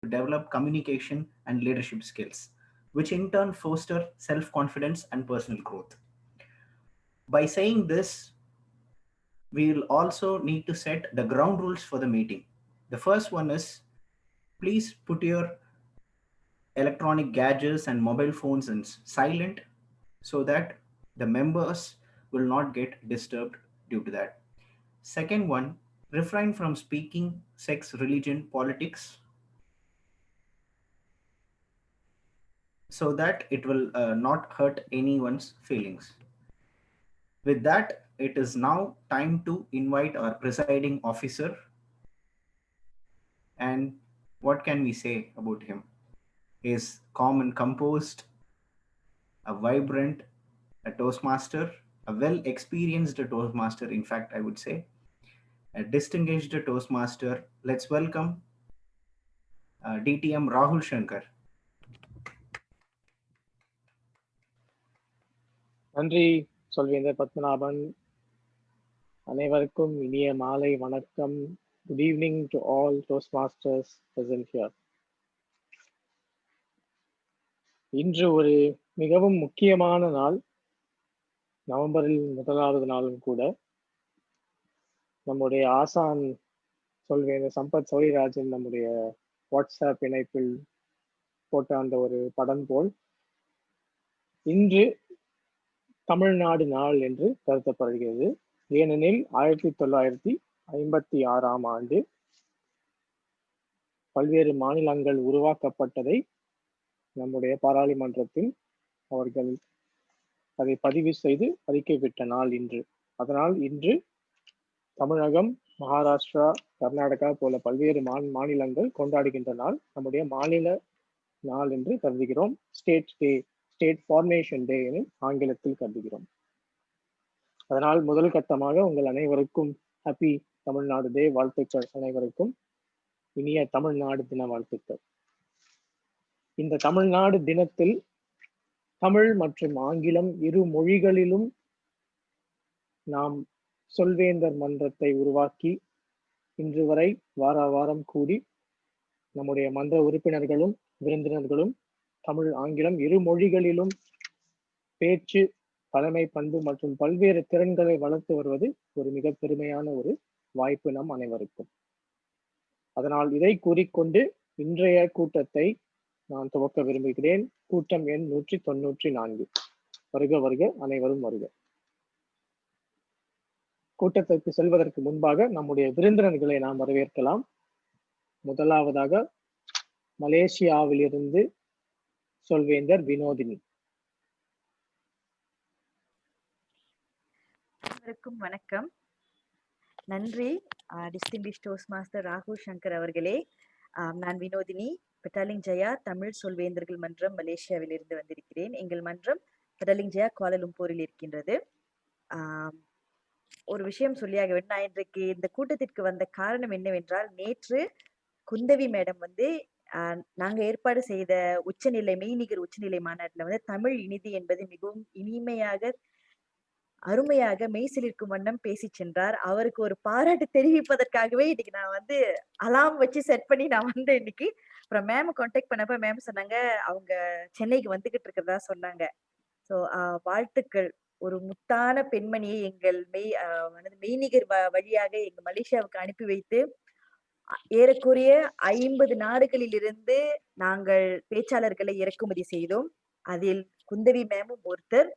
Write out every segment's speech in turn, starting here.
to develop communication and leadership skills, which in turn foster self confidence and personal growth. By saying this, we will also need to set the ground rules for the meeting. The first one is please put your electronic gadgets and mobile phones in silent so that the members will not get disturbed due to that. Second one, refrain from speaking sex, religion, politics so that it will not hurt anyone's feelings. With that, it is now time to invite our presiding officer. And what can we say about him? He is calm and composed, a vibrant, a Toastmaster, a well experienced Toastmaster, in fact, I would say, a distinguished Toastmaster. Let's welcome DTM Rahul Shankar. நன்றி சொல்வேந்தர் பத்மநாபன். அனைவருக்கும் இனிய மாலை வணக்கம். Good evening to all Toastmasters present here. இன்று ஒரு மிகவும் முக்கியமான நாள், நவம்பரில் முதலாவது நாளும் கூட. நம்முடைய ஆசான் சொல்வேந்தர் சம்பத் சௌரிராஜன் நம்முடைய வாட்ஸ்அப் இணைப்பில் போட்ட அந்த ஒரு படம் போல் இன்று தமிழ்நாடு நாள் என்று கருதப்படுகிறது. ஏனெனில் 1956ஆம் ஆண்டு பல்வேறு மாநிலங்கள் உருவாக்கப்பட்டதை நம்முடைய பாராளுமன்றத்தில் அவர்கள் அதை பதிவு செய்து அறிக்கை விட்ட நாள் இன்று. அதனால் இன்று தமிழகம், மகாராஷ்டிரா, கர்நாடகா போல பல்வேறு மாநிலங்கள் கொண்டாடுகின்ற நாள் நம்முடைய மாநில நாள் என்று கருதுகிறோம். ஸ்டேட் டே, ஸ்டேட் ஃபார்மேஷன் டே என ஆங்கிலத்தில் கருதுகிறோம். அதனால் முதல் கட்டமாக உங்கள் அனைவருக்கும் ஹாப்பி தமிழ்நாடு டே வாழ்த்துக்கள். அனைவருக்கும் இனிய தமிழ்நாடு தின வாழ்த்துக்கள். இந்த தமிழ்நாடு தினத்தில் தமிழ் மற்றும் ஆங்கிலம் இரு மொழிகளிலும் நாம் சொல்வேந்தர் மன்றத்தை உருவாக்கி இன்று வரை வார வாரம் கூடி நம்முடைய மன்ற உறுப்பினர்களும் விருந்தினர்களும் தமிழ் ஆங்கிலம் இரு மொழிகளிலும் பேச்சு, தலைமை பண்பு மற்றும் பல்வேறு திறன்களை வளர்த்து வருவது ஒரு மிக பெருமையான ஒரு வாய்ப்பு நம் அனைவருக்கும். அதனால் இதை கூறிக்கொண்டு இன்றைய கூட்டத்தை நான் துவக்க விரும்புகிறேன். கூட்டம் எண் 194. வருக வருக, அனைவரும் வருக. கூட்டத்திற்கு செல்வதற்கு முன்பாக நம்முடைய விருந்தினர்களை நாம் வரவேற்கலாம். முதலாவதாக மலேசியாவிலிருந்து சொல்வேந்தர் வினோதினி. அனைவருக்கும் வணக்கம். நன்றி டிஸ்டிங்விஷ்ட் டோஸ்ட் மாஸ்டர் ராகுல் சங்கர் அவர்களே. நான் வினோதினி, பெட்டாலிங் ஜெயா தமிழ் சொல்வேந்தர்கள் மன்றம் மலேசியாவில் இருந்து வந்திருக்கிறேன். எங்கள் மன்றம் பெட்டாலிங் ஜெயா கோலாலும்பூரில் இருக்கின்றது. ஒரு விஷயம் சொல்லியாக வேண்டும். நான் இன்றைக்கு இந்த கூட்டத்திற்கு வந்த காரணம் என்னவென்றால், நேற்று குந்தவி மேடம் நாங்க ஏற்பாடு செய்த உச்சநிலை மெய்நிகர் உச்சநிலை மாநாட்டுல தமிழ் இனிதி என்பது மிகவும் இனிமையாக அருமையாக மெய்சிலிருக்கும் வண்ணம் பேசி சென்றார். அவருக்கு ஒரு பாராட்டு தெரிவிப்பதற்காகவே இன்னைக்கு நான் அலாம் வச்சு செட் பண்ணி நான் இன்னைக்கு அப்புறம் மேம் கான்டாக்ட் பண்ணப்ப மேம் சொன்னாங்க அவங்க சென்னைக்கு வந்துகிட்டு இருக்கிறதா சொன்னாங்க. ஸோ வாழ்த்துக்கள். ஒரு முத்தான பெண்மணியை எங்கள் மெய்நிகர் வழியாக எங்க மலேசியாவுக்கு அனுப்பி வைத்து ஏறக்குறைய 50 நாடுகளில் இருந்து நாங்கள் பேச்சாளர்களை இறக்குமதி செய்தோம். அதில் குந்தவி மேமும் ஒருத்தர்.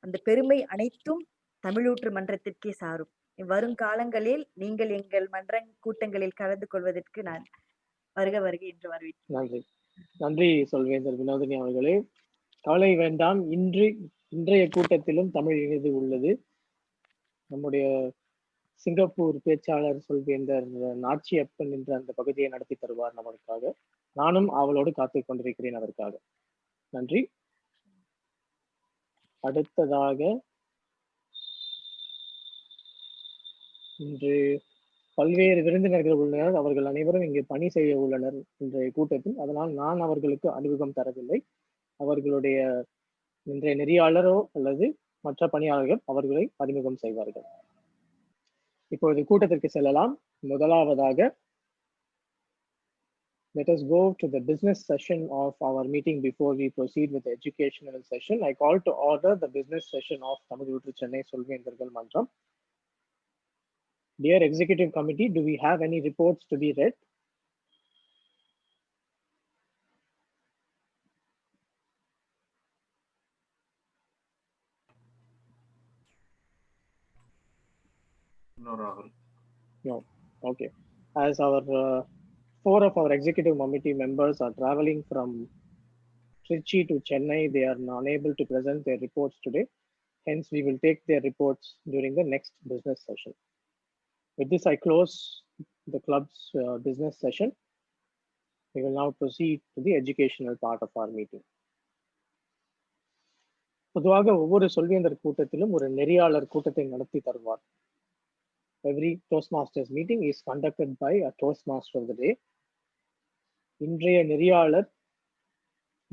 அந்த பெருமை அனைத்தும் தமிழூற்று மன்றத்திற்கே சாரும். வருங்காலங்களில் நீங்கள் எங்கள் மன்ற கூட்டங்களில் கலந்து கொள்வதற்கு நான் வருக வருக என்று வரவேற்கிறேன். நன்றி. நன்றி சொல்வேந்தர் வினோதினி அவர்களே. கவலை வேண்டாம், இன்றைய கூட்டத்திலும் தமிழ் இனிது உள்ளது. நம்முடைய சிங்கப்பூர் பேச்சாளர் சொல்வேந்தர் நாச்சியப்பன் என்ற அந்த பகுதியை நடத்தி தருவார் நமக்காக. நானும் அவளோடு காத்து கொண்டிருக்கிறேன் அதற்காக. நன்றி. அடுத்ததாக இன்று பல்வேறு விருந்தினர்கள் உள்ளனர். அவர்கள் அனைவரும் இங்கே பணி செய்ய உள்ளனர் இன்றைய கூட்டத்தில். அதனால் நான் அவர்களுக்கு அறிமுகம் தரவில்லை. அவர்களுடைய இன்றைய நெறியாளரோ அல்லது மற்ற பணியாளர்கள் அவர்களை அறிமுகம் செய்வார்கள். இப்பொழுது கூட்டத்திற்கு செல்லலாம். முதலாவதாக let us go to the business session of our meeting before we proceed with the educational session. I call to order the business session of Tamil Utru Chennai Solvendargal Mantram. Dear Executive Committee, do we have any reports to be read? No, Rahul. No. Okay. As our 4 of our executive committee members are traveling from Trichy to Chennai, they are unable to present their reports today. Hence, we will take their reports during the next business session. With this, I close the club's business session. We will now proceed to the educational part of our meeting. பொதுவாக ஒவ்வொரு சொல்வேந்தர் கூட்டத்திலும் ஒரு நெறியாளர் கூட்டத்தை நடத்தி தருவார். Every Toastmasters meeting is conducted by a Toastmaster of the day. இன்றைய நெறியாளர்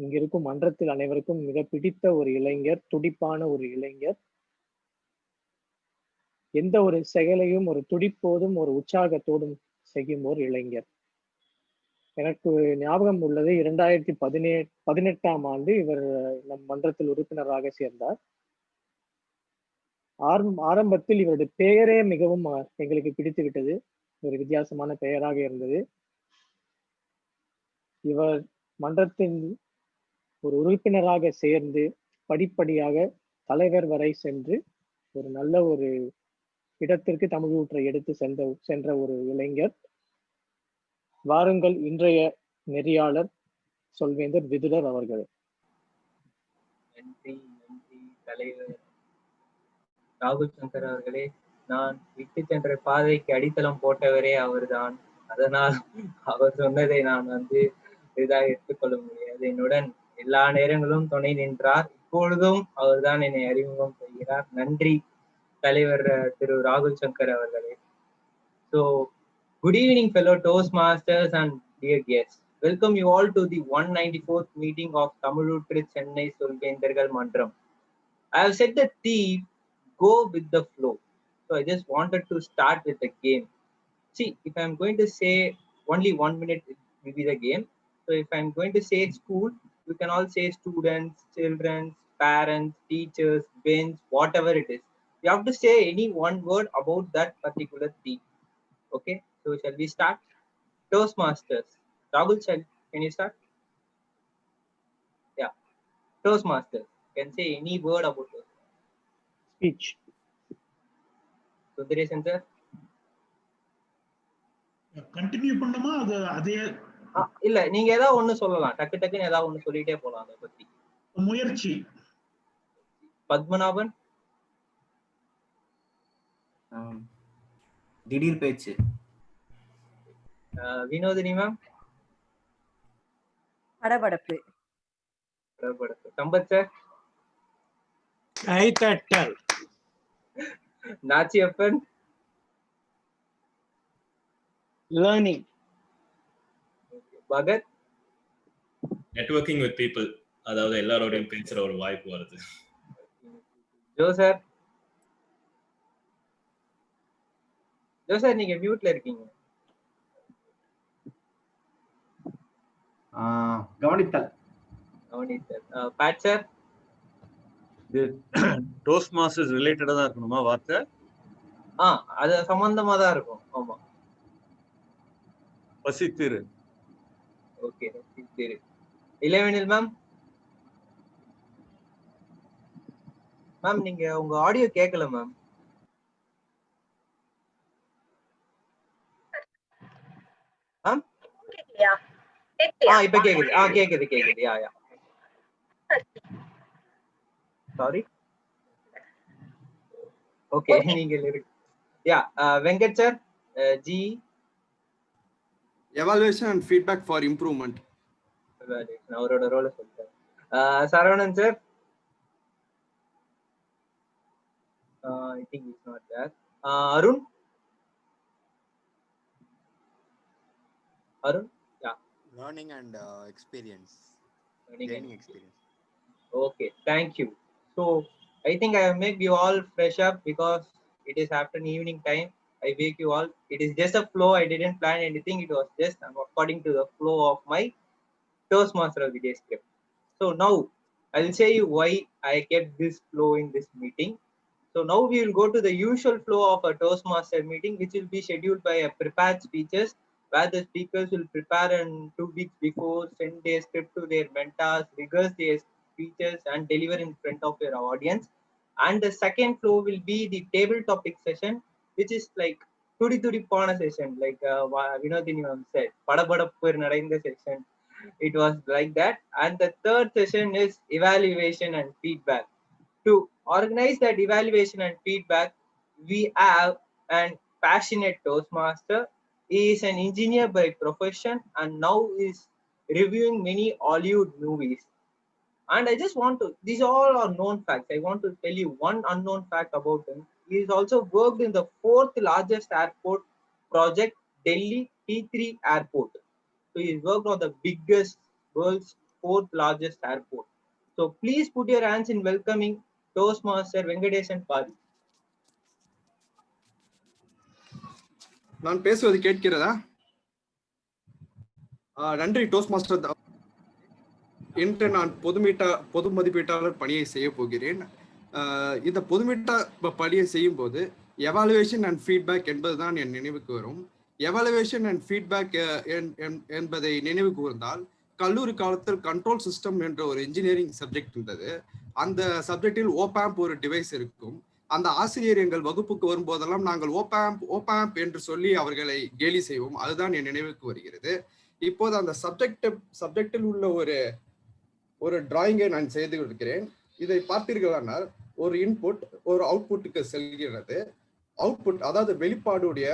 இங்கிருக்கும் மன்றத்தில் அனைவருக்கும் மிக பிடித்த ஒரு இளைஞர், துடிப்பான ஒரு இளைஞர். எந்த ஒரு செயலையும் ஒரு துடிப்போதும் ஒரு உற்சாகத்தோடும் செய்யும் ஒரு இளைஞர். எனக்கு ஞாபகம் உள்ளது 2018ஆம் ஆண்டு இவர் நம் மன்றத்தில் உறுப்பினராக சேர்ந்தார். ஆரம்பத்தில் இவருடைய பெயரே மிகவும் எங்களுக்கு பிடித்து விட்டது. ஒரு வித்தியாசமான பெயராக இருந்தது. இவர் மன்றத்தின் ஒரு உறுப்பினராக சேர்ந்து படிப்படியாக தலைவர் வரை சென்று ஒரு நல்ல ஒரு இடத்திற்கு தமிழ் ஊற்றை எடுத்து சென்ற ஒரு இளைஞர். வாருங்கள் இன்றைய நெறியாளர் சொல்வேந்தர் விதுரர் அவர்கள். நன்றி தலைவர் ராகுல் சங்கர் அவர்களே. நான் விட்டு சென்ற பாதைக்கு அடித்தளம் போட்டவரே அவர்தான். அதனால் அவர் சொன்னதை நான் இதாக எடுத்துக்கொள்ள முடியாது. என்னுடன் எல்லா நேரங்களும் துணை நின்றார். இப்பொழுதும் அவர்தான் என்னை அறிமுகம் செய்கிறார். நன்றி தலைவர் திரு ராகுல் சங்கர் அவர்களே. So, good evening fellow Toastmasters and dear guests. Welcome you all to the 194th meeting of Tamil Utru Chennai Solvendargal Mantram. I have set the theme, go with the flow. So I just wanted to start with the game. See, if I'm going to say only 1 minute, it will be the game. So if I'm going to say school, you can all say students, children, parents, teachers, bench, whatever it is. You have to say any one word about that particular theme. Okay, so shall we start? Toastmasters. Rahul, can you start? Yeah. Toastmasters. Can say any word about it. Speech. Sundaresan sir. Continue பண்ணுமா? அது அதே இல்ல, நீங்க ஏதாவது ஒண்ணு சொல்லலாம். டக்குன்னு ஏதாவது ஒண்ணு சொல்லிட்டே போலாம் அதை பத்தி. முயற்சி. பத்மநாபன். திடீர் பேச்சு. வினோதினி மேம். படபடப்பு. சம்பத் சார். கைதட்டல். Nachiyappan. Learning. Bhagat. Networking with people. அதாவது எல்லாரோடையும் பேசுற ஒரு வாய்ப்பு வருது. Joe sir. ஜோ சார் நீங்க மியூட்ல இருக்கீங்க. கவனித்தல். பேட் சார். டோஸ்ட் மாஸ்டர்ஸ் ரிலேட்டடா தான் இருக்கணுமா வார்த்தை? அது சம்பந்தமா தான் இருக்கும். ஆமா. பசித்திரு. ஓகே, பசித்திரு. இளவேனில் மேம். மேம் நீங்க உங்க ஆடியோ கேட்கல மேம். மேம் இப்ப கேக்குது. கேக்குது. யா சாரி. ஓகே, நீங்க இருக்கு. Yeah Venkat sir. Ji. Evaluation and feedback for improvement. அவரோட ரோல சொல்லிட்டாரு. Saravanan sir. I think he's not there. Arun. Yeah. Learning and experience. Learning experience. Okay, thank you. So I think I have made you all fresh up because it is after evening time. I wake you all. It is just a flow. I didn't plan anything. It was just according to the flow of my Toastmaster of the day script. So now I'll say you why I kept this flow in this meeting. So now we will go to the usual flow of a Toastmaster meeting, which will be scheduled by a prepared speeches, where the speakers will prepare and 2 weeks before send their script to their mentors, rehearse their speeches, and deliver in front of their audience. And the second flow will be the table topic session, which is like Tudi Tudi Pana session, like Vinodini ma'am said, Padapadappur Nadainda session. It was like that. And the third session is evaluation and feedback. To organize that evaluation and feedback, we have an passionate Toastmaster. He is an engineer by profession and now is reviewing many Hollywood movies. And I just want to, these all are known facts. I want to tell you one unknown fact about him. He has also worked in the 4th largest airport project, Delhi T3 airport. So he worked on the biggest, world's 4th largest airport. So please put your hands in welcoming Toastmaster Venkatesan Padi. நான் பேசுவது கேட்கிறதா? நன்றி toast master. இன்று நான் பொது மதிப்பீட்டாளர் பணியை செய்ய போகிறேன். இந்த பொதுமீட்ட பணியை செய்யும் போது எவாலுவேஷன் அண்ட் ஃபீட்பேக் என்பதுதான் என் நினைவுக்கு வரும். எவாலுவேஷன் அண்ட் ஃபீட்பேக் என்பதை நினைவு கூர்ந்தால், கல்லூரி காலத்தில் கண்ட்ரோல் சிஸ்டம் என்ற ஒரு இன்ஜினியரிங் சப்ஜெக்ட் இருந்தது. அந்த சப்ஜெக்டில் ஓபாம்ப் ஒரு டிவைஸ் இருக்கும். அந்த ஆசிரியர் எங்கள் வகுப்புக்கு வரும்போதெல்லாம் நாங்கள் ஓபாம்ப் என்று சொல்லி அவர்களை கேலி செய்வோம். அதுதான் என் நினைவுக்கு வருகிறது. இப்போது அந்த சப்ஜெக்டில் உள்ள ஒரு டிராயிங்கை நான் செய்து கொடுக்கிறேன். இதை பார்த்தீர்களானால் ஒரு இன்புட் ஒரு அவுட்புட்டுக்கு செல்கிறது. அவுட்புட் அதாவது வெளிப்பாடுடைய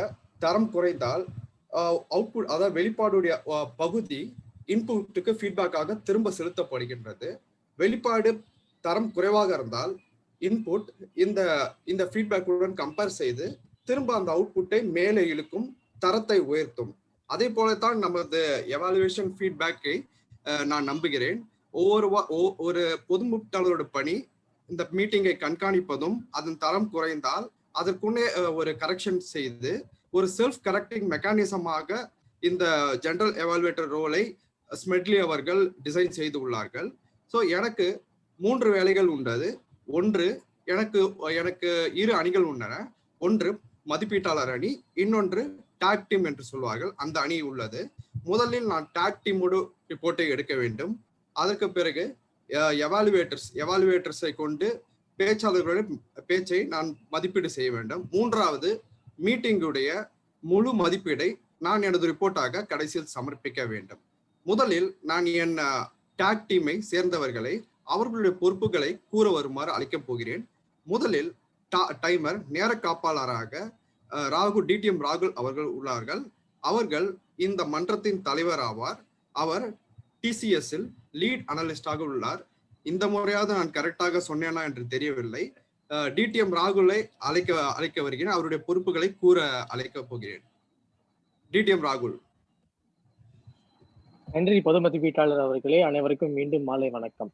தரம் குறைந்தால் அவுட்புட் அதாவது வெளிப்பாடுடைய பகுதி இன்புட்டுக்கு ஃபீட்பேக்காக திரும்ப செலுத்தப்படுகின்றது. வெளிப்பாடு தரம் குறைவாக இருந்தால் இன்புட் இந்த ஃபீட்பேக்குடன் கம்பேர் செய்து திரும்ப அந்த அவுட்புட்டை மேலே இழுக்கும், தரத்தை உயர்த்தும். அதே போலத்தான் நமது எவாலுவேஷன் ஃபீட்பேக்கை நான் நம்புகிறேன். ஒரு பொதுமூட்டாளரோட பணி இந்த மீட்டிங்கை கண்காணிப்பதும், அதன் தரம் குறைந்தால் அதற்குன்னே ஒரு கரெக்ஷன் செய்து ஒரு செல்ஃப் கரெக்டிங் மெக்கானிசமாக இந்த ஜெனரல் எவாலுவேட்டர் ரோலை ஸ்மெட்லி அவர்கள் டிசைன் செய்து உள்ளார்கள். ஸோ எனக்கு 3 வேலைகள் உண்டது. ஒன்று, எனக்கு 2 அணிகள் உள்ளன. ஒன்று மதிப்பீட்டாளர் அணி, இன்னொன்று டாக் டீம் என்று சொல்வார்கள், அந்த அணி உள்ளது. முதலில் நான் டாக் டீமோடு ரிப்போர்ட்டை எடுக்க வேண்டும். அதற்கு பிறகு எவாலுவேட்டர்ஸை கொண்டு பேச்சாளர்களுடைய பேச்சை நான் மதிப்பீடு செய்ய வேண்டும். மூன்றாவது, மீட்டிங்குடைய முழு மதிப்பீடை நான் எனது ரிப்போர்ட்டாக கடைசியில் சமர்ப்பிக்க வேண்டும். முதலில் நான் என் டாக் டீமை சேர்ந்தவர்களை அவர்களுடைய பொறுப்புகளை கூற வருமாறு அழைக்கப் போகிறேன். முதலில் டைமர் நேர காப்பாளராக டிடிஎம் ராகுல் அவர்கள் உள்ளார்கள். அவர்கள் இந்த மன்றத்தின் தலைவர் ஆவார். அவர் டிசிஎஸ்ஸில் லீட் அனலிஸ்டாக உள்ளார். இந்த முறையாவது நான் கரெக்டாக சொன்னேனா என்று தெரியவில்லை. டிடிஎம் ராகுலை அழைக்க வருகிறேன். அவருடைய பொறுப்புகளை கூற அழைக்க போகிறேன். டிடிஎம் ராகுல். நன்றி பொது மதிப்பீட்டாளர் அவர்களே. அனைவருக்கும் மீண்டும் மாலை வணக்கம்.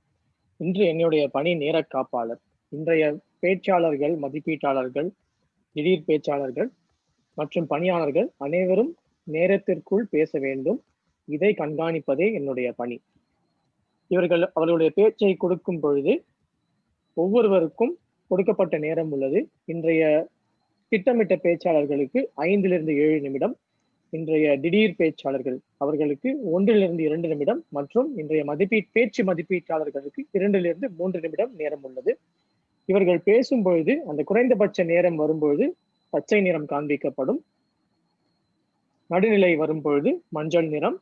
இன்று என்னுடைய பணி நேர காப்பாளர். இன்றைய பேச்சாளர்கள், மதிப்பீட்டாளர்கள், திடீர் பேச்சாளர்கள் மற்றும் பணியாளர்கள் அனைவரும் நேரத்திற்குள் பேச வேண்டும். இதை கண்காணிப்பதே என்னுடைய பணி. அவர்களுடைய பேச்சை கொடுக்கும் பொழுது ஒவ்வொருவருக்கும் கொடுக்கப்பட்ட நேரம் உள்ளது. இன்றைய திட்டமிட்ட பேச்சாளர்களுக்கு 5 to 7 நிமிடம், இன்றைய திடீர் பேச்சாளர்கள் அவர்களுக்கு 1 to 2 நிமிடம் மற்றும் இன்றைய பேச்சு மதிப்பீட்டாளர்களுக்கு 2 to 3 நிமிடம் நேரம் உள்ளது. இவர்கள் பேசும் பொழுது அந்த குறைந்தபட்ச நேரம் வரும்பொழுது பச்சை நிறம் காண்பிக்கப்படும், நடுநிலை வரும்பொழுது மஞ்சள் நிறம்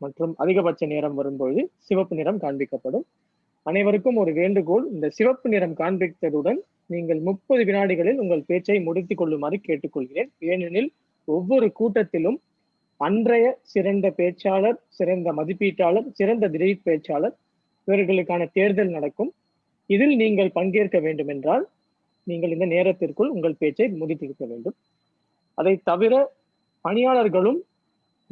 மற்றும் அதிகபட்ச நேரம் வரும்பொழுது சிவப்பு நிறம் காண்பிக்கப்படும். அனைவருக்கும் ஒரு வேண்டுகோள், இந்த சிவப்பு நிறம் காண்பித்ததுடன் நீங்கள் 30 வினாடிகளில் உங்கள் பேச்சை முடித்துக் கொள்ளுமாறு கேட்டுக்கொள்கிறேன். ஏனெனில் ஒவ்வொரு கூட்டத்திலும் அன்றைய சிறந்த பேச்சாளர், சிறந்த மதிப்பீட்டாளர், சிறந்த திடீர் பேச்சாளர் இவர்களுக்கான தேர்தல் நடக்கும். இதில் நீங்கள் பங்கேற்க வேண்டும் என்றால் நீங்கள் இந்த நேரத்திற்குள் உங்கள் பேச்சை முடித்திருக்க வேண்டும். அதை தவிர பணியாளர்களும்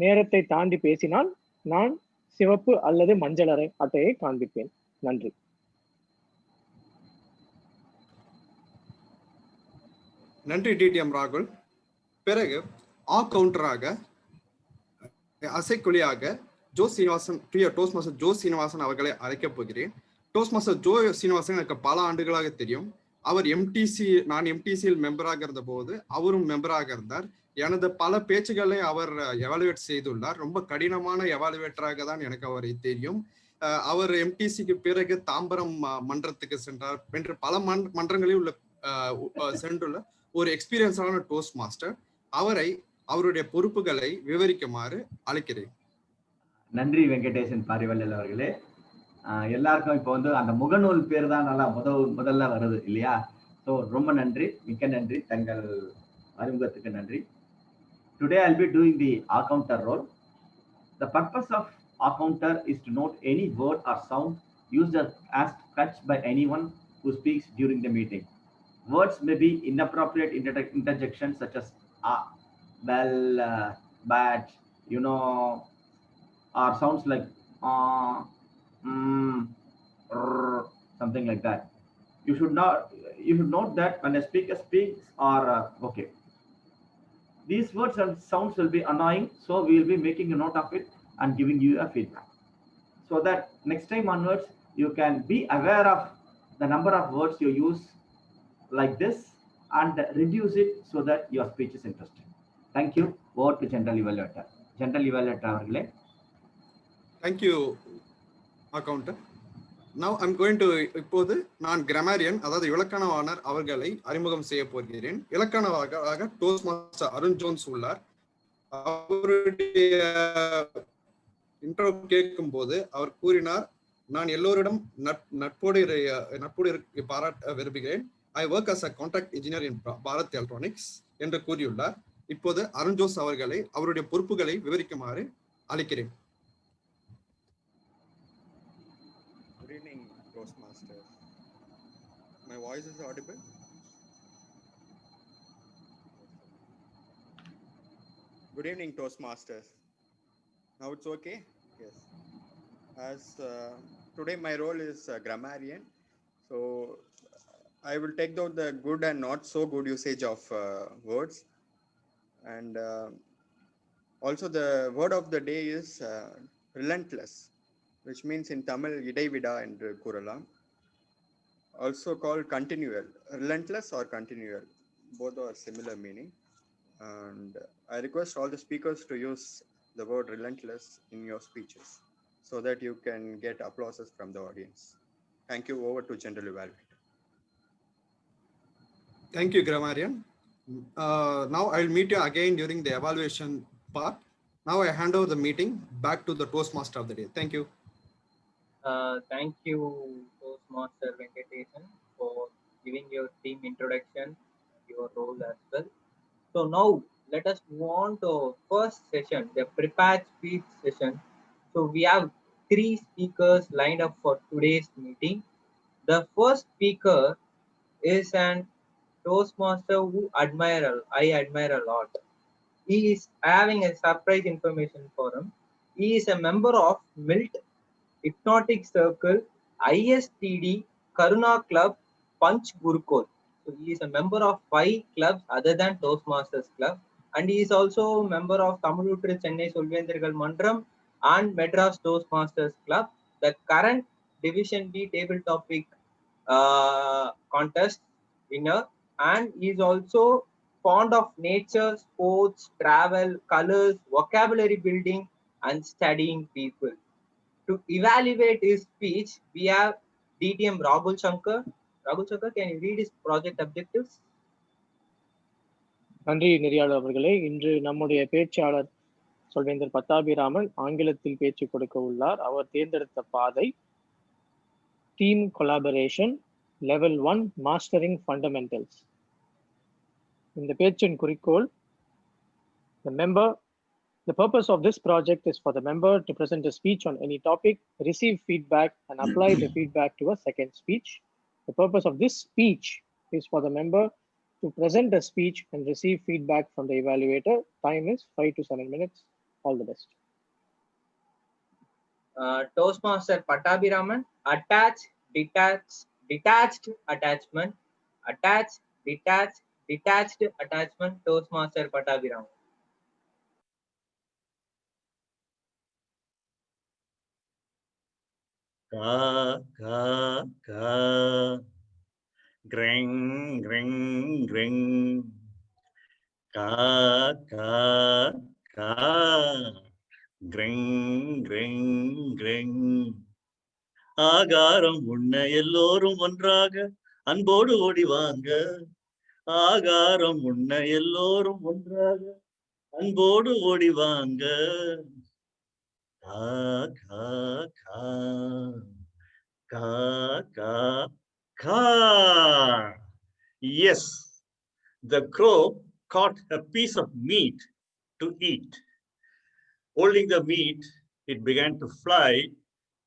நேரத்தை தாண்டி பேசினால் நான் சிவப்பு அல்லது மஞ்சள் அட்டையை காண்பிப்பேன். நன்றி. நன்றி டிடிஎம் ராகுல். பிறகு கவுண்டராக அசைக்குழியாக ஜோ சீனிவாசன், பிரிய டோஸ்ட் மாஸ்டர் ஜோ சீனிவாசன் அவர்களை அழைக்கப் போகிறேன். டோஸ்ட் மாஸ்டர் ஜோ சீனிவாசன் எனக்கு பல ஆண்டுகளாக தெரியும். அவர் நான் எம்டிசியில் மெம்பராக இருந்த போது அவரும் மெம்பராக இருந்தார். எனது பல பேச்சுகளை அவர் எவாலுவேட் செய்துள்ளார். ரொம்ப கடினமான எவாலுவேட்டராக தான் எனக்கு அவரை தெரியும். அவர் எம்டிசிக்கு பிறகு தாம்பரம் மன்றத்துக்கு சென்றார் என்று பல மன்றங்களில் உள்ள சென்றுள்ள ஒரு எக்ஸ்பீரியன்ஸான டோஸ்ட் மாஸ்டர். அவருடைய பொறுப்புகளை விவரிக்குமாறு அழைக்கிறேன். நன்றி வெங்கடேசன் பாரிவள்ளல் அவர்களே. எல்லாருக்கும் இப்போ வந்து அந்த முகநூல் பேர் தான் நல்லா முதல்ல வருது இல்லையா? ஸோ ரொம்ப நன்றி, மிக்க நன்றி, தங்கள் அறிமுகத்துக்கு நன்றி. Today I'll be doing the R-counter role. The purpose of R-counter is to note any word or sound used as touched by anyone who speaks during the meeting. Words may be inappropriate interjections such as well, bad, or sounds like something like that. You should note that when a speaker speaks or okay. These words and sounds will be annoying, so we will be making a note of it and giving you a feedback. So that next time onwards, you can be aware of the number of words you use like this and reduce it so that your speech is interesting. Thank you. Over to General Evaluator. General Evaluator அவர்களே. Thank you, accountant. Now I'm going to இப்போது நான் கிராமரியன், அதாவது இலக்கணவாணர் அவர்களை அறிமுகம் செய்ய போகிறேன். இலக்கணவாக toast master Arun Jones உள்ளார். அவருடைய இன்ட்ரோ கேட்கும் போது அவர் கூறினார், நான் எல்லோரிடம் நட்போடு பாராட்ட விரும்புகிறேன். I work as a contract engineer in Bharat Electronics என்று கூறியுள்ளார். இப்போது அருண் ஜோன்ஸ் அவர்களை அவருடைய பொறுப்புகளை விவரிக்குமாறு அழைக்கிறேன். Good evening, Toastmasters. My voice is audible? Good evening, Toastmasters. Now it's okay? Yes. As today my role is grammarian, so I will take out the good and not so good usage of words. And also the word of the day is relentless, which means in Tamil idaivida என்று கூறலாம். Also called continual. Relentless or continual, both are similar meaning. And I request all the speakers to use the word relentless in your speeches so that you can get applauses from the audience. Thank you. Over to General Evaluator. Thank you, grammarian. Now I'll meet you again during the evaluation part. Now I hand over the meeting back to the Toastmaster of the day. Thank you. Thank you, Toastmaster Venkatesan, for giving your team introduction, your role as well. So now let us move on to our first session, the prepared speech session. So we have 3 speakers lined up for today's meeting. The first speaker is an Toastmaster who I admire a lot. He is having a surprise information for him. He is a member of MILT, Hypnotic Circle, ISTD, Karuna Club, Punch Gurukul. So he is a member of 5 clubs other than Toastmasters Club, and he is also a member of Tamilutru Chennai Solvendargal Mandram and Madras Toastmasters Club, the current Division B table topic contest winner, and he is also fond of nature, sports, travel, colors, vocabulary building, and studying people. To evaluate his speech, we have DTM Rahul Shankar. Rahul Shankar, can you read his project objectives? நன்றி நெறியாளர் அவர்களே. இன்று நம்முடைய பேச்சாளர் சொல்வேந்தர் பட்டாபிராமன் ஆங்கிலத்தில் பேச்சு கொடுக்க உள்ளார். அவர் தேர்ந்தெடுத்த பாதை team collaboration level 1 mastering fundamentals. இந்த பேச்சின் குறிக்கோள், the purpose of this project is for the member to present a speech on any topic, receive feedback, and apply the feedback to a second speech. The purpose of this speech is for the member to present a speech and receive feedback from the evaluator. Time is 5 to 7 minutes. All the best. Toastmaster Pattabhiraman, attach, detached attachment, attach, detached attachment, Toastmaster Pattabhiram. Ka, ka, ka. Gring, gring, gring. Ka, ka, ka. Gring, gring, gring. ஆகாரம் உண்ண எல்லோரும் ஒன்றாக அன்போடு ஓடி வாங்க. ஆகாரம் உண்ண எல்லோரும் ஒன்றாக அன்போடு ஓடி வாங்க. கா, கா, கா. Ka, ka, ka. Yes, the crow caught a piece of meat to eat. Holding the meat, it began to fly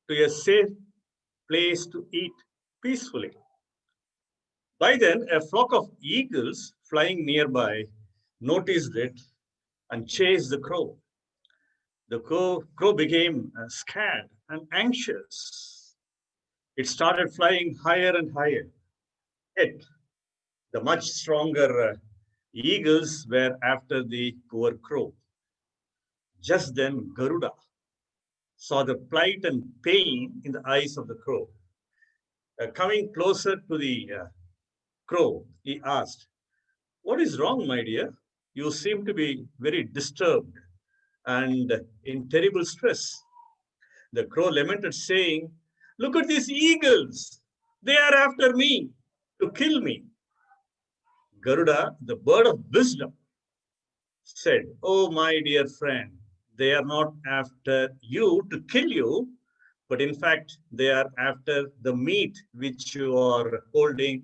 to a safe place to eat peacefully. By then, a flock of eagles flying nearby noticed it and chased the crow. The crow became scared and anxious. It started flying higher and higher. Yet, the much stronger eagles were after the poor crow. Just then, Garuda saw the plight and pain in the eyes of the crow. Coming closer to the crow, he asked, "What is wrong, my dear? You seem to be very disturbed and in terrible stress." The crow lamented, saying, "Look at these eagles. They are after me to kill me." Garuda, the bird of wisdom, said, "Oh, my dear friend, they are not after you to kill you, but in fact, they are after the meat which you are holding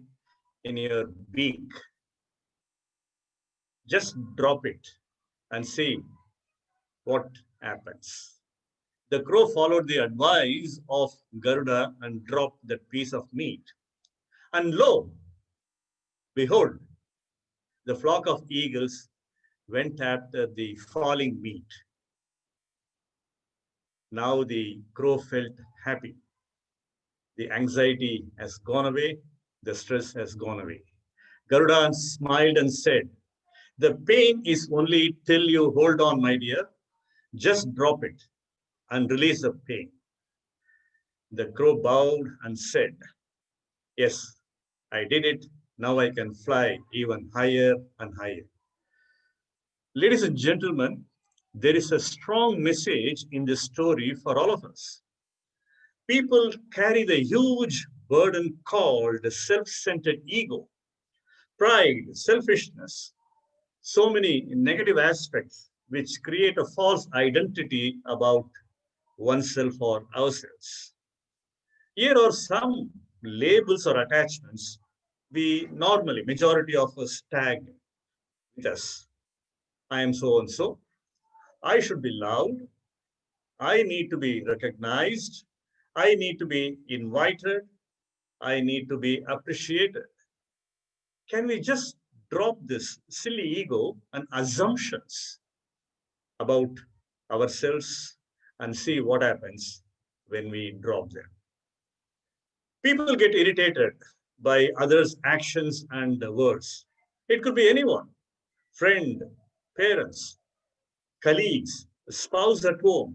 in your beak. Just drop it and see what happens." The crow followed the advice of Garuda and dropped that piece of meat. And lo, behold, the flock of eagles went after the falling meat. Now the crow felt happy. The anxiety has gone away. The stress has gone away. Garuda smiled and said, "The pain is only till you hold on, my dear. Just drop it and release the pain." The crow bowed and said, "Yes, I did it. Now I can fly even higher and higher." Ladies and gentlemen, there is a strong message in this story for all of us. People carry the huge burden called the self-centered ego, pride, selfishness, so many negative aspects which create a false identity about oneself or ourselves. Here are some labels or attachments we normally, majority of us tag with us. I am so and so. I should be loved. I need to be recognized. I need to be invited. I need to be appreciated. Can we just drop this silly ego and assumptions about ourselves and see what happens when we drop them? People get irritated by others' actions and words. It could be anyone, friend, parents, colleagues, spouse at home,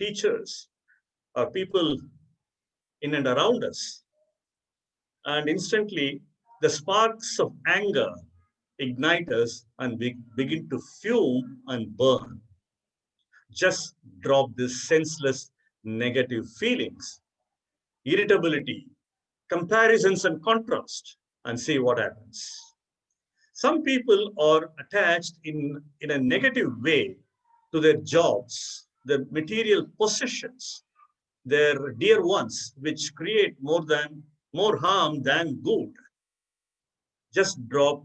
teachers, or people in and around us. And instantly, the sparks of anger ignite us and we begin to fume and burn. Just drop these senseless negative feelings, irritability, comparisons and contrast, and see what happens. Some people are attached in a negative way to their jobs, their material possessions, their dear ones, which create more harm than good. Just drop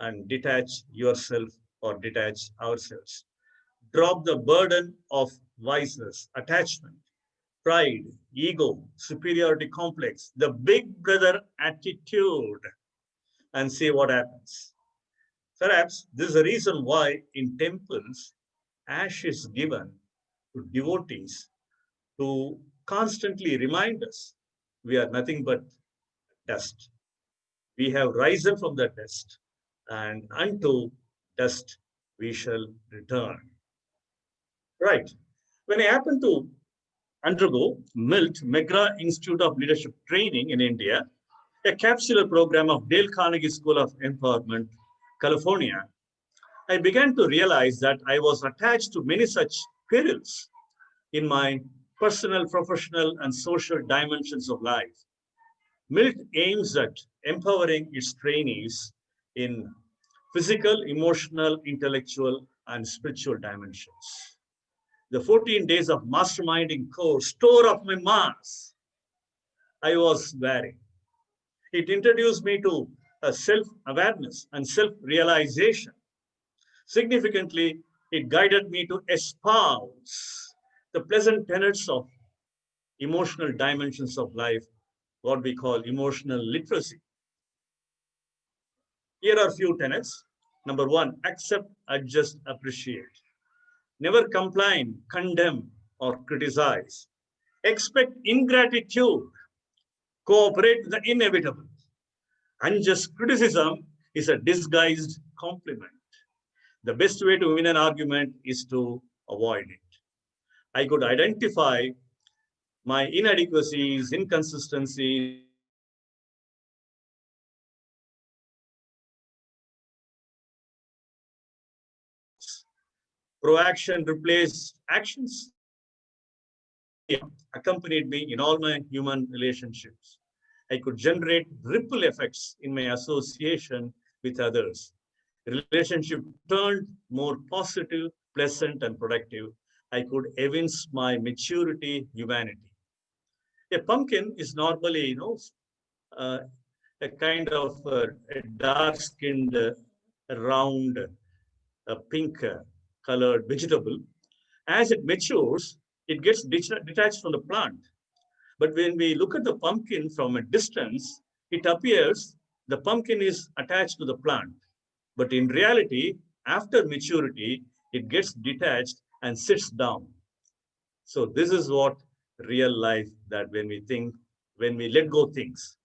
and detach yourself or detach ourselves. Drop the burden of vices, attachment, pride, ego, superiority complex, the big brother attitude, and see what happens. Perhaps this is the reason why in temples, ash is given to devotees to constantly remind us we are nothing but dust. We have risen from the dust and unto dust we shall return. Right. When I happened to undergo MILT, McGraw Institute of Leadership Training in India, a capsular program of Dale Carnegie School of Empowerment, California, I began to realize that I was attached to many such perils in my personal, professional, and social dimensions of life. MILT aims at empowering its trainees in physical, emotional, intellectual, and spiritual dimensions. The 14 days of masterminding course, Store of My Mass, I was wearing. It introduced me to a self-awareness and self-realization. Significantly, it guided me to espouse the pleasant tenets of emotional dimensions of life, what we call emotional literacy. Here are a few tenets. Number one, accept, adjust, appreciate. Never complain, condemn, or criticize. Expect ingratitude. Cooperate with the inevitable. Unjust criticism is a disguised compliment. The best way to win an argument is to avoid it. I could identify my inadequacies, inconsistencies, proaction replaced actions accompanied me in all my human relationships. I could generate ripple effects in my association with others. Relationship turned more positive, pleasant, and productive. I could evince my maturity, humanity. A pumpkin is normally, a kind of a dark-skinned, round, pink colored vegetable. As it matures, it gets detached from the plant. But when we look at the pumpkin from a distance, it appears the pumpkin is attached to the plant. But in reality, after maturity, it gets detached and sits down. So this is what real life, that when we let go things.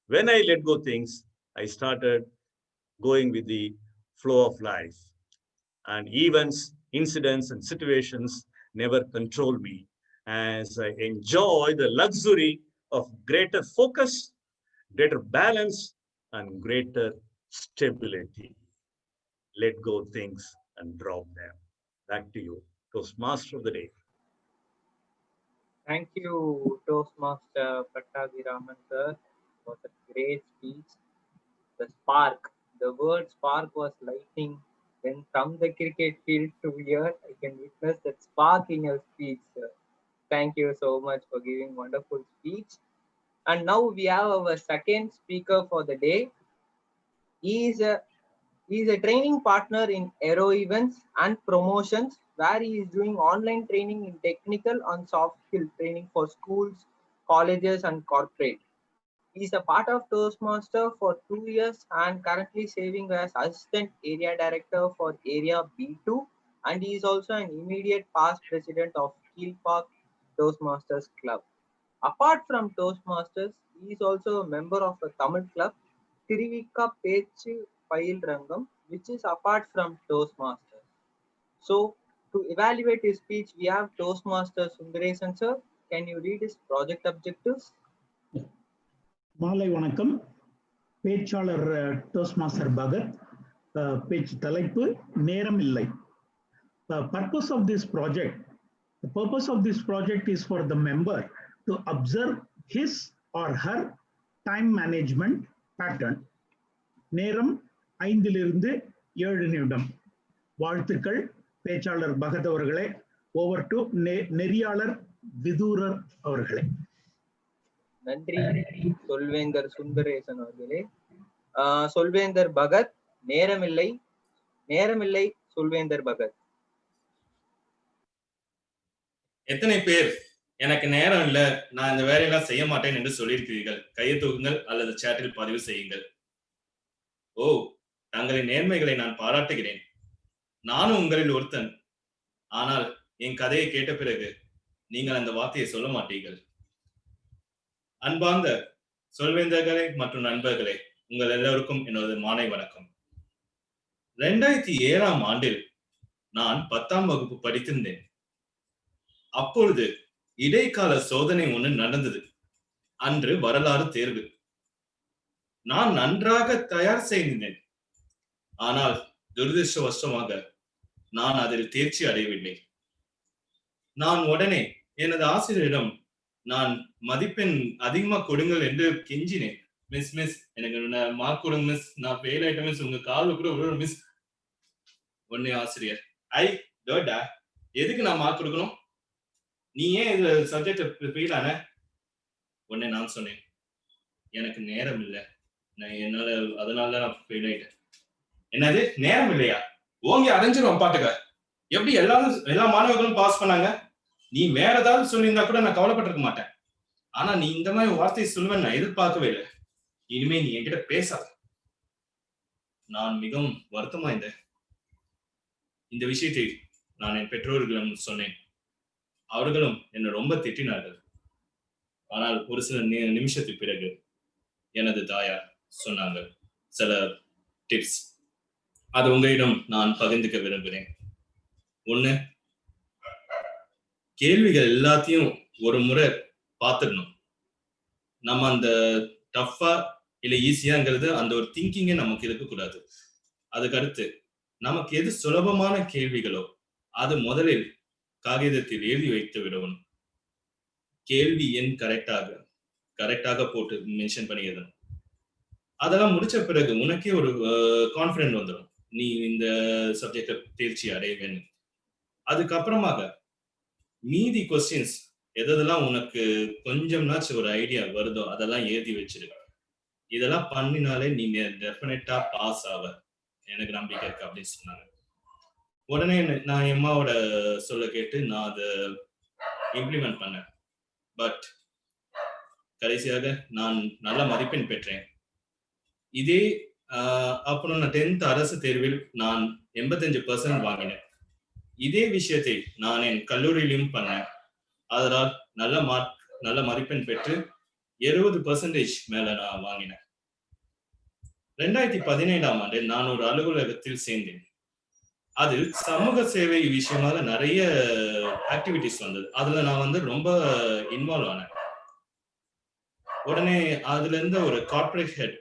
When I let go things, I started going with the flow of life. And events, incidents, and situations never control me as I enjoy the luxury of greater focus, greater balance, and greater stability. Let go things and drop them. Back to you, Toastmaster of the Day. Thank you, Toastmaster Pattaviraman sir, for the great speech. The spark, the word spark was lightning. When from the cricket field to here, I can witness that spark in your speech, sir. Thank you so much for giving wonderful speech. And now we have our second speaker for the day. He is a training partner in Aero events and promotions, where he is doing online training in technical and soft skill training for schools, colleges, and corporate. He is a part of Toastmaster for 2 years and currently serving as Assistant Area Director for Area B2, and he is also an immediate past president of Keel Park Toastmasters Club. Apart from Toastmasters, he is also a member of a Tamil club, Tirivika Pechu Payil Rangam, which is apart from Toastmasters. So, to evaluate his speech, we have Toastmaster Sundaresan sir. Can you read his project objectives? மாலை வணக்கம். பேச்சாளர் டோஸ்ட்மாஸ்டர் பகத். பேச்சு தலைப்பு நேரம் இல்லை. The purpose of this project is for the member to observe his or her time management pattern. நேரம் 5 to 7 நிமிடம். வாழ்த்துக்கள் பேச்சாளர் பகத் அவர்களே. ஓவர் டு நெறியாளர் விதூரர் அவர்களே. நன்றி சொல்வேந்தர் சுந்தரேசன் அவர்களே. சொல்வேந்தர் பகத், நேரமில்லை சொல்வேந்தர் பகத். எத்தனை பேர் எனக்கு நேரம் இல்ல, நான் இந்த வேலையெல்லாம் செய்ய மாட்டேன் என்று சொல்லியிருக்கிறீர்கள்? கையை தூக்குங்கள் அல்லது சேட்டில் பதிவு செய்யுங்கள். ஓ, தங்களின் நேர்மைகளை நான் பாராட்டுகிறேன். நானும் உங்களில் ஒருத்தன். ஆனால் என் கதையை கேட்ட பிறகு நீங்கள் அந்த வார்த்தையை சொல்ல மாட்டீர்கள். அன்பார்ந்த சொல்வேந்தர்களே மற்றும் நண்பர்களே, உங்கள் எல்லோருக்கும் என்னோட மாலை வணக்கம். 2007ஆம் ஆண்டில் நான் 10ஆம் வகுப்பு படித்திருந்தேன். அப்பொழுது இடைக்கால சோதனை ஒன்று நடந்தது. அன்று வரலாறு தேர்வு. நான் நன்றாக தயார் செய்திருந்தேன். ஆனால் துரதிர்ஷ்டவசமாக நான் அதில் தேர்ச்சி அடையவில்லை. நான் உடனே எனது ஆசிரியரிடம் நான் மதிப்பெண் அதிகமா கொடுங்கள் என்று கெஞ்சினேன். மிஸ் எனக்கு மார்க் கொடுங்க மிஸ், நான் ஃபெயில் ஆயிட்டேன் மிஸ், உங்க கால் கூட மிஸ். உடனே ஆசிரியர், எதுக்கு நான் மார்க் கொடுக்கணும், நீ ஏன் இந்த சப்ஜெக்ட் ஃபெயில் ஆன? உடனே நான் சொன்னேன், எனக்கு நேரம் இல்லை, என்னால அதனால நான் ஃபெயில் ஆயிட்டேன். என்னது நேரம் இல்லையா? ஓங்கி அடைஞ்சிரும் பாட்டுக்க. எப்படி எல்லா மாணவர்களும் பாஸ் பண்ணாங்க? நீ வேற ஏதாவது சொல்லியிருந்தா கூட நான் கவலைப்பட்டிருக்க மாட்டேன். ஆனா நீ இந்த மாதிரி வார்த்தையை சொல்லுவேன் நான் எதிர்பார்க்கவே இல்லை. இனிமே நீ என்கிட்ட பேசாத. நான் மிகவும் வருத்தமா இந்த விஷயத்தை நான் என் பெற்றோர்களிடம் சொன்னேன். அவர்களும் என்னை ரொம்ப திட்டினார்கள். ஆனால் ஒரு சில நிமிஷத்துக்கு பிறகு எனது தாயார் சொன்னாங்க சில டிப்ஸ். அது உங்களிடம் நான் பகிர்ந்துக்க விரும்புகிறேன். ஒண்ணு, கேள்விகள் எல்லாத்தையும் ஒரு முறை பார்த்துடணும். நம்ம அந்த டஃபா இல்ல ஈஸியாங்கிறது அந்த ஒரு திங்கிங்கே நமக்கு இருக்கக்கூடாது. அதுக்கு அடுத்து நமக்கு எது சுலபமான கேள்விகளோ அது முதலில் காகிதத்தில் எழுதி வைத்து விடணும். கேள்வி எண் கரெக்டாக போட்டு மென்ஷன் பண்ணிடணும். அதெல்லாம் முடிச்ச பிறகு உனக்கே ஒரு கான்ஃபிடென்ட் வந்துடும், நீ இந்த சப்ஜெக்ட தேர்ச்சி அடைவேன்னு. அதுக்கப்புறமாக மீதி கொஸ்டின்ஸ் எதெல்லாம் உனக்கு கொஞ்சம்னாச்சும் ஒரு ஐடியா வருதோ அதெல்லாம் எழுதி வச்சிருக்க. இதெல்லாம் பண்ணினாலே நீங்க டெஃபினட்டா பாஸ் ஆவ, எனக்கு நம்பிக்கை இருக்கு அப்படின்னு சொன்னாங்க. உடனே நான் என் அம்மாவோட சொல்ல கேட்டு நான் அதை இம்ப்ளிமெண்ட் பண்ணேன். பட் கடைசியாக நான் நல்ல மதிப்பெண் பெற்றேன். இதே அப்புறம் நான் 10th அரசு தேர்வில் நான் 85% வாங்கினேன். இதே விஷயத்தை நான் என் கல்லூரியிலும் பண்ணேன். அதனால் நல்ல மதிப்பெண் பெற்று 70% மேல நான் வாங்கினேன். 2017ஆம் ஆண்டு நான் ஒரு அலுவலகத்தில் சேர்ந்தேன். அதில் சமூக சேவை விஷயமாக நிறைய ஆக்டிவிட்டிஸ் வந்தது. அதுல நான் ரொம்ப இன்வால்வ் ஆனேன். உடனே அதுல இருந்து ஒரு கார்ப்பரேட் ஹெட்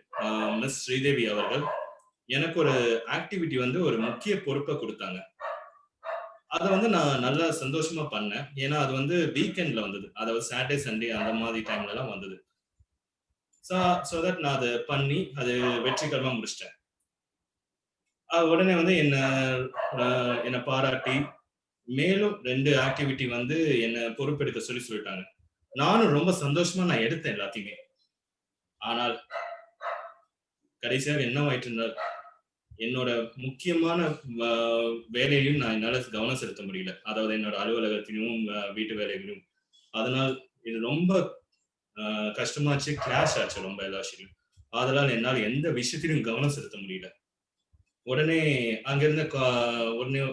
மிஸ் ஸ்ரீதேவி அவர்கள் எனக்கு ஒரு ஆக்டிவிட்டி ஒரு முக்கிய பொறுப்பை கொடுத்தாங்க. அதை நான் நல்லா சந்தோஷமா பண்ணேன். ஏன்னா அது வீக்கெண்ட்ல வந்தது, அதாவது சாட்டர்டே சண்டே அந்த மாதிரி டைம்ல எல்லாம் வந்தது. ஸோ தட் நான் அதை பண்ணி அது வெற்றிகரமா முடிச்சிட்டேன். உடனே என்னை பாராட்டி மேலும் 2 ஆக்டிவிட்டி என்னை பொறுப்பெடுக்க சொல்லிட்டாங்க. நானும் ரொம்ப சந்தோஷமா நான் எடுத்தேன் எல்லாத்தையுமே. ஆனால் கடைசியாக என்ன ஆயிட்டு இருந்தால், என்னோட முக்கியமான வேலையிலும் நான் என்னால கவனம் செலுத்த முடியல, அதாவது என்னோட அலுவலகத்திலும் வீட்டு வேலைகளிலும். அதனால் இது ரொம்ப கஷ்டமாச்சு, கிளாஷ் ஆச்சு ரொம்ப எல்லா விஷயங்களும். அதனால் என்னால் எந்த விஷயத்திலும் கவனம் செலுத்த முடியல. உடனே அங்கிருந்த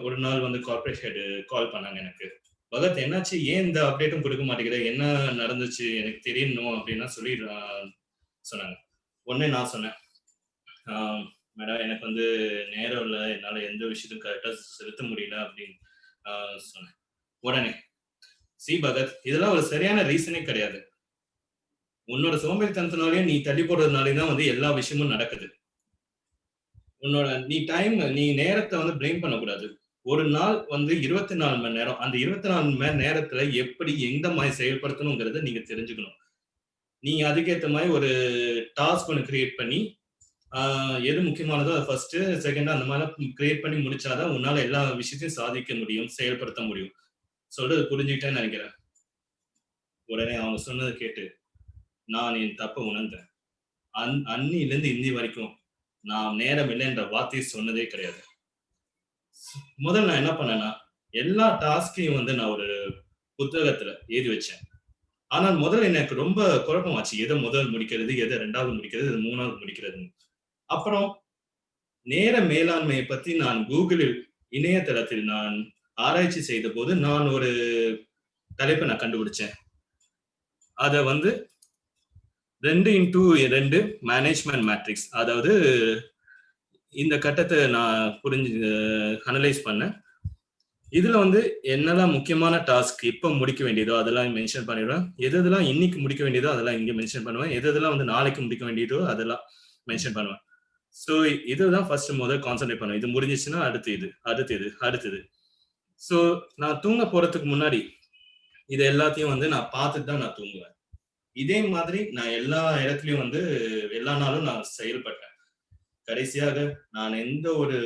ஒரு நாள் கார்ப்பரேட் ஹெட் கால் பண்ணாங்க எனக்கு. பகத் என்னாச்சு, ஏன் இந்த அப்டேட்டும் கொடுக்க மாட்டேங்கிற, என்ன நடந்துச்சு எனக்கு தெரியணும் அப்படின்னா சொல்லி சொன்னாங்க. உடனே நான் சொன்னேன், மேடம் எனக்கு நேரம் இல்லை, என்னால எந்த விஷயத்தையும் கரெக்டா செலுத்த முடியல அப்படின்னு சொன்னேன். உடனே பகத், இதெல்லாம் ஒரு சரியான ரீசனே கிடையாது. உன்னோட சோம்பேறித்தனத்தினாலேயும் நீ தள்ளி போடுறதுனாலேயும் எல்லா விஷயமும் நடக்குது. நீ நேரத்தை பிளேம் பண்ணக்கூடாது. ஒரு நாள் 24 மணி நேரம், அந்த 24 மணி நேரத்துல எப்படி எந்த மாதிரி செயல்படுத்தணுங்கிறத நீங்க தெரிஞ்சுக்கணும். நீ அதுக்கேற்ற மாதிரி ஒரு டாஸ்க் கிரியேட் பண்ணி எது முக்கியமானதோ அது ஃபர்ஸ்ட், செகண்ட் அந்த மாதிரி கிரியேட் பண்ணி முடிச்சாதான் உன்னால எல்லா விஷயத்தையும் சாதிக்க முடியும், செயல்படுத்த முடியும். சொல்றது புரிஞ்சுக்கிட்டேன்னு நினைக்கிறேன். உடனே அவங்க சொன்னதை கேட்டு நான் என் தப்பை உணர்ந்தேன். அன்னிலிருந்து இன்னி வரைக்கும் நான் நேரம் இல்லைன்ற வார்த்தையை சொன்னதே கிடையாது. முதல்ல நான் என்ன பண்ணேன்னா, எல்லா டாஸ்கையும் நான் ஒரு புத்தகத்துல எழுதி வச்சேன். ஆனால் முதல்ல எனக்கு ரொம்ப குழப்பமாச்சு, எதை முதல் முடிக்கிறது, எதை 2வது முடிக்கிறது, எதை 3வது முடிக்கிறதுன்னு. அப்புறம் நேர மேலாண்மையை பத்தி நான் கூகுளில் இணையதளத்தில் நான் ஆராய்ச்சி செய்த போது நான் ஒரு தலைப்பை நான் கண்டுபிடிச்சேன். அத 2x2 மேனேஜ்மெண்ட் மேட்ரிக்ஸ், அதாவது இந்த கட்டத்தை நான் அனலைஸ் பண்ணேன். இதுல வந்து என்னெல்லாம் முக்கியமான டாஸ்க் இப்ப முடிக்க வேண்டியதோ அதெல்லாம் மென்ஷன் பண்ணிடுவேன். எதெல்லாம் இன்னைக்கு முடிக்க வேண்டியதோ அதெல்லாம் இங்க மென்ஷன் பண்ணுவேன். எதெல்லாம் வந்து நாளைக்கு முடிக்க வேண்டியதோ அதெல்லாம் மென்ஷன் பண்ணுவேன். ஸோ இதுதான் ஃபர்ஸ்ட் முதல் கான்சென்ட்ரேட் பண்ணுவேன். இது முடிஞ்சிச்சுன்னா அடுத்தது. ஸோ நான் தூங்க போறதுக்கு முன்னாடி இது எல்லாத்தையும் வந்து நான் பார்த்துட்டு தான் நான் தூங்குவேன். இதே மாதிரி நான் எல்லா இடத்துலயும் வந்து எல்லா நாளும் நான் செயல்பட்டேன். கடைசியாக நான் எந்த ஒரு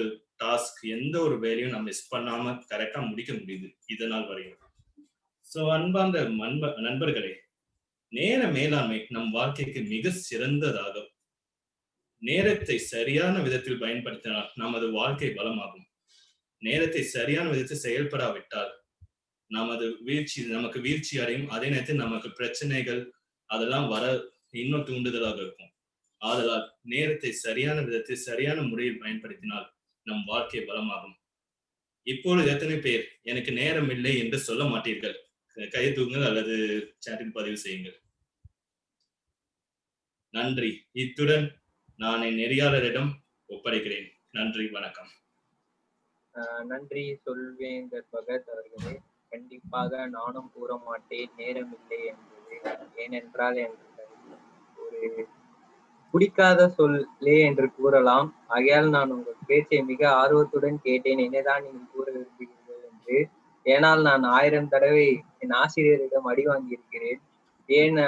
டாஸ்க் எந்த ஒரு வேலையும் நான் மிஸ் பண்ணாம கரெக்டா முடிக்க முடியுது இதனால் வரையும். ஸோ அன்பார்ந்த நண்பர்களே, நேர மேலாண்மை நம் வாழ்க்கைக்கு மிக சிறந்ததாகும். நேரத்தை சரியான விதத்தில் பயன்படுத்தினால் நமது வாழ்க்கை பலமாகும். நேரத்தை சரியான விதத்தில் செயல்படாவிட்டால் நமக்கு வீழ்ச்சி அடையும். அதே நேரத்தில் நமக்கு பிரச்சனைகள் அதெல்லாம் வர இன்னும் தூண்டுதலாக இருக்கும். ஆதலால் நேரத்தை சரியான விதத்தில் சரியான முறையில் பயன்படுத்தினால் நம் வாழ்க்கை பலமாகும். இப்பொழுது எத்தனை பேர் எனக்கு நேரம் இல்லை என்று சொல்ல மாட்டீர்கள்? கை தூக்குங்கள் அல்லது சாட்டில் பதிவு செய்யுங்கள். நன்றி. இத்துடன் நான் என் நெறியாளரிடம் ஒப்படைக்கிறேன். நன்றி, வணக்கம். நன்றி சொல்வேந்தர் பகத் அவர்களே. கண்டிப்பாக நானும் கூற மாட்டேன் நேரம் இல்லை என்பது. ஏனென்றால் ஒரு பிடிக்காத சொல்லே என்று கூறலாம். ஆகையால் நான் உங்கள் பேச்சை மிக ஆர்வத்துடன் கேட்டேன், என்னதான் நீங்கள் கூற விரும்புகிறீர்கள் என்று. ஏனால் நான் 1000 தடவை என் ஆசிரியரிடம் அடி வாங்கியிருக்கிறேன். ஏன்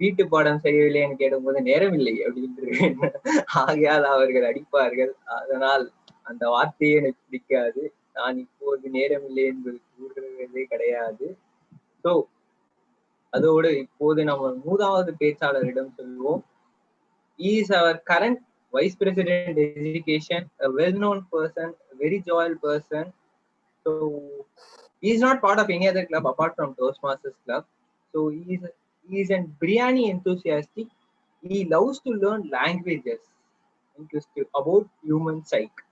வீட்டு பாடம் செய்யவில்லை என்று கேட்கும்போது நேரம் இல்லை அப்படின்று ஆகையால் அவர்கள் அடிப்பார்கள். அதனால் அந்த வார்த்தையே எனக்கு பிடிக்காது. நான் இப்போது நேரம் இல்லை என்பது கூறுவதே கிடையாது. ஸோ அதோடு இப்போது நம்ம 3வது பேச்சாளரிடம் சொல்வோம். He is our current Vice President Education, a well-known person, a very joyful person. So he is not part of any other club apart from Toastmasters Club. So he is a biryani enthusiastic. He loves to learn languages about human psyche.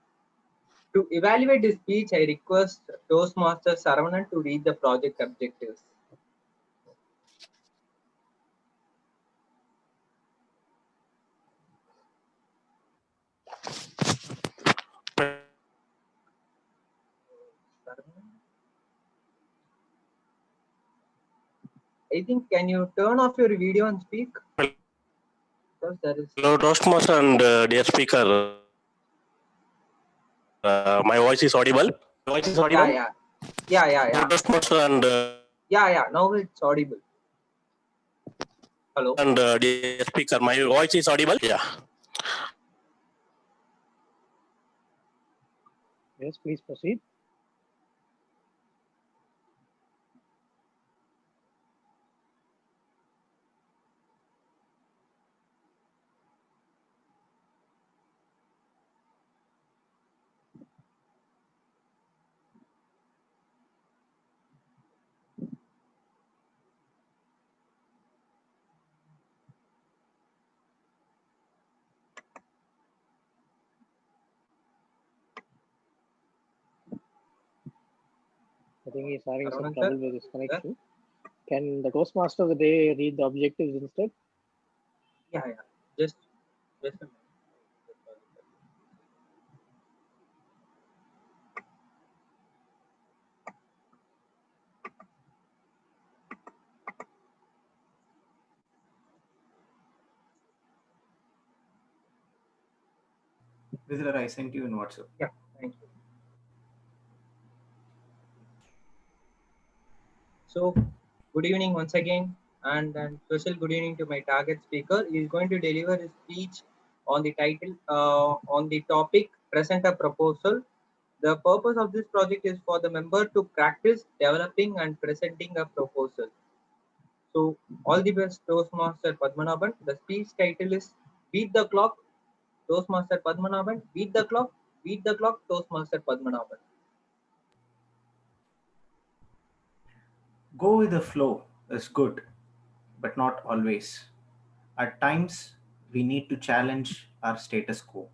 To evaluate his speech, I request Toastmaster Saravanan to read the project objectives. I think, can you turn off your video and speak? Hello, Toastmaster and dear speaker. My voice is audible? Yeah. Hello, Toastmaster and... Yeah, now it's audible. Hello. And dear speaker, my voice is audible? Yeah. Yes, please proceed. I think he's having some trouble with his connection. Can the Toastmaster of the day read the objectives instead? Yeah. Just a minute. Visitor, I sent you in WhatsApp. Yeah, thank you. So, good evening once again, and special good evening to my target speaker. He is going to deliver his speech on the title, on the topic, present a proposal. The purpose of this project is for the member to practice developing and presenting a proposal. So, all the best, Toastmaster Padmanabhan. The speech title is Beat the Clock, Toastmaster Padmanabhan. Beat the clock, Toastmaster Padmanabhan. Go with the flow is good, but not always. At times, we need to challenge our status quo,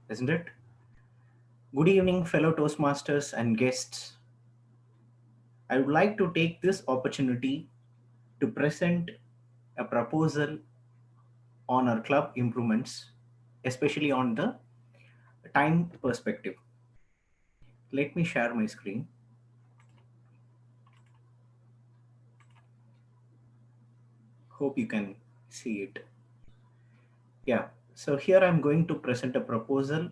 isn't it? Good evening, fellow Toastmasters and guests. I would like to take this opportunity to present a proposal on our club improvements, especially on the time perspective. Let me share my screen. Hope you can see it. Yeah, so here I'm going to present a proposal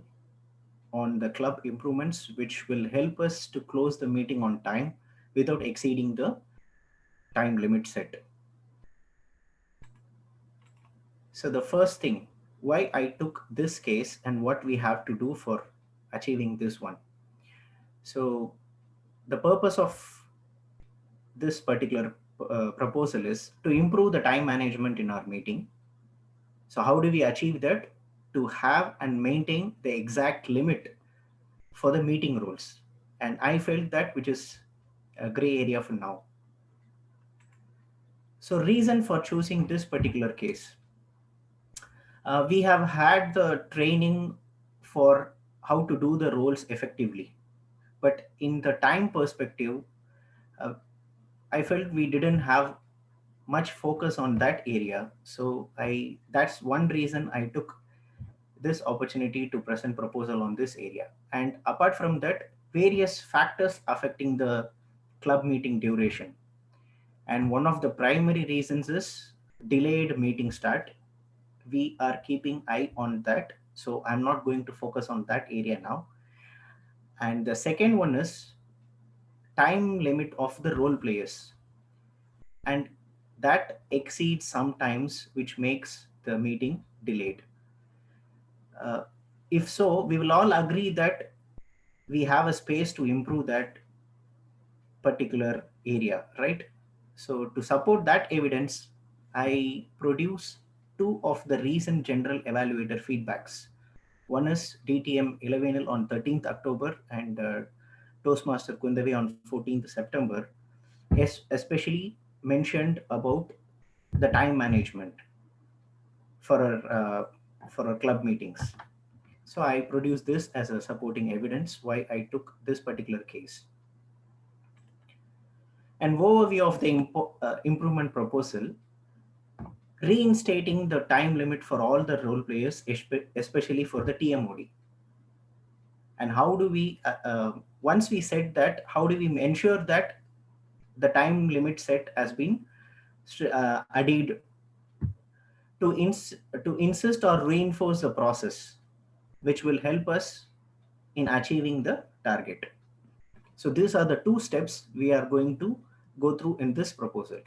on the club improvements, which will help us to close the meeting on time without exceeding the time limit set. So the first thing, why I took this case and what we have to do for achieving this one. So the purpose of this particular proposal is to improve the time management in our meeting. So how do we achieve that? To have and maintain the exact limit for the meeting rules. And I felt that which is a gray area for now. So reason for choosing this particular case. We have had the training for how to do the roles effectively. But in the time perspective, I felt we didn't have much focus on that area. So that's one reason I took this opportunity to present proposal on this area. And apart from that, various factors affecting the club meeting duration. And one of the primary reasons is delayed meeting start. We are keeping eye on that. So I'm not going to focus on that area now. And the second one is time limit of the role players. And that exceeds sometimes, which makes the meeting delayed. If so, we will all agree that we have a space to improve that particular area, right? So to support that evidence, I produce two of the recent general evaluator feedbacks. One is DTM Ilavenil on 13th October and Toastmaster Kundavi on 14th September, especially mentioned about the time management for our club meetings. So I produced this as a supporting evidence why I took this particular case. An overview of the improvement proposal, reinstating the time limit for all the role players, especially for the TMOD. And how do we, once we said that, how do we ensure that the time limit set has been adhered to insist or reinforce the process, which will help us in achieving the target. So these are the two steps we are going to go through in this proposal.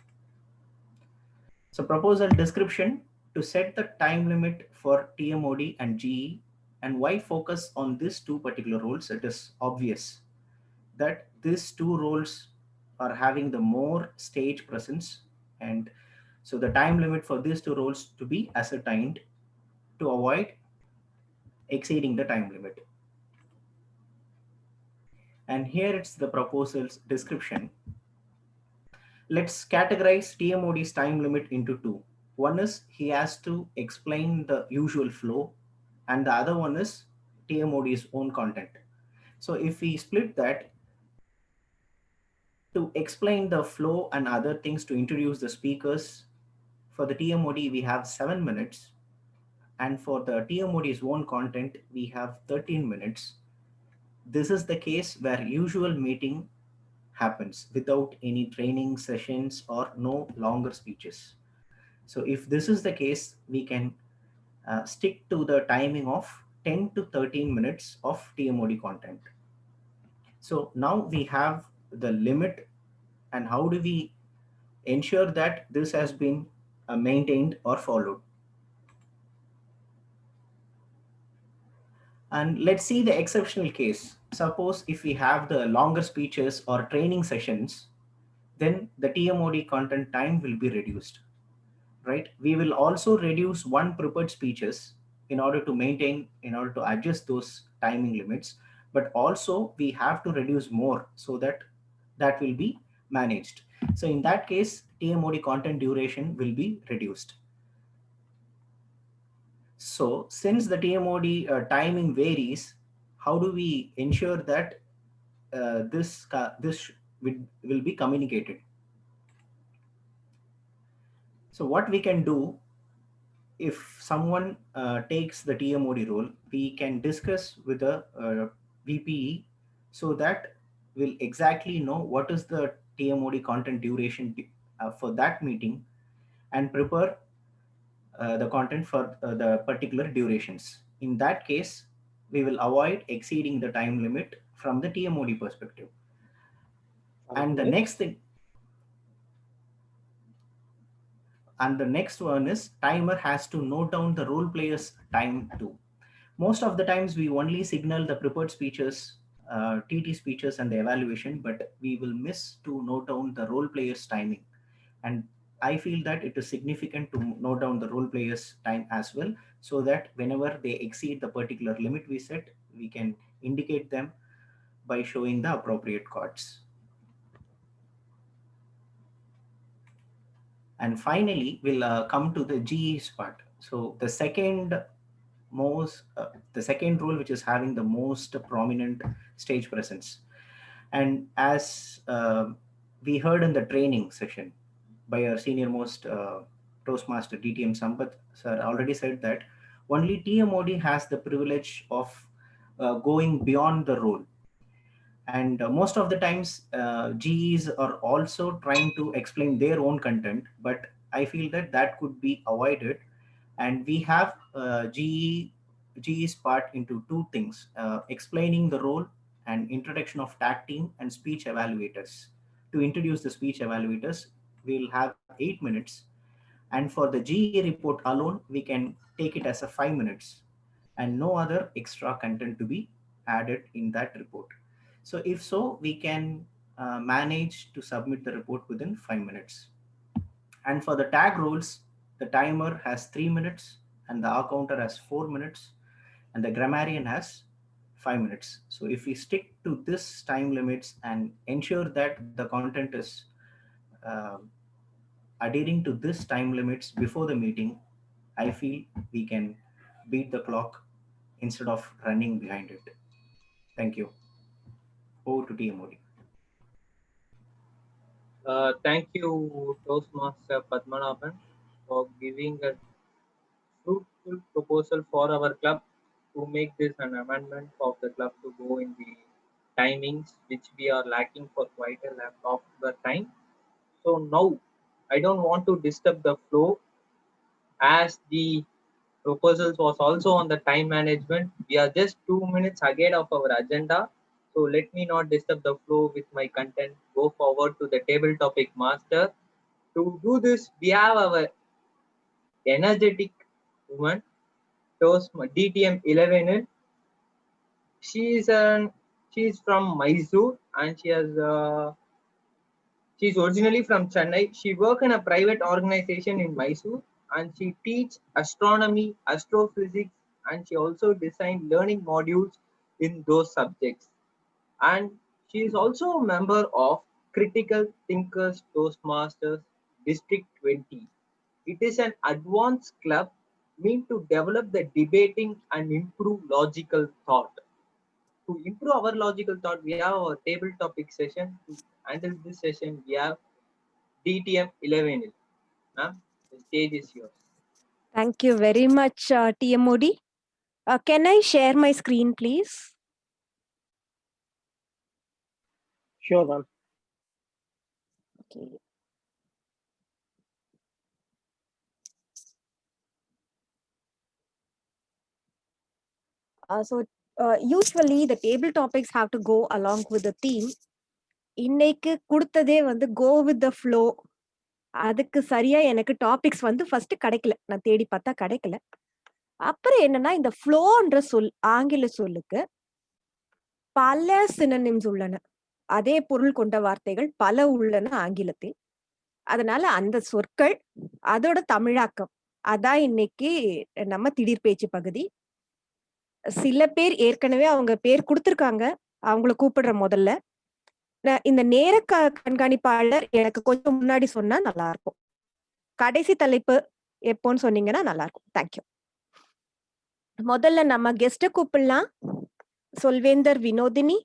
So proposal description, to set the time limit for TMOD and GE, and why focus on these two particular roles. It is obvious that these two roles are having the more stage presence, and so the time limit for these two roles to be ascertained to avoid exceeding the time limit. And here it's the proposal's description. Let's categorize TMOD's time limit into two. One is he has to explain the usual flow, and the other one is TMOD's own content. So if we split that, to explain the flow and other things, to introduce the speakers, for the TMOD we have 7 minutes, and for the TMOD's own content we have 13 minutes. This is the case where usual meeting happens without any training sessions or no longer speeches. So if this is the case, we can stick to the timing of 10 to 13 minutes of TMOD content. So now we have the limit, and how do we ensure that this has been maintained or followed? And let's see the exceptional case. Suppose if we have the longer speeches or training sessions, then the TMOD content time will be reduced, right? We will also reduce one prepared speeches in order to adjust those timing limits, but also we have to reduce more so that will be managed. So in that case, TMOD content duration will be reduced. So since the TMOD timing varies, how do we ensure that this will be communicated? So what we can do, if someone takes the TMOD role, we can discuss with the VPE so that we'll exactly know what is the TMOD content duration for that meeting and prepare the content for the particular durations. In that case, we will avoid exceeding the time limit from the TMOD perspective. And the next thing, and the next one is timer has to note down the role player's time too. Most of the times we only signal the prepared speeches, TT speeches and the evaluation, but we will miss to note down the role player's timing. And I feel that it is significant to note down the role player's time as well, so that whenever they exceed the particular limit we set, we can indicate them by showing the appropriate cards. And finally, we'll come to the GE's part. So the second role which is having the most prominent stage presence. And as we heard in the training session by our senior most Toastmaster DTM Sampath sir already said that only TMOD has the privilege of going beyond the role. And most of the times GEs are also trying to explain their own content, but I feel that that could be avoided. And we have GE's part into two things, explaining the role and introduction of tag team and speech evaluators. To introduce the speech evaluators, we'll have 8 minutes. And for the GE report alone, we can take it as a 5 minutes and no other extra content to be added in that report. So if so, we can manage to submit the report within 5 minutes. And for the tag roles, the timer has 3 minutes and the R counter has 4 minutes and the grammarian has 5 minutes. So if we stick to this time limits and ensure that the content is adhering to this time limits before the meeting, I feel we can beat the clock instead of running behind it. Thank you. Over to TMOD. Thank you, Toastmaster Padmanabhan, for giving a fruitful proposal for our club to make this an amendment of the club to go in the timings which we are lacking for quite a lot of the time. So now I don't want to disturb the flow, as the proposals was also on the time management. We are just 2 minutes ahead of our agenda. So let me not disturb the flow with my content. Go forward to the table topic master. To do this, we have our energetic woman, DTM 11. She's from Mysore and she's originally from Chennai. She works in a private organization in Mysore and she teaches astronomy, astrophysics, and she also designed learning modules in those subjects. And she is also a member of Critical Thinkers Toastmasters District 20. It is an advanced club meant to develop the debating and improve logical thought. To improve our logical thought, we have our table topic session. To handle this session, we have DTM 11. Ma'am, the stage is yours. Thank you very much, TMOD. Can I share my screen, please? Sure, ma'am. Okay. Usually the table topics have to go along with the theme. இன்னைக்கு கொடுத்ததே வந்து go with the flow. அதுக்கு சரியா எனக்கு topics வந்து first கிடைக்கல, நான் தேடி பார்த்தா கிடைக்கல. அப்புறம் என்னன்னா இந்த ஃப்ளோன்ற சொல் ஆங்கில சொல்லுக்கு பல சினோனிம்ஸ் உள்ளன, அதே பொருள் கொண்ட வார்த்தைகள் பல உள்ளன ஆங்கிலத்தில். அதனால அந்த சொற்கள் அதோட தமிழாக்கம் அதான் இன்னைக்கு நம்ம திடீர் பேச்சு பகுதி. சில பேர் ஏற்கனவே அவங்க பேர் கொடுத்திருக்காங்க, அவங்கள கூப்பிடுற முதல்ல. இந்த நேர கண்காணிப்பாளர் எனக்கு கொஞ்சம் முன்னாடி சொன்னா நல்லா இருக்கும். கடைசி தலைப்பு எப்போன்னு சொன்னீங்கன்னா நல்லா இருக்கும். தேங்க்யூ. முதல்ல நம்ம கெஸ்ட கூப்பிடலாம். சொல்வேந்தர் வினோதினி,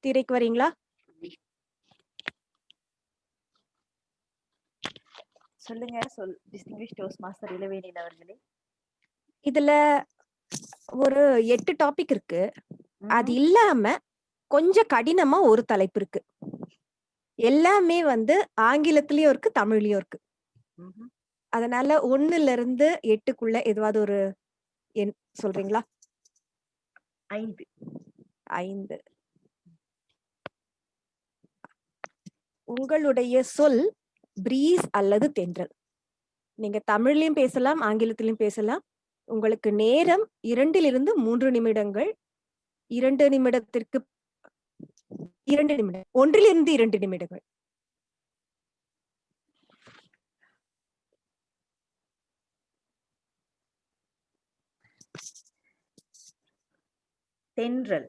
திரைக்கு வரீங்களா? சொல்லுங்க டிஸ்டிங்விஷ் டோஸ்ட் மாஸ்டர் இளவேனில் அவர்களே. இதுல ஒரு 8 டாபிக் இருக்கு. அது இல்லாம கொஞ்சம் கடினமா ஒரு தலைப்பு இருக்கு. எல்லாமே வந்து ஆங்கிலத்திலயும் இருக்கு, தமிழ்லயும் இருக்கு. அதனால 1ல இருந்து 8க்குள்ள எதுவாவது ஒரு எண் சொல்றீங்களா? 5. 5. உங்களுடைய சொல் பிரீஸ் அல்லது தென்றல். நீங்க தமிழ்லயும் பேசலாம், ஆங்கிலத்திலயும் பேசலாம். உங்களுக்கு நேரம் 2லிருந்து 3 நிமிடங்கள். 2 நிமிடத்திற்கு 2 நிமிடம். 1லிருந்து 2 நிமிடங்கள். தென்றல்.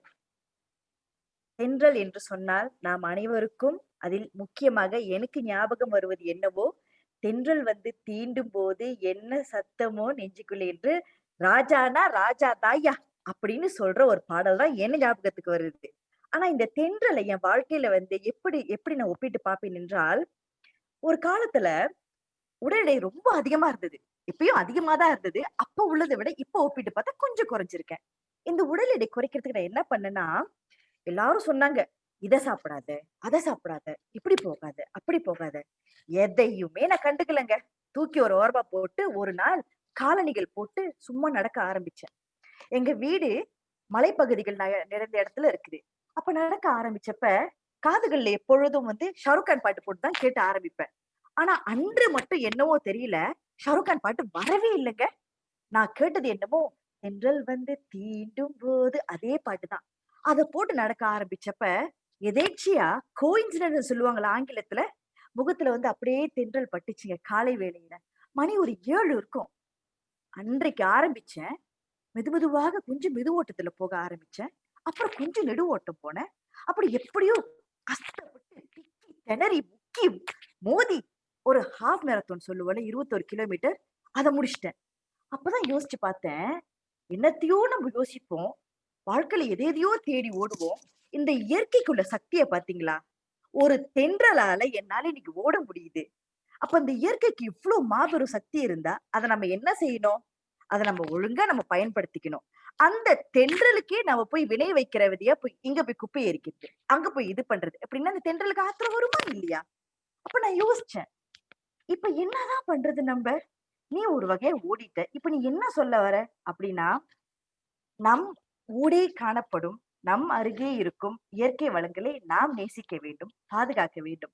தென்றல் என்று சொன்னால் நாம் அனைவருக்கும் அதில் முக்கியமாக எனக்கு ஞாபகம் வருவது என்னவோ, தென்றல் வந்து தீண்டும் போது என்ன சத்தமோ நெஞ்சுக்குள்ள என்று ராஜானா ராஜா தாயா அப்படின்னு சொல்ற ஒரு பாடல் தான் என்ன ஞாபகத்துக்கு வருது. ஆனா இந்த தென்றலை என் வாழ்க்கையில வந்து எப்படி நான் ஒப்பிட்டு பார்ப்பேன் என்றால், ஒரு காலத்துல உடல் எடை ரொம்ப அதிகமா இருந்தது. இப்பயும் அதிகமா தான் இருந்தது. அப்ப உள்ளதை விட இப்ப ஒப்பிட்டு பார்த்தா கொஞ்சம் குறைஞ்சிருக்கேன். இந்த உடல் எடை குறைக்கிறதுக்கு நான் என்ன பண்ணேன்னா, எல்லாரும் சொன்னாங்க, இதை சாப்பிடாத, அதை சாப்பிடாத, இப்படி போகாத, அப்படி போகாத. எதையுமே நான் கண்டுக்கலங்க. தூக்கி ஒரு ஓரமா போட்டு ஒரு நாள் காலணிகள் போட்டு சும்மா நடக்க ஆரம்பிச்சேன். எங்க வீடு மலைப்பகுதிகள் நிறைந்த இடத்துல இருக்குது. அப்ப நடக்க ஆரம்பிச்சப்ப காதுகள்ல எப்பொழுதும் வந்து ஷாருக் கான் பாட்டு போட்டு தான் கேட்டு ஆரம்பிப்பேன். ஆனா அன்று மட்டும் என்னவோ தெரியல, ஷாருக் கான் பாட்டு வரவே இல்லைங்க. நான் கேட்டது என்னமோ தென்றல் வந்து தீண்டும் போது அதே பாட்டுதான். அதை போட்டு நடக்க ஆரம்பிச்சப்ப எதேச்சியா கோயின்சிடன்ஸ் சொல்லுவாங்களா ஆங்கிலத்துல, முகத்துல வந்து அப்படியே தென்றல் பட்டுச்சுங்க. காலை வேளையில மணி ஒரு 7 இருக்கும். அன்றைக்கு ஆரம்பிச்சேன். மெதுவாக கொஞ்சம் மெது ஓட்டத்துல போக ஆரம்பிச்சேன். அப்புறம் கொஞ்சம் நெடு ஓட்டம் போனேன். அப்படி எப்படியோ கஷ்டப்பட்டு திக்கி திணறி முக்கி மோதி ஒரு ஹாஃப் மேரத்தான் சொல்லுவோம்ல, 21 கிலோமீட்டர், அதை முடிச்சிட்டேன். அப்பதான் யோசிச்சு பார்த்தேன், என்னத்தையோ நம்ம யோசிப்போம், வாழ்க்கையில எதையோ தேடி ஓடுவோம். இந்த இயற்கைக்குள்ள சக்தியை பாத்தீங்களா? ஒரு தென்றலால என்னால இன்னைக்கு ஓட முடியுது. அப்ப இந்த இயற்கைக்கு இவ்வளவு மாபெரும் சக்தி இருந்தா அதை நம்ம என்ன செய்யணும்? அதை நம்ம ஒழுங்கா நம்ம பயன்படுத்திக்கணும். அந்த தென்றலுக்கே நம்ம போய் வினை வைக்கிற விதியா போய் இங்க போய் குப்பை எரிக்கிறது, அங்க போய் இது பண்றது அப்படின்னா அந்த தென்றலுக்கு ஆத்திரம் வருமா இல்லையா? அப்ப நான் யோசிச்சேன், இப்ப என்னதான் பண்றது நம்ம? நீ ஒரு வகையா ஓடிட்ட, இப்ப நீ என்ன சொல்ல வர அப்படின்னா, நம் ஊடே காணப்படும் நம் அருகே இருக்கும் இயற்கை வளங்களை நாம் நேசிக்க வேண்டும், பாதுகாக்க வேண்டும்.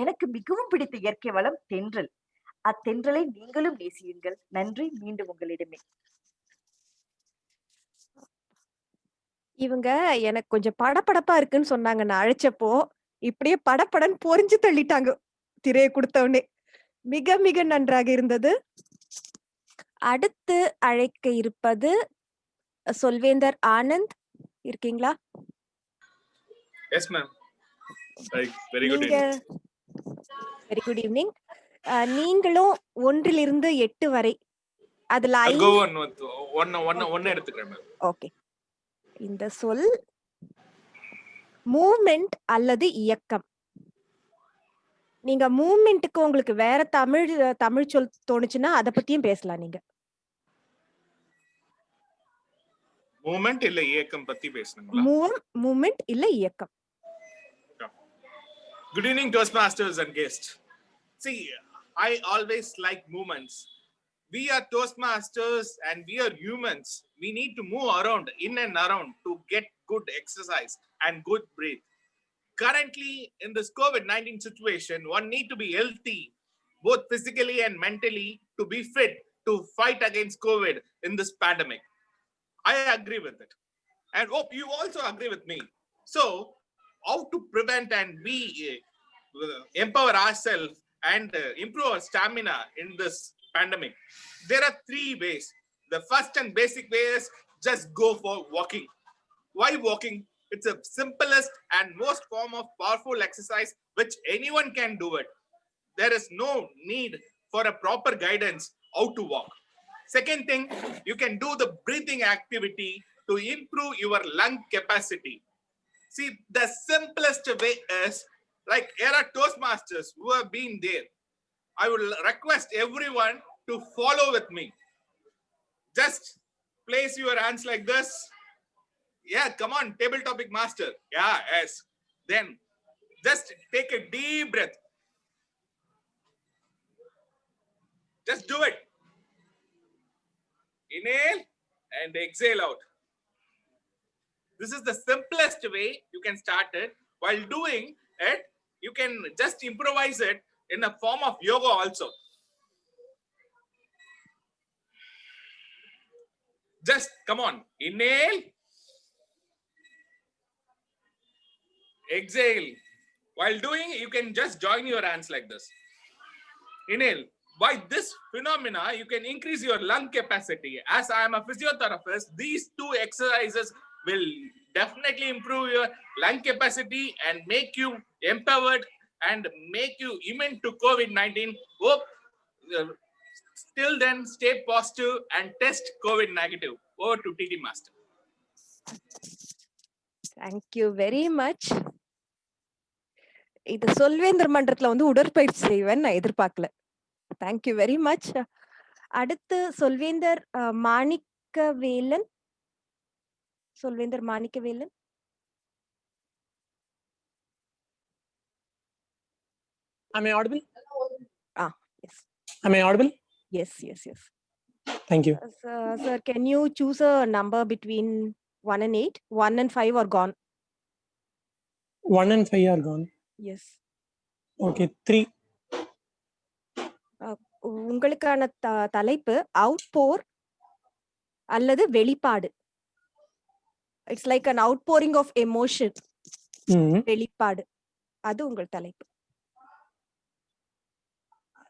எனக்கு மிகவும் பிடித்த இயற்கை வளம் தென்றல். அத்தென்றலை நீங்களும் நேசியுங்கள். நன்றி. மீண்டும் உங்களிடமே. இவங்க எனக்கு கொஞ்சம் படபடப்பா இருக்குன்னு சொன்னாங்க. நான் அழைச்சப்போ இப்படியே படபடன்னு பொறிஞ்சு தள்ளிட்டாங்க திரையை கொடுத்தவனே. மிக மிக நன்றாக இருந்தது. அடுத்து அழைக்க இருப்பது சொல்வேந்தர் ஆனந்த். இருக்கீங்களா? Yes, ma'am. Very good நீங்க evening. Very good evening. நீங்களும் 1லிருந்து 8 வரை அதுல I'll go on with one எடுத்துக்கிறேன் மேம். ஓகே. இந்த சொல் மூவ்மெண்ட் அல்லது இயக்கம். நீங்க மூவ்மெண்ட்டுக்கு உங்களுக்கு வேற தமிழ் சொல் தோணுச்சுன்னா அதை பத்தியும் பேசலாம் நீங்க. மூவ்மெண்ட் இல்ல இயக்கம் பத்தி பேசணுங்களா? மூவ்மெண்ட் இல்ல இயக்கம். Good evening, Toastmasters and guests. See, I always like movements. We are Toastmasters and we are humans. We need to move around, in and around, to get good exercise and good breathe. Currently, in this COVID-19 situation, one need to be healthy, both physically and mentally, to be fit to fight against COVID in this pandemic. I agree with it. And hope you also agree with me. So, how to prevent and empower ourselves and improve our stamina in this pandemic? There are 3 ways. The first and basic way is just go for walking. Why walking? It's the simplest and most form of powerful exercise which anyone can do it. There is no need for a proper guidance how to walk. Second thing, you can do the breathing activity to improve your lung capacity. See, the simplest way is, like, here are Toastmasters who have been there. I will request everyone to follow with me. Just place your hands like this. Yeah, come on, table topic master. Yeah, yes. Then just take a deep breath. Just do it. Inhale and exhale out. This is the simplest way you can start it. While doing it, you can just improvise it in a form of yoga also. Just come on, inhale, exhale. While doing, you can just join your hands like this. Inhale. By this phenomena, you can increase your lung capacity. As I am a physiotherapist, these two exercises will definitely improve your lung capacity and make you empowered and make you immune to COVID-19. Hope till then, stay positive and test COVID negative. Over to TD Master. Thank you very much. இது சொல்வேந்தர் மன்றத்துல வந்து உடற்பயிற்சி செய்வேன் நான் எதிர்பார்க்கல. Thank you very much. அடுத்து சொல்வேந்தர் மாணிக்கவேலன். சொல்வேந்தர் மாணிக்கவேலன். Am I audible? Yes. Am I audible? Yes. Thank you. Sir, can you choose a number between 1 and 8? 1 and 5 are gone. 1 and 5 are gone. Yes. Okay, 3. உங்களுக்கான தலைப்பு அவுட்போர் அல்லது வெளிப்பாடு. It's like an outpouring of emotion. வெளிப்பாடு. அது உங்கள் தலைப்பு.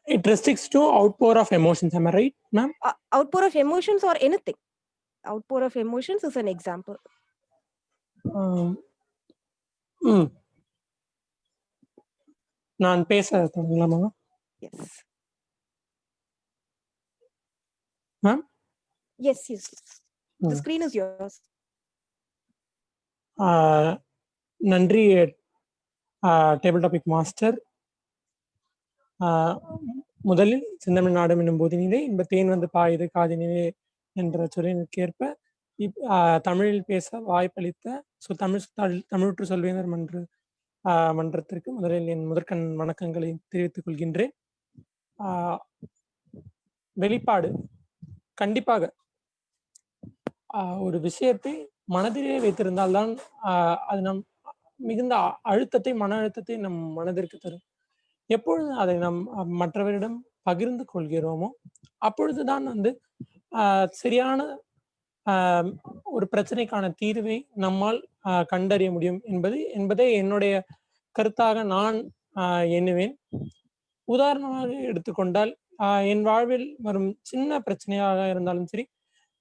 It restricts to outpour of emotions, am I right, ma'am? Outpour of emotions or anything. Outpour of emotions is an example. நான் பேச தொடங்கலாமா? Yes. Ma'am? Yes. The screen is yours. நன்றி table topic master. முதலில் செந்தமிழ் நாடும் என்னும் போதினிலே இன்பத்தேன் வந்து பாயுது காதினிலே என்ற சொல்லிற்கேற்ப தமிழில் பேச வாய்ப்பளித்த தமிழுற்று சொல்வேந்தர் மன்றத்திற்கு முதலில் என் முதற்கண் வணக்கங்களை தெரிவித்துக் கொள்கின்றேன். வெளிப்பாடு கண்டிப்பாக ஒரு விஷயத்தை மனதிலே வைத்திருந்தால்தான் அது நம் மிகுந்த அழுத்தத்தை மன அழுத்தத்தை நம் மனதிற்கு தரும். எப்பொழுது அதை நாம் மற்றவரிடம் பகிர்ந்து கொள்கிறோமோ அப்பொழுதுதான் வந்து சரியான ஒரு பிரச்சனைக்கான தீர்வை நம்மால் கண்டறிய முடியும் என்பதே என்னுடைய கருத்தாக நான் எண்ணுவேன். உதாரணமாக எடுத்துக்கொண்டால் என் வாழ்வில் வரும் சின்ன பிரச்சனையாக இருந்தாலும் சரி,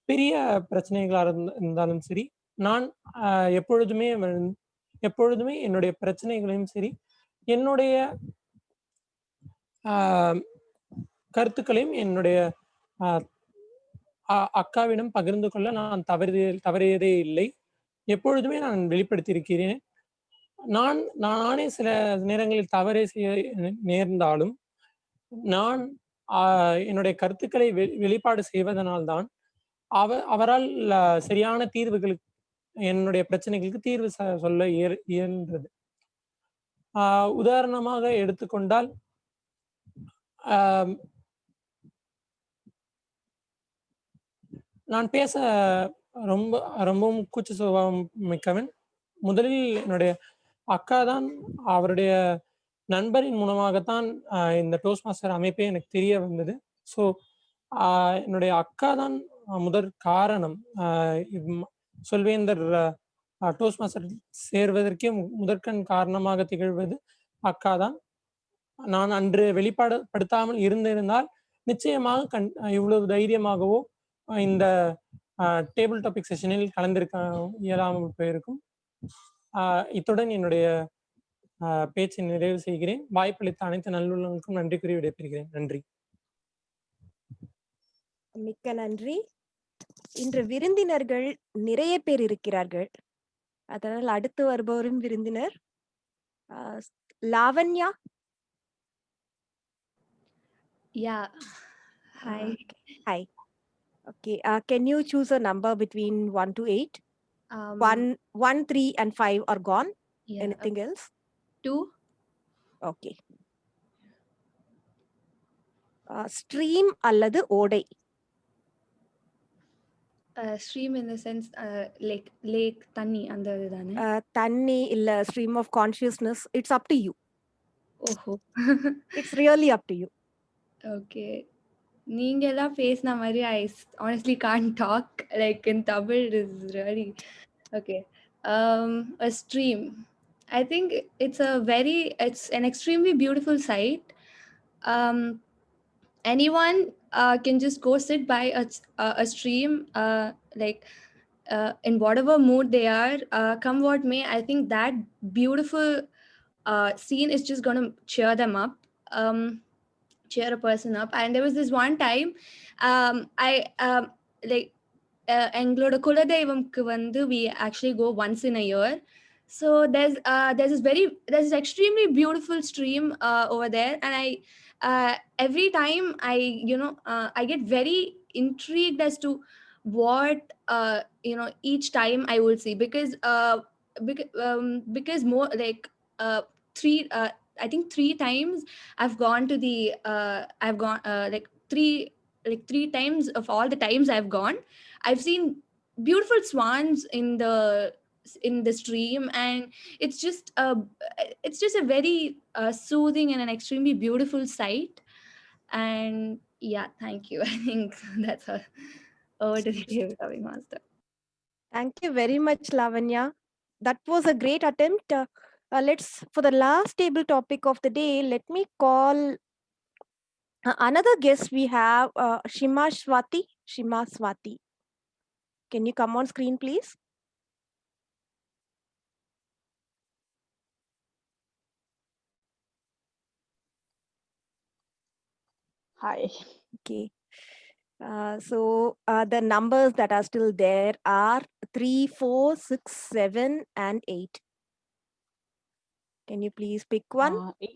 பெரிய பிரச்சனைகளாக இருந்தாலும் சரி, நான் எப்பொழுதுமே என்னுடைய பிரச்சனைகளையும் சரி, என்னுடைய கருத்துக்களையும் என்னுடைய அக்காவிடம் பகிர்ந்து கொள்ள நான் தவறியதே இல்லை. எப்பொழுதுமே நான் வெளிப்படுத்தியிருக்கிறேன். நானே சில நேரங்களில் தவறே செய்ய நேர்ந்தாலும் நான் என்னுடைய கருத்துக்களை வெளிப்பாடு செய்வதனால்தான் அவரால் சரியான தீர்வுகளுக்கு, என்னுடைய பிரச்சனைகளுக்கு தீர்வு சொல்ல இயன்றது. உதாரணமாக எடுத்துக்கொண்டால் நான் பேச ரொம்பவும் கூச்ச சுபாவம் மிக்கவன். முதலில் என்னுடைய அக்கா தான், அவருடைய நண்பரின் மூலமாகத்தான் இந்த டோஸ்ட் மாஸ்டர் அமைப்பே எனக்கு தெரிய வந்தது. ஸோ என்னுடைய அக்கா தான் முதற் காரணம். சொல்வேந்தர் டோஸ்ட் மாஸ்டர் சேர்வதற்கே முதற்கண் காரணமாக திகழ்வது அக்கா தான். நான் அன்று வெளிப்பாடுபடுத்தாமல் இருந்திருந்தால் நிச்சயமாக இவ்வளவு தைரியமாகவோ இந்த டேபிள் டாபிக் செஷனில் கலந்திருக்க இயலாமல் போயிருக்கும். இத்துடன் என்னுடைய பேச்சை நிறைவு செய்கிறேன். வாய்ப்பளித்த அனைத்து நல்லுள்ளங்களுக்கும் நன்றி கூறி விடைபெறுகிறேன். நன்றி. மிக்க நன்றி. இன்று விருந்தினர்கள் நிறைய பேர் இருக்கிறார்கள். அதனால் அடுத்து வருபவரும் விருந்தினர் Lavanya. Yeah. Hi. Hi. Okay. Can you choose a number between 1 to 8? 1, 3, and 5 are gone. Yeah. Anything else? 2. Okay. Stream அல்லது ஓடை. Stream in the sense lake தண்ணி அந்த இதுதானே? தண்ணி இல்ல stream of consciousness. It's up to you. ஓஹோ. It's really up to you. Okay. நீங்க எல்லாம் பேசின மாதிரி I honestly can't talk like in Tamil. It is really okay. A stream. I think it's an extremely beautiful sight. Anyone can just go sit by a stream, like in whatever mood they are, come what may. I think that beautiful scene is just going to cheer them up, cheer a person up. And there was this one time I like எங்களோட குலதெய்வம்க்கு வந்து we actually go once in a year. So there's this extremely beautiful stream over there, and every time I get very intrigued as to what each time I will see, because more like three I think 3 times I've gone to the I've gone like 3 times of all the times I've gone, I've seen beautiful swans in the stream, and it's just a very soothing and an extremely beautiful sight. And yeah, thank you. I think that's all. Over to the table topic master. Thank you very much, Lavanya. That was a great attempt. Let's, for the last table topic of the day, let me call another guest we have, Shima Swati. Can you come on screen, please? Hi. Okay. So the numbers that are still there are 3, 4, 6, 7, and 8. Can you please pick one? 8.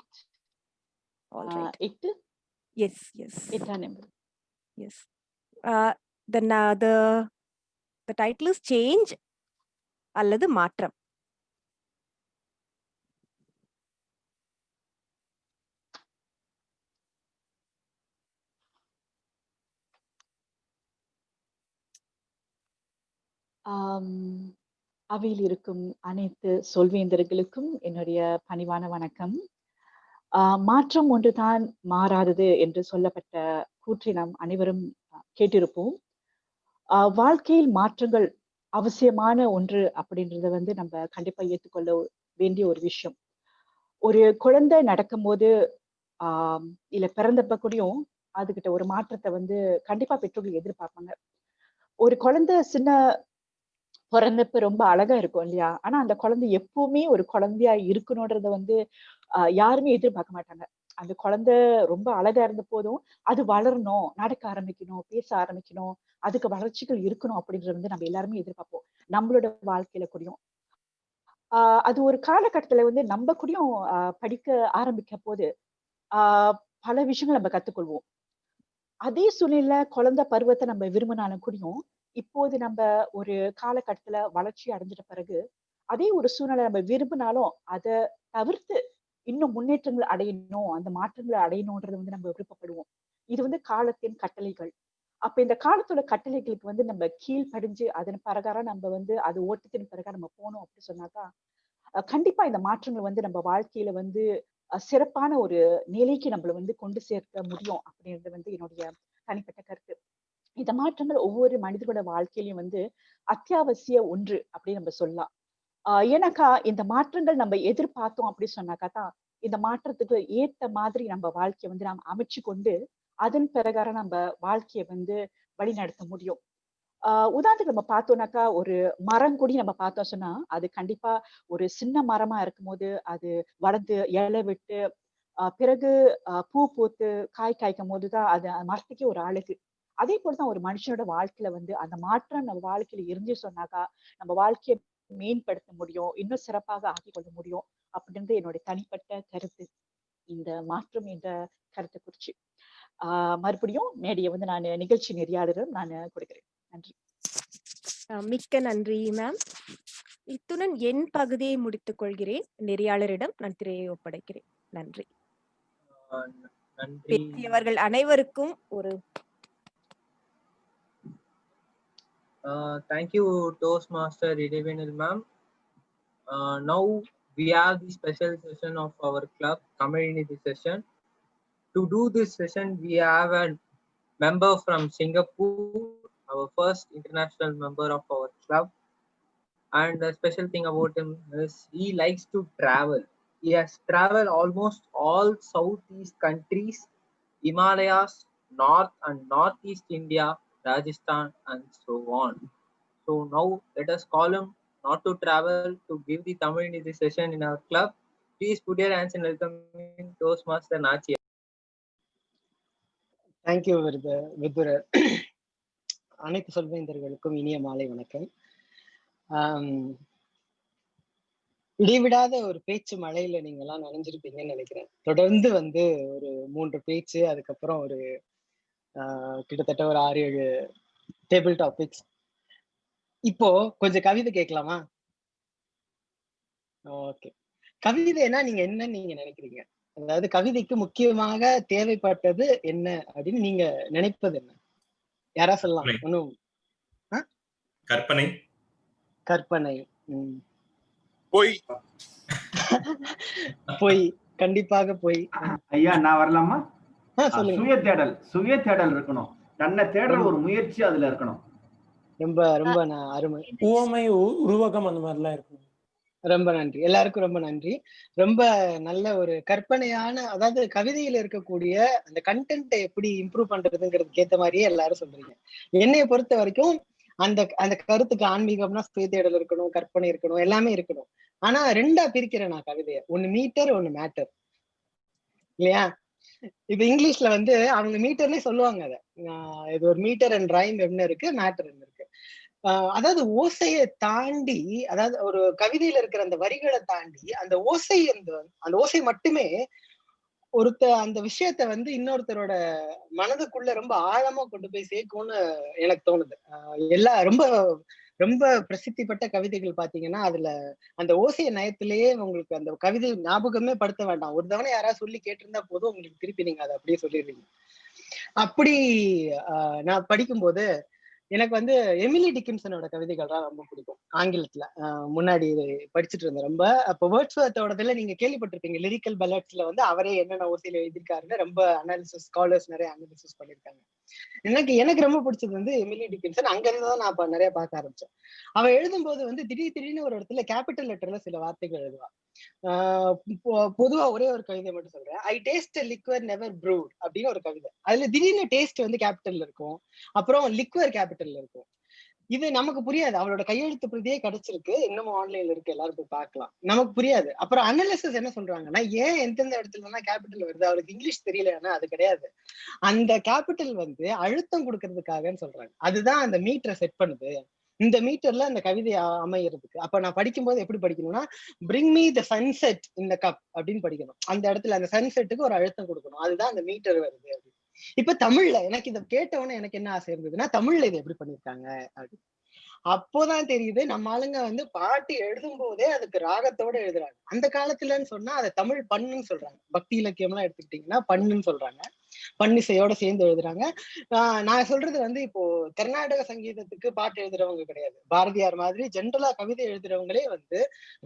All right. 8. Yes. 8 number. Yes. The title is change அல்லது மாற்றம். அவையில் இருக்கும் அனைத்து சொல்வேந்தர்களுக்கும் என்னுடைய பணிவான வணக்கம். மாற்றம் ஒன்றுதான் மாறாதது என்று சொல்லப்பட்ட கூற்றை நாம் அனைவரும் கேட்டிருப்போம். வாழ்க்கையில் மாற்றங்கள் அவசியமான ஒன்று அப்படின்றத வந்து நம்ம கண்டிப்பா ஏற்றுக்கொள்ள வேண்டிய ஒரு விஷயம். ஒரு குழந்தை நடக்கும்போது இல்ல பிறந்தப்ப கூடயும் அதுகிட்ட ஒரு மாற்றத்தை வந்து கண்டிப்பா பெற்றோர்கள் எதிர்பார்ப்பாங்க. ஒரு குழந்தை சின்ன பிறந்தப்ப ரொம்ப அழகா இருக்கும் இல்லையா? ஆனா அந்த குழந்தை எப்பவுமே ஒரு குழந்தையா இருக்கணும்ன்றத வந்து யாருமே எதிர்பார்க்க மாட்டாங்க. அந்த குழந்தை ரொம்ப அழகா இருந்த போதும் அது வளரணும், நடக்க ஆரம்பிக்கணும், பேச ஆரம்பிக்கணும், அதுக்கு வளர்ச்சிகள் இருக்கணும் அப்படின்றத வந்து நம்ம எல்லாருமே எதிர்பார்ப்போம். நம்மளோட வாழ்க்கையில கூடயும் அது ஒரு காலகட்டத்துல வந்து நம்ம கூடயும் படிக்க ஆரம்பிக்க போது பல விஷயங்கள் நம்ம கத்துக்கொள்வோம். அதே சூழ்நிலை குழந்தை பருவத்தை நம்ம விரும்பினாலும் கூடயும் இப்போது நம்ம ஒரு காலகட்டத்துல வளர்ச்சி அடைஞ்சிட்ட பிறகு அதே ஒரு சூழ்நிலை நம்ம விரும்பினாலும் அதை தவிர்த்து இன்னும் முன்னேற்றங்கள் அடையணும், அந்த மாற்றங்களை அடையணும்ன்றது வந்து நம்ம விருப்பப்படுவோம். இது வந்து காலத்தின் கட்டளைகள். அப்ப இந்த காலத்தோட கட்டளைகளுக்கு வந்து நம்ம கீழ்ப்படிஞ்சு அதன் பிரகாரம் நம்ம வந்து அது ஓட்டத்தின் பிரகாரம் நம்ம போனோம் அப்படின்னு சொன்னாக்கா கண்டிப்பா இந்த மாற்றங்கள் வந்து நம்ம வாழ்க்கையில வந்து சிறப்பான ஒரு நிலைக்கு நம்மள வந்து கொண்டு சேர்க்க முடியும் அப்படின்றது வந்து என்னுடைய தனிப்பட்ட கருத்து. இந்த மாற்றங்கள் ஒவ்வொரு மனிதர்களோட வாழ்க்கையிலையும் வந்து அத்தியாவசிய ஒன்று அப்படின்னு நம்ம சொல்லலாம். ஏன்னாக்கா இந்த மாற்றங்கள் நம்ம எதிர்பார்த்தோம் அப்படின்னு சொன்னாக்கா தான் இந்த மாற்றத்துக்கு ஏத்த மாதிரி நம்ம வாழ்க்கையை வந்து நாம் அமைச்சு கொண்டு அதன் பிரகாரம் நம்ம வாழ்க்கையை வந்து வழி நடத்த முடியும். உதாரணத்துக்கு நம்ம பார்த்தோம்னாக்கா ஒரு மரம் கொடி நம்ம பார்த்தோம் சொன்னா அது கண்டிப்பா ஒரு சின்ன மரமா இருக்கும் போது அது வளர்ந்து இலை விட்டு பிறகு பூ பூத்து காய் காய்க்கும் போதுதான் அது மரத்துக்கே ஒரு அழகு. அதே போலதான் ஒரு மனுஷனோட வாழ்க்கையில வந்து அந்த மாற்றம் நம்ம வாழ்க்கையில இருந்து சொன்னாக்கா நம்ம வாழ்க்கையை மேம்படுத்த முடியும், இன்னும் சிறப்பாக ஆக்கிக் கொள்ள முடியும் அப்படின்றது என்னுடைய தனிப்பட்ட கருத்து இந்த மாற்றம் என்ற கருத்தை குறிச்சு. மறுபடியும் மேடையை வந்து நான் நிகழ்ச்சி நெறியாளரிடம் நான் கொடுக்கிறேன். நன்றி. மிக்க நன்றி மேம். இத்துடன் என் பகுதியை முடித்துக் கொள்கிறேன். நெறியாளரிடம் நான் திரையை ஒப்படைக்கிறேன். நன்றி. பேசியவர்கள் அனைவருக்கும் ஒரு thank you Toastmaster Idavenil ma'am. Now we have the special session of our club, community session. To do this session, we have a member from Singapore, our first international member of our club. And the special thing about him is he likes to travel. He has traveled almost all Southeast countries, Himalayas, North and Northeast India, Rajasthan, and so on. So now let us call him not to travel, to give the community session in our club. Please put your hands and welcome Toastmaster Nachi. Thank you, Vidura. அனைத்து சொல்வேந்தர்களுக்கும் இனிய மாலை வணக்கம். இடைவிடாத ஒரு பேச்சு மழையில நீங்க எல்லாம் நனைஞ்சிருப்பீங்கன்னு நினைக்கிறேன். தொடர்ந்து வந்து ஒரு 3 பேச்சு, அதுக்கப்புறம் ஒரு கிட்டத்தட்ட ஒரு 6-7 டேபிள் டாபிக்ஸ். இப்போ கொஞ்சம் கவிதை கேட்கலாமா? ஓகே. கவிதைனா நீங்க என்னன்னு நீங்க நினைக்கிறீங்க? அதாவது கவிதைக்கு முக்கியமாக தேவைப்பட்டது என்ன அப்படின்னு நீங்க நினைப்பது என்ன? யாரா சொல்லலாம்? ஒண்ணும் கற்பனை. கற்பனை. பொய். பொய், கண்டிப்பாக பொய். ஐயா நான் வரலாமா? சொல்லுங்க. சுய தேடல் இருக்கணும். தன்னை தேடுற ஒரு முயற்சி அதுல இருக்கணும். ரொம்ப ரொம்ப அருமை. உவமை உருவகம் அந்த மாதிரிலாம் இருக்கும். ரொம்ப நன்றி. எல்லாருக்கும் ரொம்ப நன்றி. ரொம்ப நல்ல ஒரு கற்பனையான, அதாவது கவிதையில இருக்கக்கூடிய அந்த கண்டென்ட்டை எப்படி இம்ப்ரூவ் பண்றதுங்கிறதுக்கு ஏத்த மாதிரியே எல்லாரும் சொல்றீங்க. என்னைய பொறுத்த வரைக்கும் அந்த அந்த கருத்துக்கு ஆன்மீகம்னா சுய தேடல் இருக்கணும், கற்பனை இருக்கணும், எல்லாமே இருக்கணும். ஆனா 2ஆ பிரிக்கிறேன் நான் கவிதையை. ஒண்ணு மீட்டர், ஒண்ணு மேட்டர். இல்லையா? இப்ப இங்கிலீஷ்ல வந்து அவங்க மீட்டர்னே சொல்லுவாங்க. அத இது ஒரு மீட்டர் அண்ட் ரைம் என்ன இருக்கு, மேட்டர் என்ன இருக்கு. அதாவது ஓசையை தாண்டி, அதாவது ஒரு கவிதையில இருக்கிற அந்த வரிகளை தாண்டி அந்த ஓசை, அந்த ஓசை மட்டுமே அந்த விஷயத்த வந்து இன்னொருத்தரோட மனதுக்குள்ள ரொம்ப ஆழமா கொண்டு போய் சேர்க்கும்னு எனக்கு தோணுது. ரொம்ப ரொம்ப பிரசித்தி பெற்ற கவிதைகள் பாத்தீங்கன்னா அதுல அந்த ஓசைய நயத்திலேயே உங்களுக்கு அந்த கவிதை ஞாபகமே படுத்த வேண்டாம். ஒரு தவணை யாராவது சொல்லி கேட்டிருந்தா போதும், உங்களுக்கு திருப்பி நீங்க அதை அப்படியே சொல்லிடுவீங்க. அப்படி நான் படிக்கும்போது எனக்கு வந்து எமிலி டிக்கின்சனோட கவிதைகள்லாம் ரொம்ப பிடிக்கும். ஆங்கிலத்துல முன்னாடி படிச்சுட்டு இருந்தேன் ரொம்ப. அப்போ வேர்ட்ஸ்வர்த்தோடதுல நீங்க கேள்விப்பட்டிருப்பீங்க, லிரிக்கல் பலட்ஸ்ல வந்து அவரே என்னென்ன ஓசையில எழுதியிருக்காருன்னு ரொம்ப அனாலிசிஸ், ஸ்காலர்ஸ் நிறைய அனாலிசிஸ் பண்ணியிருக்காங்க. எனக்கு ரொம்ப பிடிச்சது வந்து எமிலி டிக்கின்சன். அங்க இருந்துதான் நான் நிறைய பார்க்க ஆரம்பிச்சேன். அவ எழுதும்போது வந்து திடீர்னு ஒரு இடத்துல கேபிட்டல் லெட்டர்ல சில வார்த்தைகள் எழுதுவா. பொதுவா ஒரே ஒரு கவிதை மட்டும் சொல்றேன். ஐ டேஸ்ட் லிக்வர் நெவர் ப்ரூட் அப்படின்னு ஒரு கவிதை. அதுல திடீர்னு டேஸ்ட் வந்து கேபிட்டல்ல இருக்கும், அப்புறம் லிக்வர் கேபிட்டல்ல இருக்கும். இது நமக்கு புரியாது. அவளோட கையெழுத்து பிரதியே கிடைச்சிருக்கு, இன்னமும் ஆன்லைன்ல இருக்கு, எல்லாரும் போய் பார்க்கலாம். நமக்கு புரியாது. அப்புறம் அனாலிசிஸ் என்ன சொல்றாங்கன்னா, ஏன் எந்தெந்த இடத்துல கேபிட்டல் வருது, அவளுக்கு இங்கிலீஷ் தெரியலன்னா அது கிடையாது. அந்த கேபிட்டல் வந்து அழுத்தம் கொடுக்கறதுக்காகன்னு சொல்றாங்க. அதுதான் அந்த மீட்டரை செட் பண்ணுது. இந்த மீட்டர்ல அந்த கவிதை அமையறதுக்கு. அப்ப நான் படிக்கும்போது எப்படி படிக்கணும்னா, bring me the sunset in the cub அப்படின்னு படிக்கணும். அந்த இடத்துல அந்த சன்செட்டுக்கு ஒரு அழுத்தம் கொடுக்கணும். அதுதான் அந்த மீட்டர் வருது அப்படின்னு. இப்ப தமிழ்ல எனக்கு இதை கேட்டவொன்னே எனக்கு என்ன ஆசை இருந்ததுன்னா, தமிழ்ல இதை எப்படி பண்ணிருக்காங்க அப்படின்னு. அப்போதான் தெரியுது நம்ம ஆளுங்க வந்து பாட்டு எழுதும் போதே அதுக்கு ராகத்தோட எழுதுறாங்க. அந்த காலத்துலன்னு சொன்னா அதை தமிழ் பண்ணுன்னு சொல்றாங்க. பக்தி இலக்கியம் எல்லாம் எடுத்துக்கிட்டீங்கன்னா பண்ணுன்னு சொல்றாங்க. பன்னிசையோட சேர்ந்து எழுதுறாங்க. நான் சொல்றது வந்து இப்போ கர்நாடக சங்கீதத்துக்கு பாட்டு எழுதுறவங்க கிடையாது. பாரதியார் மாதிரி ஜென்ரலா கவிதை எழுதுறவங்களே வந்து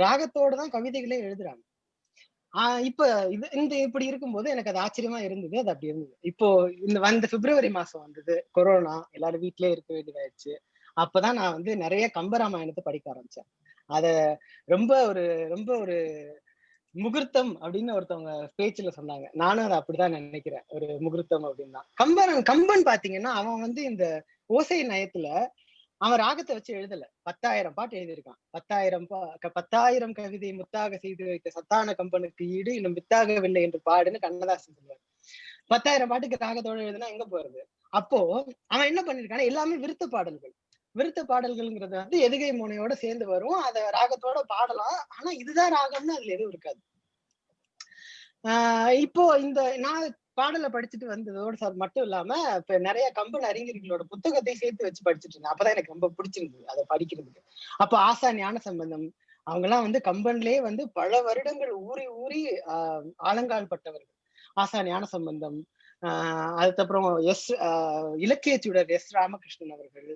ராகத்தோட தான் கவிதைகளே எழுதுறாங்க. இப்ப இப்படி இருக்கும்போது எனக்கு அது ஆச்சரியமா இருந்தது. அது அப்படி இருந்தது. இப்போ இந்த பிப்ரவரி மாசம் வந்தது கொரோனா, எல்லாரும் வீட்லயே இருக்க வேண்டியதாயிடுச்சு. அப்பதான் நான் வந்து நிறைய கம்பராமாயணத்தை படிக்க ஆரம்பிச்சேன். அத ரொம்ப ஒரு முகூர்த்தம் அப்படின்னு ஒருத்தவங்க பேச்சுல சொன்னாங்க. நானும் அதை அப்படிதான் நினைக்கிறேன், ஒரு முகூர்த்தம் அப்படின்னா. கம்பன் பாத்தீங்கன்னா அவன் வந்து இந்த ஓசை நயத்துல அவன் ராகத்தை வச்சு எழுதல. 10,000 பாட்டு எழுதியிருக்கான். 10,000 கவிதை முத்தாக செய்து வைத்த சத்தான கம்பனுக்கு ஈடு இன்னும் வித்தாகவில்லை என்று பாடுன்னு கண்ணதாசன் சொல்லுவார். 10,000 பாட்டுக்கு ராகத்தோட எழுதுனா எங்க போறது? அப்போ அவன் என்ன பண்ணிருக்கானா, எல்லாமே விருத்த பாடல்கள். விருத்த பாடல்கள்ங்கிறது வந்து எதுகை முனையோட சேர்ந்து வரும். அத ராகத்தோட பாடலாம். ஆனா இதுதான் ராகம்னு அதுல எதுவும் இருக்காது. இப்போ நான் பாடலை படிச்சுட்டு வந்ததோடு மட்டும் இல்லாம இப்ப நிறைய கம்பன் அறிஞர்களோட புத்தகத்தை சேர்த்து வச்சு படிச்சுட்டு இருந்தேன். அப்பதான் எனக்கு ரொம்ப பிடிச்சிருந்தது அதை படிக்கிறதுக்கு. அப்ப ஆசா ஞான சம்பந்தம் அவங்க எல்லாம் கம்பன்லயே பல வருடங்கள் ஊறி ஊறி ஆலங்கால் பட்டவர்கள். ஆசா ஞான சம்பந்தம், அதுக்கப்புறம் இலக்கிய சுடர் எஸ் ராமகிருஷ்ணன் அவர்கள்,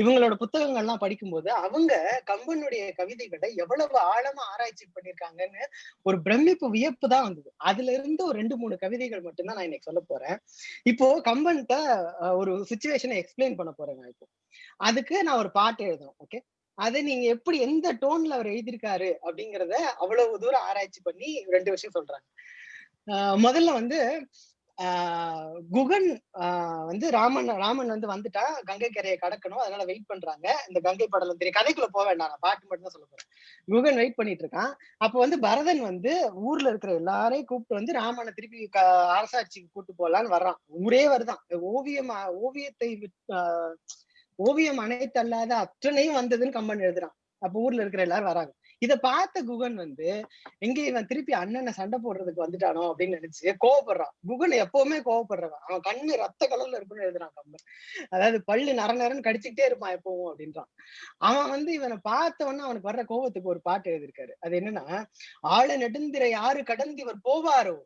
இவங்களோட புத்தகங்கள்லாம் படிக்கும்போது அவங்க கம்பனுடைய கவிதைகளை எவ்வளவு ஆழமா ஆராய்ச்சி பண்ணியிருக்காங்கன்னு ஒரு பிரமிப்பு வியப்பு தான் வந்தது. அதுல இருந்து ஒரு 2-3 கவிதைகள் மட்டும்தான் நான் இன்னைக்கு சொல்ல போறேன். இப்போ கம்பன்கிட்ட ஒரு சிச்சுவேஷனை எக்ஸ்பிளைன் பண்ண போறேன் நான். இப்போ அதுக்கு நான் ஒரு பாட்டு எழுதணும். ஓகே, அதை நீங்க எப்படி எந்த டோன்ல அவர் எழுதியிருக்காரு அப்படிங்கிறத அவ்வளவு தூரம் ஆராய்ச்சி பண்ணி 2 விஷயம் சொல்றாங்க. முதல்ல குகன் ராமன் வந்துட்டா கங்கை கரையை கடக்கணும், அதனால வெயிட் பண்றாங்க. இந்த கங்கை படலம் தெரியும், கதைக்குள்ள போக வேண்டாம், நான் பாட்டு மட்டும் தான் சொல்ல போறேன். குகன் வெயிட் பண்ணிட்டு இருக்கான். அப்ப பரதன் ஊர்ல இருக்கிற எல்லாரையும் கூப்பிட்டு ராமனை திருப்பி அரசாட்சிக்கு கூட்டு போலான்னு வர்றான். ஊரே வருதான், ஓவியம் அனைத்தல்லாத அத்தனையும் வந்ததுன்னு கம்பன் எழுதுறான். அப்ப ஊர்ல இருக்கிற எல்லாரும் வராங்க. இத பார்த்த குகன் எங்க இவன் திருப்பி அண்ணனை சண்டை போடுறதுக்கு வந்துட்டானோ அப்படின்னு நினைச்சு கோவப்படுறான். குகன் எப்பவுமே கோவப்படுறவன், அவன் கண்ணு ரத்த கலர்ல இருக்குன்னு எழுதுறான் கம்பன். அதாவது பல்லு நரன்னு கடிச்சுக்கிட்டே இருப்பான் எப்பவும் அப்படின்றான். அவன் இவனை பார்த்தவொன்னு அவனுக்கு வர்ற கோவத்துக்கு ஒரு பாட்டு எழுதியிருக்காரு. அது என்னன்னா, ஆழ நெடுந்திரை யாரு கடந்து இவர் போவாரோ,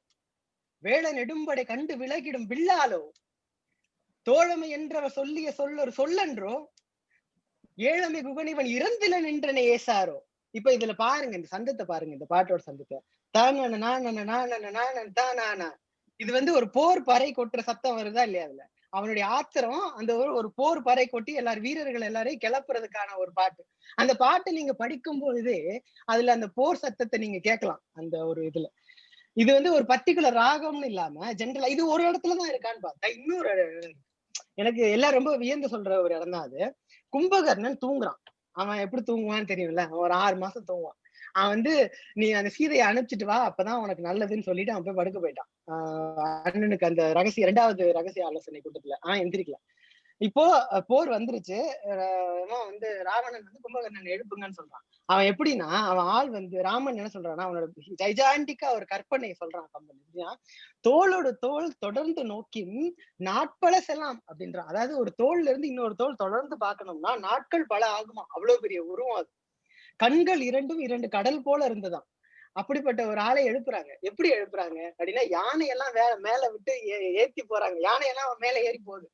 வேள நெடும்படை கண்டு விலகிடும் வில்லாலோ, தோழமை என்றவர் சொல்லிய சொல்லொரு சொல்லன்றோ, ஏழமை குகனிவன் இறந்தில நின்றனை ஏசாரோ. இப்ப இதுல பாருங்க, இந்த சந்தத்தை பாருங்க, இந்த பாட்டோட சந்தத்தை. இது ஒரு போர் பறை கொட்டுற சத்தம் வருதா இல்லையா? அதுல அவனுடைய ஆத்திரம், அந்த ஒரு போர் பறை கொட்டி எல்லாரும் வீரர்கள் எல்லாரையும் கிளப்புறதுக்கான ஒரு பாட்டு. அந்த பாட்டு நீங்க படிக்கும் பொழுதே அதுல அந்த போர் சத்தத்தை நீங்க கேட்கலாம். அந்த ஒரு இதுல இது ஒரு பர்டிகுலர் ராகம்னு இல்லாம ஜென்ரலா இது ஒரு இடத்துலதான் இருக்கான்னு பார்த்தா இன்னொரு எனக்கு எல்லாம் ரொம்ப வியந்து சொல்ற ஒரு இடம் தான் அது. கும்பகர்ணன் தூங்குறான். அவன் எப்படி தூங்குவான்னு தெரியும்ல, அவன் ஒரு 6 மாசம் தூங்குவான். அவன் நீ அந்த சீதையை அனுப்பிச்சிட்டு வா, அப்பதான் உனக்கு நல்லதுன்னு சொல்லிட்டு அவன் போய் படுக்க போயிட்டான். அண்ணனுக்கு அந்த இரண்டாவது ரகசிய ஆலோசனை கூட்டத்துல அவன் எந்திரிக்கல. இப்போ போர் வந்துருச்சு. ராவணன் கும்பகர்ணன் எழுப்புங்கன்னு சொல்றான். அவன் எப்படின்னா, அவன் ஆள் ராமன் என்ன சொல்றான்னா, அவனோட ஜைஜாண்டிக்கா ஒரு கற்பனை சொல்றான் கம்பன். தோளோட தோல் தொடர்ந்து நோக்கி நாட்பல செல்லாம் அப்படின்றான். அதாவது ஒரு தோல்ல இருந்து இன்னொரு தோல் தொடர்ந்து பார்க்கணும்னா நாட்கள் பல ஆகுமா, அவ்வளவு பெரிய உருவம் அது. கண்கள் இரண்டும் 2 கடல் போல இருந்ததாம். அப்படிப்பட்ட ஒரு ஆளை எழுப்புறாங்க. எப்படி எழுப்புறாங்க அப்படின்னா, யானையெல்லாம் மேல விட்டு ஏத்தி போறாங்க. யானையெல்லாம் அவன் மேல ஏறி போகுது.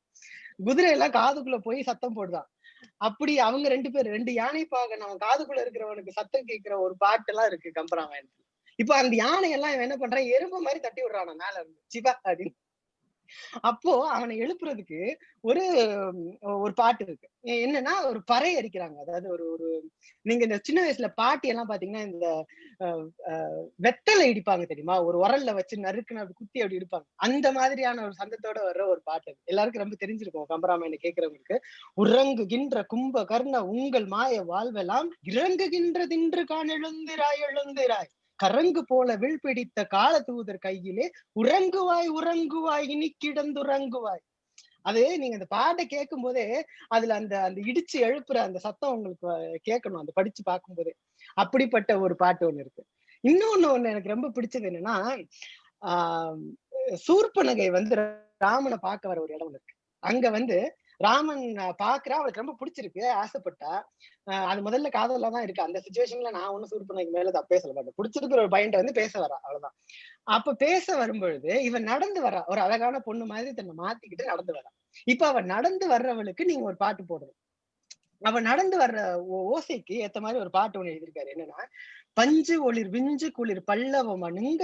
குதிரை எல்லாம் காதுக்குள்ள போய் சத்தம் போடுதான். அப்படி அவங்க 2 பேர் 2 யானை பாகன் அவன் காதுக்குள்ள இருக்கிறவனுக்கு சத்தம் கேட்கிற ஒரு பாட்டு எல்லாம் இருக்கு கம்பராமாயணத்துல. இப்ப அந்த யானையெல்லாம் இவன் என்ன பண்றான், எறும்பு மாதிரி தட்டி விடுறான் மேல இருந்து, சிவா அப்படின்னு. அப்போ அவனை எழுப்புறதுக்கு ஒரு பாட்டு இருக்கு. என்னன்னா, ஒரு பறை அடிக்கிறாங்க. அதாவது ஒரு நீங்க இந்த சின்ன வயசுல பாட்டி எல்லாம் பாத்தீங்கன்னா, இந்த வெத்தலை இடிப்பாங்க தெரியுமா, ஒரு உரல்ல வச்சு நறுக்குன்னு அப்படி குத்தி அப்படி இடிப்பாங்க. அந்த மாதிரியான ஒரு சந்தத்தோட வர்ற ஒரு பாட்டு. எல்லாருக்கும் ரொம்ப தெரிஞ்சிருக்கும் கம்பராமாயணம் கேட்கிறவங்களுக்கு. உறங்குகின்ற கும்ப கர்ண உங்கள் மாய வாழ்வெல்லாம் இறங்குகின்ற தின்று கான் எழுந்திராய் எழுந்திராய், கரங்கு போல வில் பிடித்த கால தூதர் கையிலே உறங்குவாய் உறங்குவாய் இனி கிடந்துறங்குவாய். அது நீங்க அந்த பாட்டை கேட்கும் போதே அதுல அந்த இடிச்சு எழுப்புற அந்த சத்தம் உங்களுக்கு கேட்கணும், அந்த படிச்சு பார்க்கும் போதே. அப்படிப்பட்ட ஒரு பாட்டு ஒண்ணு இருக்கு. இன்னொன்னு எனக்கு ரொம்ப பிடிச்சது என்னன்னா, சூர்பனகை ராமனை பார்க்க வர ஒரு இடம் இருக்கு. அங்க ராமன் பாக்குறா, அவளுக்கு ரொம்ப பிடிச்சிருக்கு, ஆசைப்பட்டா. அது முதல்ல காதல்ல தான் இருக்கு. அந்த சிச்சுவேஷன்ல நான் ஒன்னும் சூர்பனகைக்கு மேல தப்பே சொல்ல மாட்டேன். பிடிச்சிருக்கிற ஒரு பையன்ட்ட பேச வரா, அவ்வளவுதான். அப்ப பேச வரும்பொழுது இவன் நடந்து வரா, ஒரு அழகான பொண்ணு மாதிரி தன்னை மாத்திக்கிட்டு நடந்து வரா. இப்ப அவன் நடந்து வர்றவளுக்கு நீங்க ஒரு பாட்டு போடணும். அவன் நடந்து வர்ற ஓசைக்கு ஏத்த மாதிரி ஒரு பாட்டு ஒண்ணு எழுதியிருக்காரு. என்னன்னா, பஞ்சு ஒளிர் விஞ்சு குளிர் பல்லவம் அணுங்க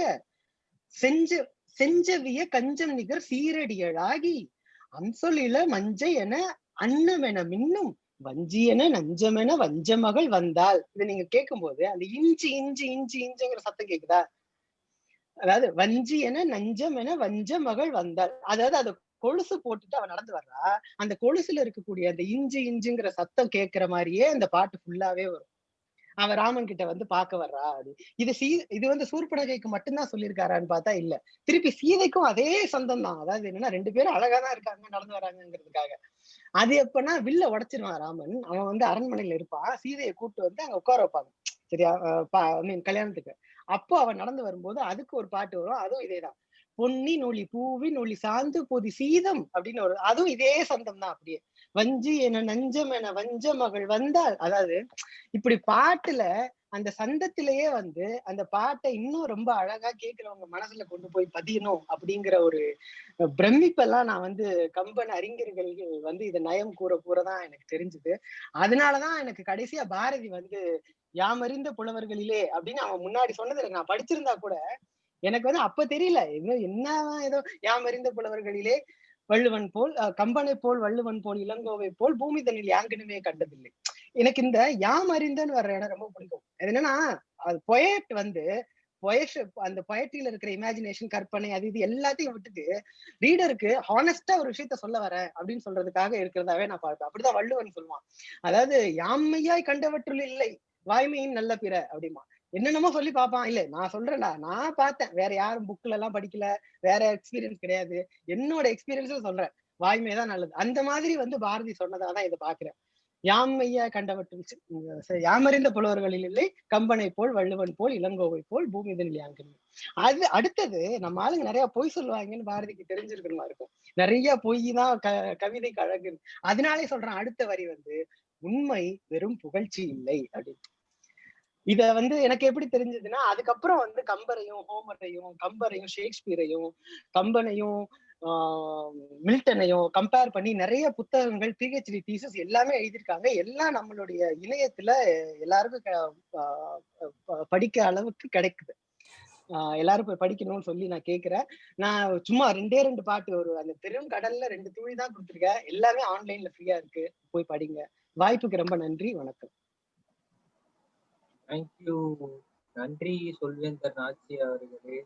செஞ்சவிய கஞ்சம் நிகர் சீரடியழாகி அன்சொலில மஞ்சை என அன்னமென மின்னும் வஞ்சி என நஞ்சமென வஞ்ச மகள் வந்தாள். இதை நீங்க கேட்கும் போது அந்த இஞ்சி இஞ்சி இஞ்சி இஞ்சிங்கிற சத்தம் கேக்குதா? அதாவது வஞ்சி என நஞ்சம் என வஞ்ச மகள் வந்தாள். அதாவது அது கொலுசு போட்டுட்டு அவன் நடந்து வர்றா, அந்த கொலுசுல இருக்கக்கூடிய அந்த இஞ்சி இஞ்சிங்கிற சத்தம் கேட்கிற மாதிரியே அந்த பாட்டு ஃபுல்லாவே வரும். அவன் ராமன் கிட்ட பார்க்க வர்றா. இது சூர்பனகைக்கு மட்டும்தான் சொல்லியிருக்காரான்னு பார்த்தா இல்ல, திருப்பி சீதைக்கும் அதே சொந்தம் தான். அதாவது என்னன்னா, 2 பேரும் அழகாதான் இருக்காங்க, நடந்து வராங்கிறதுக்காக. அது எப்பன்னா வில்ல உடைச்சிருவான் ராமன். அவன் அரண்மனையில இருப்பான், சீதையை கூப்பிட்டு அங்க உட்கார வைப்பாங்க, சரியா, கல்யாணத்துக்கு. அப்போ அவன் நடந்து வரும்போது அதுக்கு ஒரு பாட்டு வரும், அதுவும் இதேதான். பொன்னி நொழி பூவி நொழி சாந்து பொதி சீதம் அப்படின்னு ஒரு, அதுவும் இதே சந்தம் தான் அப்படியே. வஞ்சி என நஞ்சம் என வஞ்ச மகள் வந்தாள். அதாவது இப்படி பாட்டுல அந்த சந்தத்திலேயே வந்து அந்த பாட்டை இன்னும் ரொம்ப அழகா கேட்கிறவங்க மனசுல கொண்டு போய் பதியணும் அப்படிங்கிற ஒரு பிரமிப்பெல்லாம் நான் வந்து கம்பன் அறிஞர்கள் வந்து இதை நயம் கூறதான் எனக்கு தெரிஞ்சுது. அதனாலதான் எனக்கு கடைசியா பாரதி வந்து யாமறிந்த புலவர்களிலே அப்படின்னு அவன் முன்னாடி சொன்னது எனக்கு நான் படிச்சிருந்தா கூட எனக்கு வந்து அப்ப தெரியல என்ன ஏதோ யாமறிந்த புலவர்களிலே வள்ளுவன் போல் கம்பனை போல் வள்ளுவன் போல் இளங்கோவை போல் பூமி தன்னில் யாங்கினுமே கண்டதில்லை. எனக்கு இந்த யாம் அறிந்தன்னு வர்ற இடம் ரொம்ப பிடிக்கும். அது என்னன்னா அது பொயட் வந்து அந்த பொயட்ரியில இருக்கிற இமேஜினேஷன், கற்பனை, அது இது எல்லாத்தையும் விட்டுட்டு ரீடருக்கு ஹானஸ்டா ஒரு விஷயத்த சொல்ல வர அப்படின்னு சொல்றதுக்காக இருக்கிறதாவே நான் பார்ப்பேன். அப்படிதான் வள்ளுவன் சொல்லுவான். அதாவது யாமையாய் கண்டவற்றுள் இல்லை வாய்மையின் நல்ல பிற அப்படிமா என்னென்னமோ சொல்லி பார்ப்பான். இல்ல நான் சொல்றேன்டா, நான் பார்த்தேன், வேற யாரும் புக்ல எல்லாம் படிக்கல, வேற எக்ஸ்பீரியன்ஸ் கிடையாது, என்னோட எக்ஸ்பீரியன்ஸ்ல சொல்றேன், வாய்மைதான் நல்லது. அந்த மாதிரி வந்து பாரதி சொன்னதாதான் இதை பாக்குறேன். யாமையா கண்டவற்றில் யாமறிந்த புலவர்களில் இல்லை கம்பனை போல் வள்ளுவன் போல் இளங்கோவை போல் பூமி தன்னில் யாங்கினுமே. அது அடுத்தது நம்ம ஆளுங்க நிறைய பொய் சொல்லுவாங்கன்னு பாரதிக்கு தெரிஞ்சிருக்கணுமா இருக்கும். நிறைய பொய் தான் கவிதைக்கு அழகு. அதனாலே சொல்றேன் அடுத்த வரி வந்து உண்மை வெறும் புகழ்ச்சி இல்லை அப்படின்னு. இத வந்து எனக்கு எப்படி தெரிஞ்சதுன்னா அதுக்கப்புறம் வந்து கம்பரையும் ஹோமரையும் கம்பரையும் ஷேக்ஸ்பியரையும் கம்பனையும் மில்டனையும் கம்பேர் பண்ணி நிறைய புத்தகங்கள் பிஹெச்டி தீசஸ் எல்லாமே எழுதியிருக்காங்க. எல்லாம் நம்மளுடைய இணையத்துல எல்லாருக்கும் படிக்க அளவுக்கு கிடைக்குது. எல்லாரும் போய் படிக்கணும்னு சொல்லி நான் கேட்கிறேன். நான் சும்மா 2 பாட்டு ஒரு அந்த பெரும் கடல்ல 2 துளி தான் கொடுத்துருக்கேன். எல்லாமே ஆன்லைன்ல ஃப்ரீயா இருக்கு, போய் படிங்க. வாய்ப்புக்கு ரொம்ப நன்றி, வணக்கம். தேங்க்யூ, நன்றி சொல்வேந்தர் நாச்சி அவர்களே.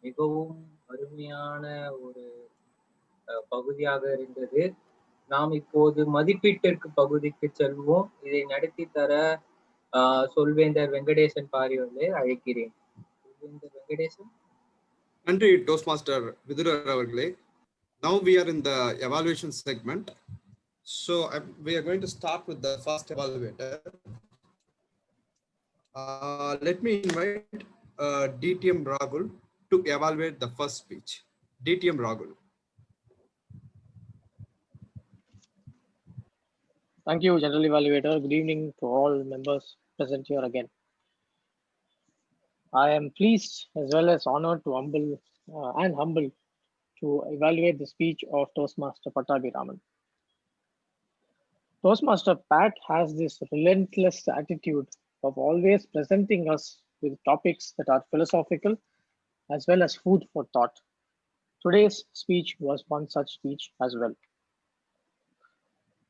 மிகவும் அருமையான ஒரு பகுதியாக இருந்தது. நாம் இப்போது மதிப்பீட்டிற்கு பகுதிக்கு செல்வோம். இதை நடத்தி தர சொல்வேந்தர் வெங்கடேசன் பாரிவர்களே அழைக்கிறேன். சொல்வேந்தர் வெங்கடேசன். நன்றி டோஸ்ட் மாஸ்டர் விதுரர் அவர்களே. Now we are in the evaluation segment. So we are going to start with the first evaluator. Let me invite DTM Rahul to evaluate the first speech. DTM Rahul. Thank you, General Evaluator. Good evening to all members present here again. I am pleased as well as honored to humble to evaluate the speech of Toastmaster Pattabhiraman. Toastmaster Pat has this relentless attitude of always presenting us with topics that are philosophical as well as food for thought. Today's speech was one such speech as well.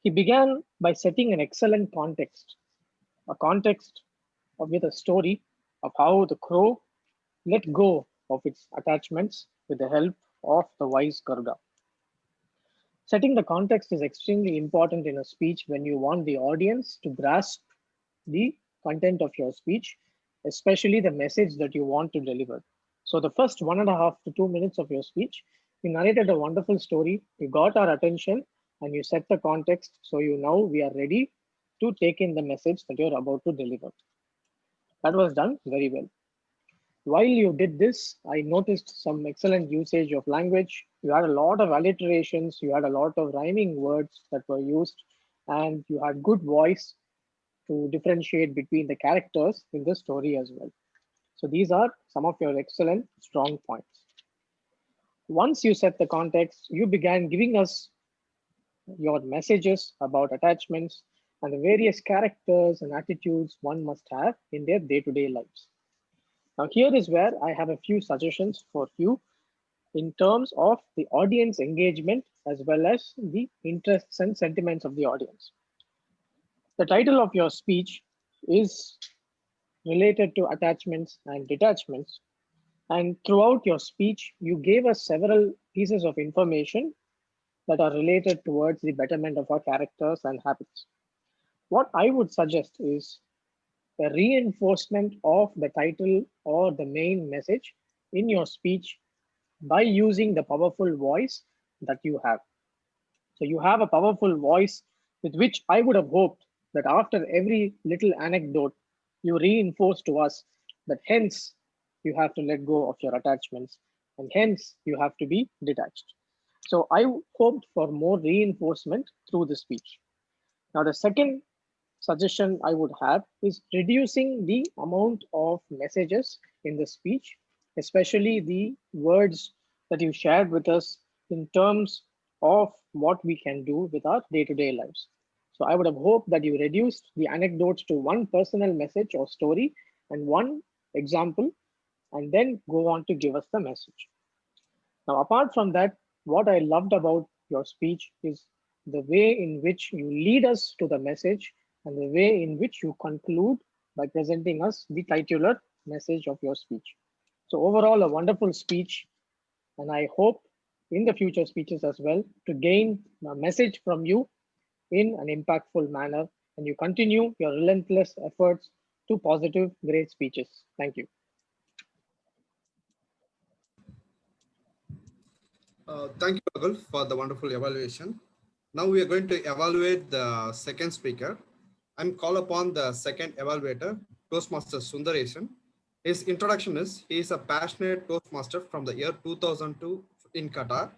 He began by setting an excellent context, a context with a story of how the crow let go of its attachments with the help of the wise Garuda. Setting the context is extremely important in a speech when you want the audience to grasp the content of your speech, especially the message that you want to deliver. So the first 1.5 to 2 minutes of your speech, you narrated a wonderful story, you got our attention, and you set the context, so now we are ready to take in the message that you're about to deliver. That was done very well. While you did this, I noticed some excellent usage of language. You had a lot of alliterations, you had a lot of rhyming words that were used, and you had good voice to differentiate between the characters in the story as well. So these are some of your excellent, strong points. Once you set the context, you began giving us your messages about attachments and the various characters and attitudes one must have in their day-to-day lives. Now here is where I have a few suggestions for you in terms of the audience engagement as well as the interests and sentiments of the audience. The title of your speech is related to attachments and detachments. And throughout your speech, you gave us several pieces of information that are related towards the betterment of our characters and habits. What I would suggest is a reinforcement of the title or the main message in your speech by using the powerful voice that you have. So you have a powerful voice with which I would have hoped that after every little anecdote, you reinforce to us that hence you have to let go of your attachments and hence you have to be detached. So I hoped for more reinforcement through the speech. Now, the second suggestion I would have is reducing the amount of messages in the speech, especially the words that you shared with us in terms of what we can do with our day-to-day lives. So I would have hoped that you reduced the anecdotes to one personal message or story and one example, and then go on to give us the message. Now, apart from that, what I loved about your speech is the way in which you lead us to the message and the way in which you conclude by presenting us the titular message of your speech. So overall, a wonderful speech, and I hope in the future speeches as well to gain a message from you in an impactful manner, and you continue your relentless efforts to positive, great speeches. Thank you. Thank you, Ragul, for the wonderful evaluation. Now we are going to evaluate the second speaker. I'm called upon the second evaluator, Toastmaster Sundaresan. His introduction is, he is a passionate Toastmaster from the year 2002 in Qatar.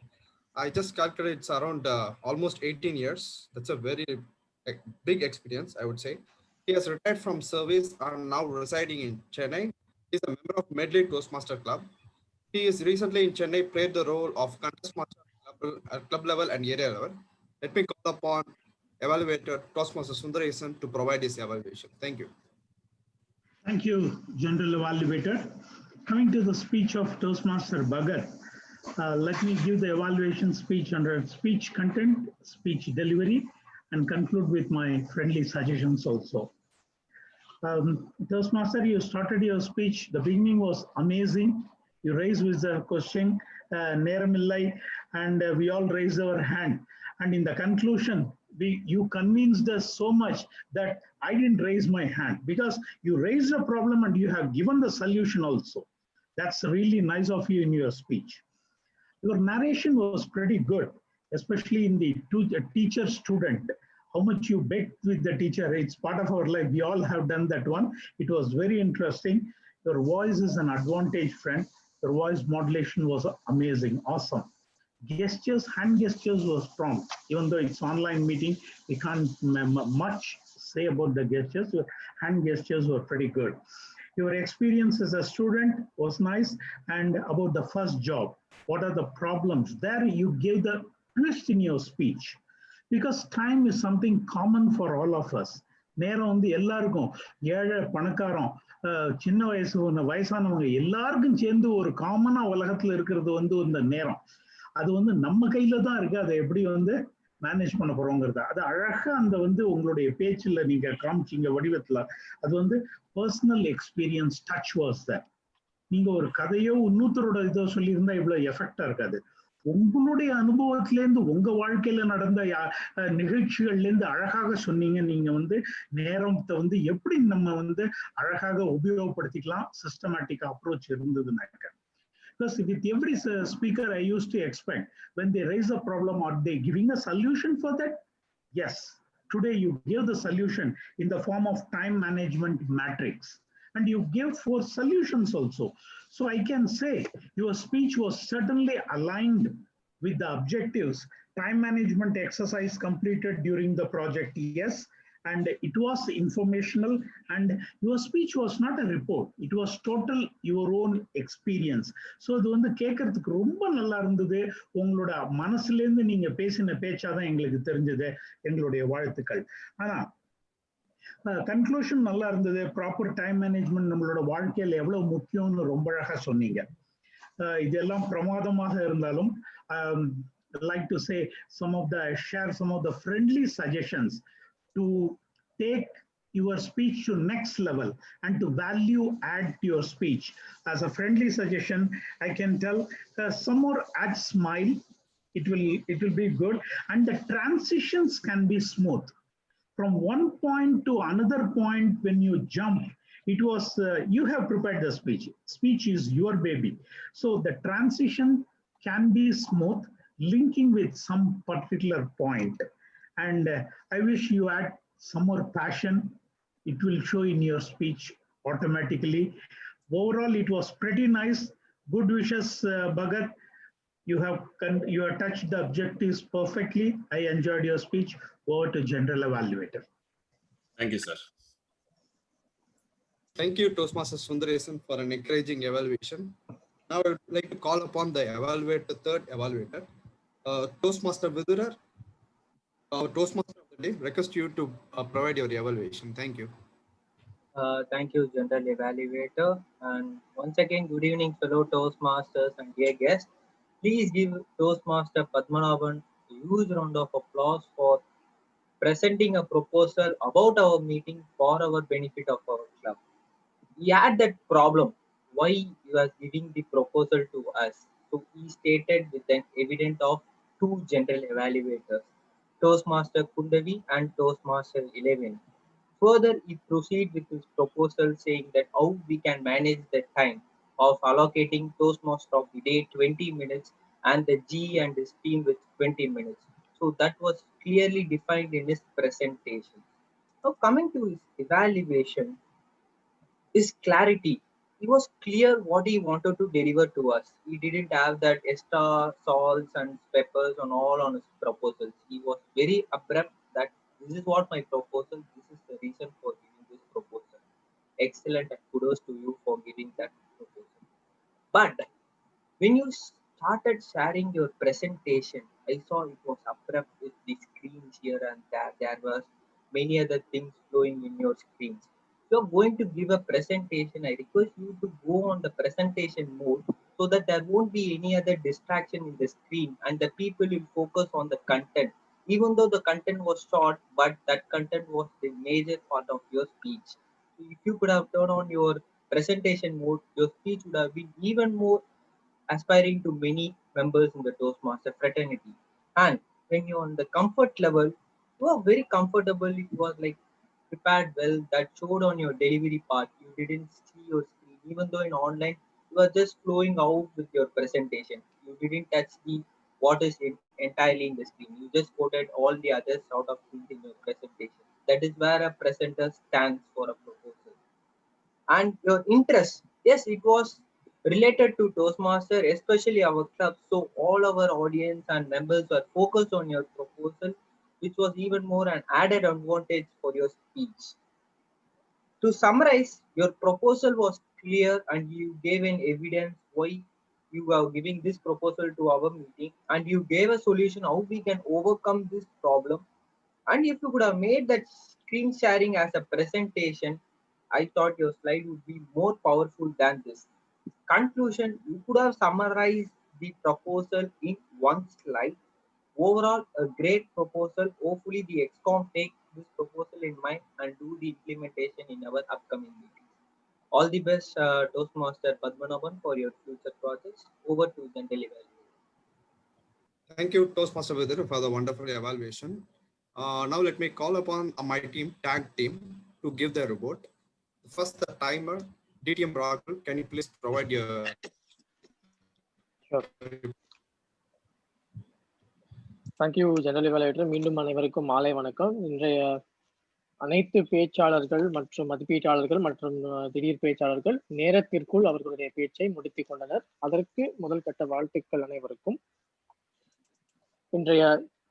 I just calculated it's around almost 18 years. That's a very big experience, I would say. He has retired from service and now residing in Chennai. He's a member of Medley Toastmaster Club. He is recently in Chennai, played the role of contest master at club level and area level. Let me call upon evaluator Toastmaster Sundaresan to provide his evaluation. Thank you. Thank you, General Evaluator. Coming to the speech of Toastmaster Bhagat, let me give the evaluation speech under speech content, speech delivery, and conclude with my friendly suggestions also. Toastmaster, you started your speech. The beginning was amazing. You raised with the question, Neramillai, and we all raised our hand. And in the conclusion, you convinced us so much that I didn't raise my hand, because you raised a problem and you have given the solution also. That's really nice of you in your speech. Your narration was pretty good, especially in the teacher-student. How much you begged with the teacher, it's part of our life. We all have done that one. It was very interesting. Your voice is an advantage, friend. Your voice modulation was amazing, awesome. Gestures, hand gestures was strong. Even though it's online meeting, we can't much say about the gestures. Your hand gestures were pretty good. Your experience as a student was nice. And about the first job, what are the problems? There you gave the twist in your speech, because time is something common for all of us. நேரம் வந்து எல்லாருக்கும், ஏழை பணக்காரம், சின்ன வயசானவங்க எல்லாருக்கும் சேர்ந்து ஒரு காமனா உலகத்துல இருக்கிறது வந்து இந்த நேரம். அது வந்து நம்ம கையில தான் இருக்கு. அதை எப்படி வந்து மேனேஜ் பண்ண போறோங்கிறது அது அழகா அந்த வந்து உங்களுடைய பேச்சுல நீங்க காமிச்சிங்க வடிவத்துல. அது வந்து personal experience touch was that. நீங்க ஒரு கதையோ இன்னொருத்தரோட இதோ சொல்லியிருந்தா இவ்வளவு எஃபெக்டா இருக்காது. உங்களுடைய அனுபவத்திலேருந்து உங்க வாழ்க்கையில நடந்த நிகழ்ச்சிகள்ல இருந்து அழகாக சொன்னீங்க. நீங்க வந்து நேரத்தை வந்து எப்படி நம்ம வந்து அழகாக உபயோகப்படுத்திக்கலாம், சிஸ்டமேட்டிக் அப்ரோச் இருந்ததுனாக்க. Because with every speaker I used to expect, when they raise a problem, are they giving a solution for that? Yes. Today you give the solution in the form of time management matrix. And you give 4 solutions also. So I can say your speech was certainly aligned with the objectives. Time management exercise completed during the project, yes. And it was informational, and your speech was not a report. It was total your own experience. So அது வந்து கேட்கறதுக்கு ரொம்ப நல்லா இருந்தது. உங்களோட மனசுல இருந்து நீங்க பேசின பேச்சாதான் எங்களுக்கு தெரிஞ்சது. எங்களுடைய வாழ்த்துக்கள். ஆனா கன்க்ளூஷன் நல்லா இருந்தது. ப்ராப்பர் டைம் மேனேஜ்மெண்ட் நம்மளோட வாழ்க்கையில எவ்வளவு முக்கியம்னு ரொம்ப அழகா சொன்னீங்க. இதெல்லாம் பிரமாதமாக இருந்தாலும் like to say share some of the friendly suggestions to take your speech to next level and to value add to your speech. As a friendly suggestion, I can tell some more add smile. It will be good, and the transitions can be smooth. From one point to another point, when you jump, it was, you have prepared the speech. Speech is your baby. So the transition can be smooth, linking with some particular point. And I wish you add some more passion. It will show in your speech automatically. Overall, it was pretty nice. Good wishes, Bhagat. You have touched the objectives perfectly. I enjoyed your speech. Over to General Evaluator. Thank you, sir. Thank you, Toastmaster Sundaresan, for an encouraging evaluation. Now I would like to call upon the third evaluator, Toastmaster Vidurar, our Toastmaster of the day. Request you to provide your evaluation. Thank you. Thank you, General Evaluator. And once again, good evening, fellow Toastmasters and dear guests. Please give Toastmaster Padmanabhan a huge round of applause for presenting a proposal about our meeting for our benefit of our club. He had that problem, why he was giving the proposal to us. So he stated with an evidence of two general evaluators, Toastmaster Kundavi and Toastmaster 11. Further, he proceeded with his proposal saying that how we can manage the time of allocating Toastmaster of the day 20 minutes and the G and his team with 20 minutes. So that was clearly defined in his presentation. Now coming to his evaluation, his clarity. He was clear what he wanted to deliver to us. He didn't have that extra salts and peppers and all on his proposals. He was very abrupt that this is what my proposal, this is the reason for giving this proposal. Excellent and kudos to you for giving that proposal. But when you started sharing your presentation, I saw it was abrupt with the screens here and there. There was many other things flowing in your screens. If you're going to give a presentation, I request you to go on the presentation mode so that there won't be any other distraction in the screen and the people will focus on the content. Even though the content was short, but that content was the major part of your speech. So if you could have turned on your presentation mode, your speech would have been even more aspiring to many members in the Toastmaster fraternity. And when you're on the comfort level, you are very comfortable. It was like prepared well, that showed on your delivery part. You didn't see your screen, even though in online you were just flowing out with your presentation. You didn't touch the what is entirely in the screen. You just quoted all the others out of things in your presentation. That is where a presenter stands for a proposal. And your interest, yes, it was related to Toastmaster, especially our club. So all our audience and members were focused on your proposal, which was even more an added advantage for your speech. To summarize, your proposal was clear and you gave an evidence why you are giving this proposal to our meeting, and you gave a solution how we can overcome this problem. And if you could have made that screen sharing as a presentation, I thought your slide would be more powerful than this. Conclusion, you could have summarized the proposal in one slide. Overall, a great proposal. Hopefully, the ExCom take this proposal in mind and do the implementation in our upcoming meetings. All the best, Toastmaster Padmanabhan, for your future projects. Over to General Evaluator. Thank you, Toastmaster Vidurar, for the wonderful evaluation. Now let me call upon my team, tag team, to give their report. First, the timer, DTM Rahul, can you please provide your... thank you general evaluator. மீண்டும் அனைவருக்கும் மாலை வணக்கம். இன்றைய அனைத்து பேச்சாளர்கள் மற்றும் மதிப்பீட்டாளர்கள் மற்றும் திடீர் பேச்சாளர்கள் நேரத்திற்குள் அவர்களுடைய பேச்சை முடித்துக் கொண்டனர். அதற்கு முதல் கட்ட வாழ்த்துக்கள் அனைவருக்கும். இன்றைய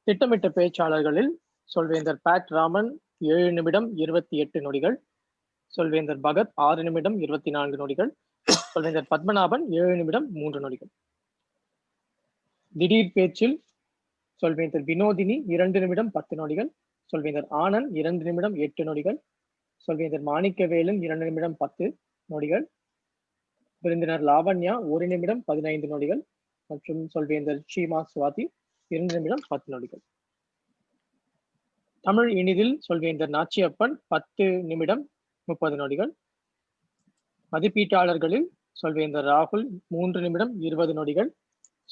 திட்டமிட்ட பேச்சாளர்களில் சொல்வேந்தர் பேட் ராமன் 7 நிமிடம் 28 நொடிகள், சொல்வேந்தர் பகத் 6 நிமிடம் 24 நொடிகள், சொல்வேந்தர் பத்மநாபன் 7 நிமிடம் 3 நொடிகள். திடீர் பேச்சில் சொல்வேந்தர் வினோதினி 2 நிமிடம் 10 நொடிகள், சொல்வேந்தர் ஆனந்த் 2 நிமிடம் 8 நொடிகள், சொல்வேந்தர் மாணிக்கவேலன் 2 நிமிடம் 10 நொடிகள், விருந்தினர் லாவண்யா 1 நிமிடம் 15 நொடிகள் மற்றும் சொல்வேந்தர் ஷீமா சுவாதி 2 நிமிடம் 10 நொடிகள். தமிழ் இனிதில் சொல்வேந்தர் நாச்சியப்பன் 10 நிமிடம் 30 நொடிகள். மதிப்பீட்டாளர்களில் சொல்வேந்தர் ராகுல் 3 நிமிடம் 20 நொடிகள்,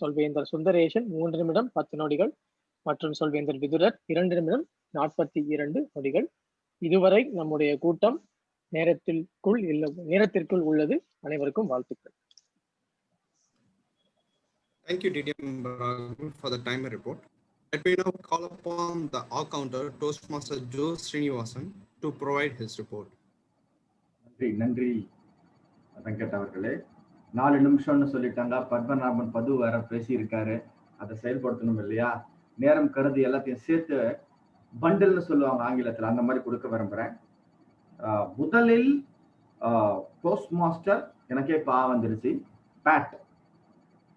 சொல்வேந்தர் சுந்தரேசன் 3 நிமிடம் 10 நொடிகள் மற்றும் சொல்வேந்தர் விதுரர் 2 நிமிடம் 42 நொடிகள். இதுவரை நம்முடைய கூட்டம் நேரத்திற்குள் உள்ளது. அனைவருக்கும் வாழ்த்துக்கள். Thank you, DTM for the timer report. Let me now call upon the all-counter Toastmaster Joe Srinivasan to provide his report. நன்றி வெங்கட் அவர்களே. 4 நிமிஷம்னு சொல்லிட்டாங்க. பத்மநாபன் பது வேற பேசியிருக்காரு. அதை செயல்படுத்தணும் இல்லையா? நேரம் கருதி எல்லாத்தையும் சேர்த்து பண்டில்னு சொல்லுவாங்க ஆங்கிலத்தில், அந்த மாதிரி கொடுக்க விரும்புறேன். முதலில் போஸ்ட் மாஸ்டர், எனக்கே வந்துருச்சு, பேட்.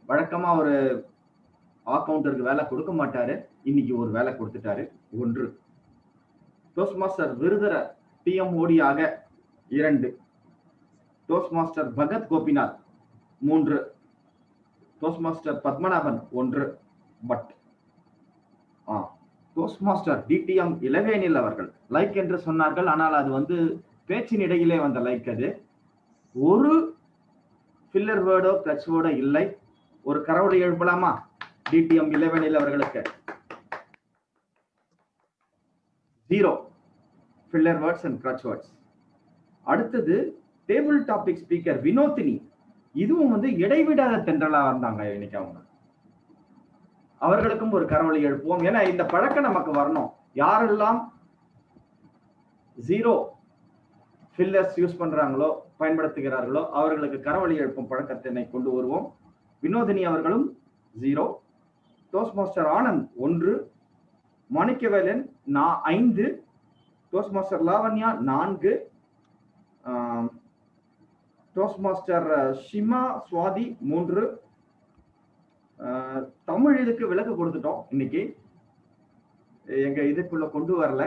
வழக்கமா ஒரு அக்கவுண்டருக்கு வேலை கொடுக்க மாட்டாரு, இன்னைக்கு ஒரு வேலை கொடுத்துட்டாரு. 1. டோஸ்ட் மாஸ்டர் விருதர TMOD ஆக 2. Toast master Bhagat Gopinath 3. Toast master Padmanabhan 1. But toast master DTM இளவேனில் அவர்கள் லைக் என்று சொன்னார்கள். ஆனால் அது பேச்சின் இடையிலே வந்த லைக். அது ஒரு ஃபில்லர் வேர்டோ கிளட்ச் வேர்டோ இல்லை. ஒரு கரவொலி எழுப்பலாமா DTM இளவேனில் அவர்களுக்கு? 0 filler words and clutch words. அடுத்தது டேபிள் டாபிக் ஸ்பீக்கர் வினோதினி. இதுவும் இடைவிடாத தென்றலா வந்தாங்க இன்னைக்கு. அவர்களுக்கும் ஒரு கரவொலி எழுப்புவோம். ஏன்னா இந்த பழக்கம் நமக்கு வரணும். யாரெல்லாம் 0 ஃபில்லர்ஸ் யூஸ் பண்றாங்களோ, பயன்படுத்துகிறார்களோ, அவர்களுக்கு கரவொலி எழுப்பும் பழக்கத்தினை கொண்டு வருவோம். வினோதினி அவர்களும் 0. Toast master Anand 1. Manickavelan 5. Toast master Lavanya 4. Toast master Shima Swathi 3. Tamil இதுக்கு விலக்கு கொடுத்துட்டோம் இன்னைக்கு, எங்க இதுக்குள்ள கொண்டு வரல.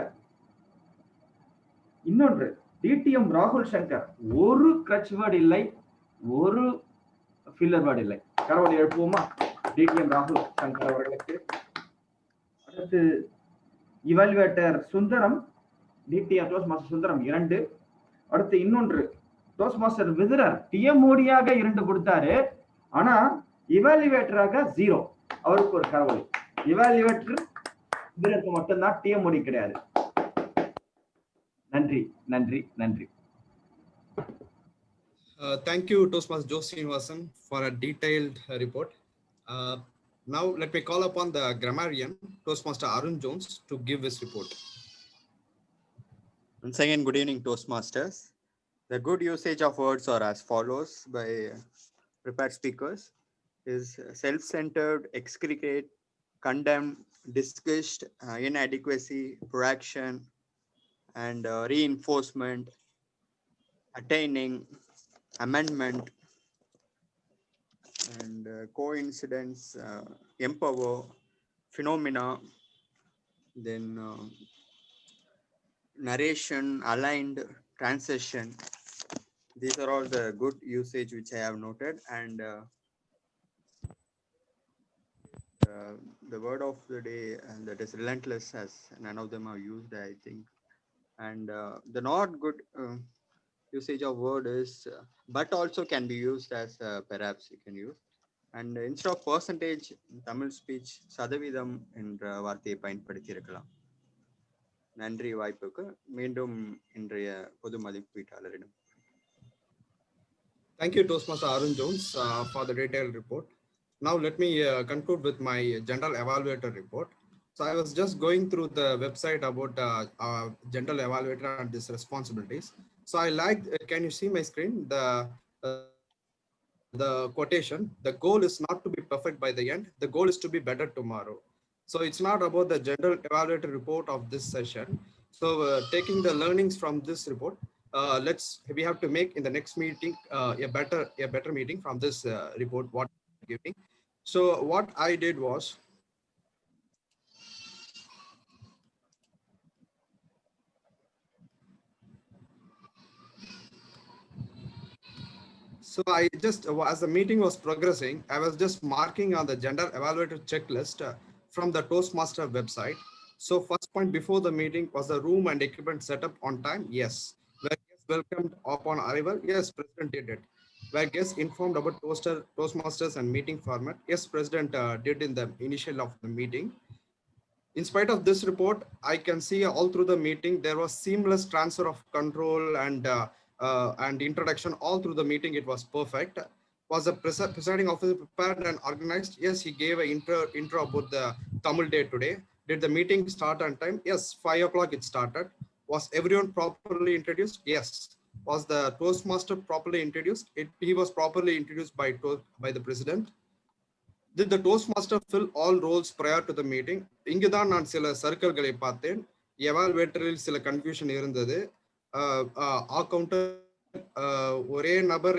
இன்னொன்று DTM ராகுல் சங்கர், ஒரு கிரட்ச் வேர்டு இல்லை, ஒரு ஃபில்லர் வேர்டு இல்லை. கரவொலி எழுப்புவோமா DTM ராகுல் சங்கர் அவர்களுக்கு? அடுத்து evaluator Sundaram, DTM Toastmaster Sundaram 2. அடுத்து இன்னொன்று டோஸ்ட் மாஸ்டர் விதுரர் TMOD ஆக 2 கொடுத்தாரு. ஆனா இவாலுவேட்டராக 0. அவருக்கு ஒரு கரவொலி. இவாலுவேட்டர் இதற்கு மட்டும்தான், TMOD கிடையாது. நன்றி நன்றி நன்றி. Thank you, Toastmaster Joe Srinivasan, for a detailed report. Now let me call upon the grammarian, Toastmaster Arun Jones, to give his report. Once again, good evening, Toastmasters. The good usage of words are as follows by prepared speakers: is self-centered, excrete, condemn, disgust, inadequacy, proaction, and reinforcement, attaining, amendment, and coincidence, empower, phenomena, then narration, aligned, transition. These are all the good usage which I have noted. And the word of the day, and that is relentless, as none of them are used, I think. And the not good usage of word is but also can be used as perhaps you can use. And instead of percentage in Tamil speech, சதவீதம் என்ற வார்த்தையை பயன்படுத்தி இருக்கலாம். நன்றி வாய்ப்புக்கு. மீண்டும் இன்றைய பொது மதிப்பீட்டாளரிடம். Thank you, Toastmaster Arun Jones, for the detailed report. Now let me conclude with my general evaluator report. So I was just going through the website about general evaluator and his responsibilities. So I like, can you see my screen? The quotation: the goal is not to be perfect by the end, the goal is to be better tomorrow. So it's not about the general evaluator report of this session. So taking the learnings from this report, we have to make in the next meeting a better meeting from this report what I'm giving. So what I did was, so I just, as the meeting was progressing, I was just marking on the general evaluator checklist from the Toastmaster website. So first point before the meeting was the room and equipment setup on time. Yes. Were guests welcomed upon arrival? Yes, President did it. Were guests informed about Toastmasters and meeting format? Yes, President did in the initial of the meeting. In spite of this report, I can see all through the meeting, there was seamless transfer of control and introduction all through the meeting. It was perfect. Was the presiding officer prepared and organized? Yes, he gave an intro about the Tamil Day today. Did the meeting start on time? Yes, 5 o'clock it started. Was everyone properly introduced? Yes. Was the Toastmaster properly introduced? He was properly introduced by the president. Did the Toastmaster fill all roles prior to the meeting? இங்குதான் நான் சில சர்க்கிள்களை பார்த்தேன். எவால்வேட்டரில் சில confusion இருந்தது. Counter ஒரே நபர்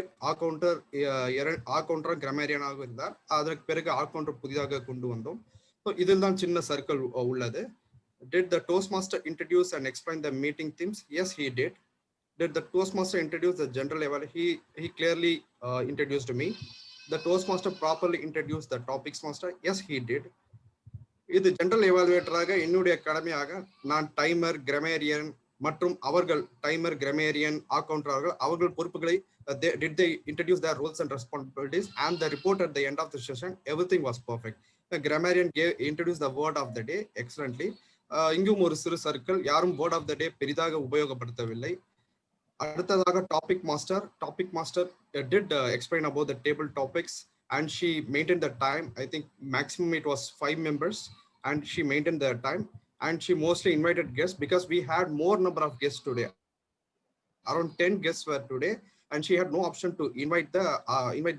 counter கிராமரியனாக இருந்தார். அதற்கு பிறகு கவுண்டர் புதிதாக கொண்டு வந்தோம். இதில் தான் சின்ன சர்க்கிள் உள்ளது. Did the Toastmaster introduce and explain the meeting themes? Yes, he did. Did the Toastmaster introduce the general evaluation? He clearly introduced me. The Toastmaster properly introduced the topics master? Yes, he did. இது general எவாலுவேட்டராக என்னுடைய கடமையாக நான் timer கிராமரியன் மற்றும் அவர்கள் timer கிராமரியன் கவுண்டர்கள் அவர்கள் பொறுப்புகளை did they introduce their roles and responsibilities, and the report at the end of the session, everything was perfect. The grammarian introduced the word of the day excellently. இங்கும் ஒரு சிறு சர்க்கிள், யாரும் word of the day பெரிதாக உபயோகப்படுத்தவில்லை. அடுத்ததாக topic master did explain about the table topics, and she maintained the time. I think maximum it was 5 members, and she maintained the time, and she mostly invited guests because we had more number of guests today. Around 10 guests were today, and she had no option to invite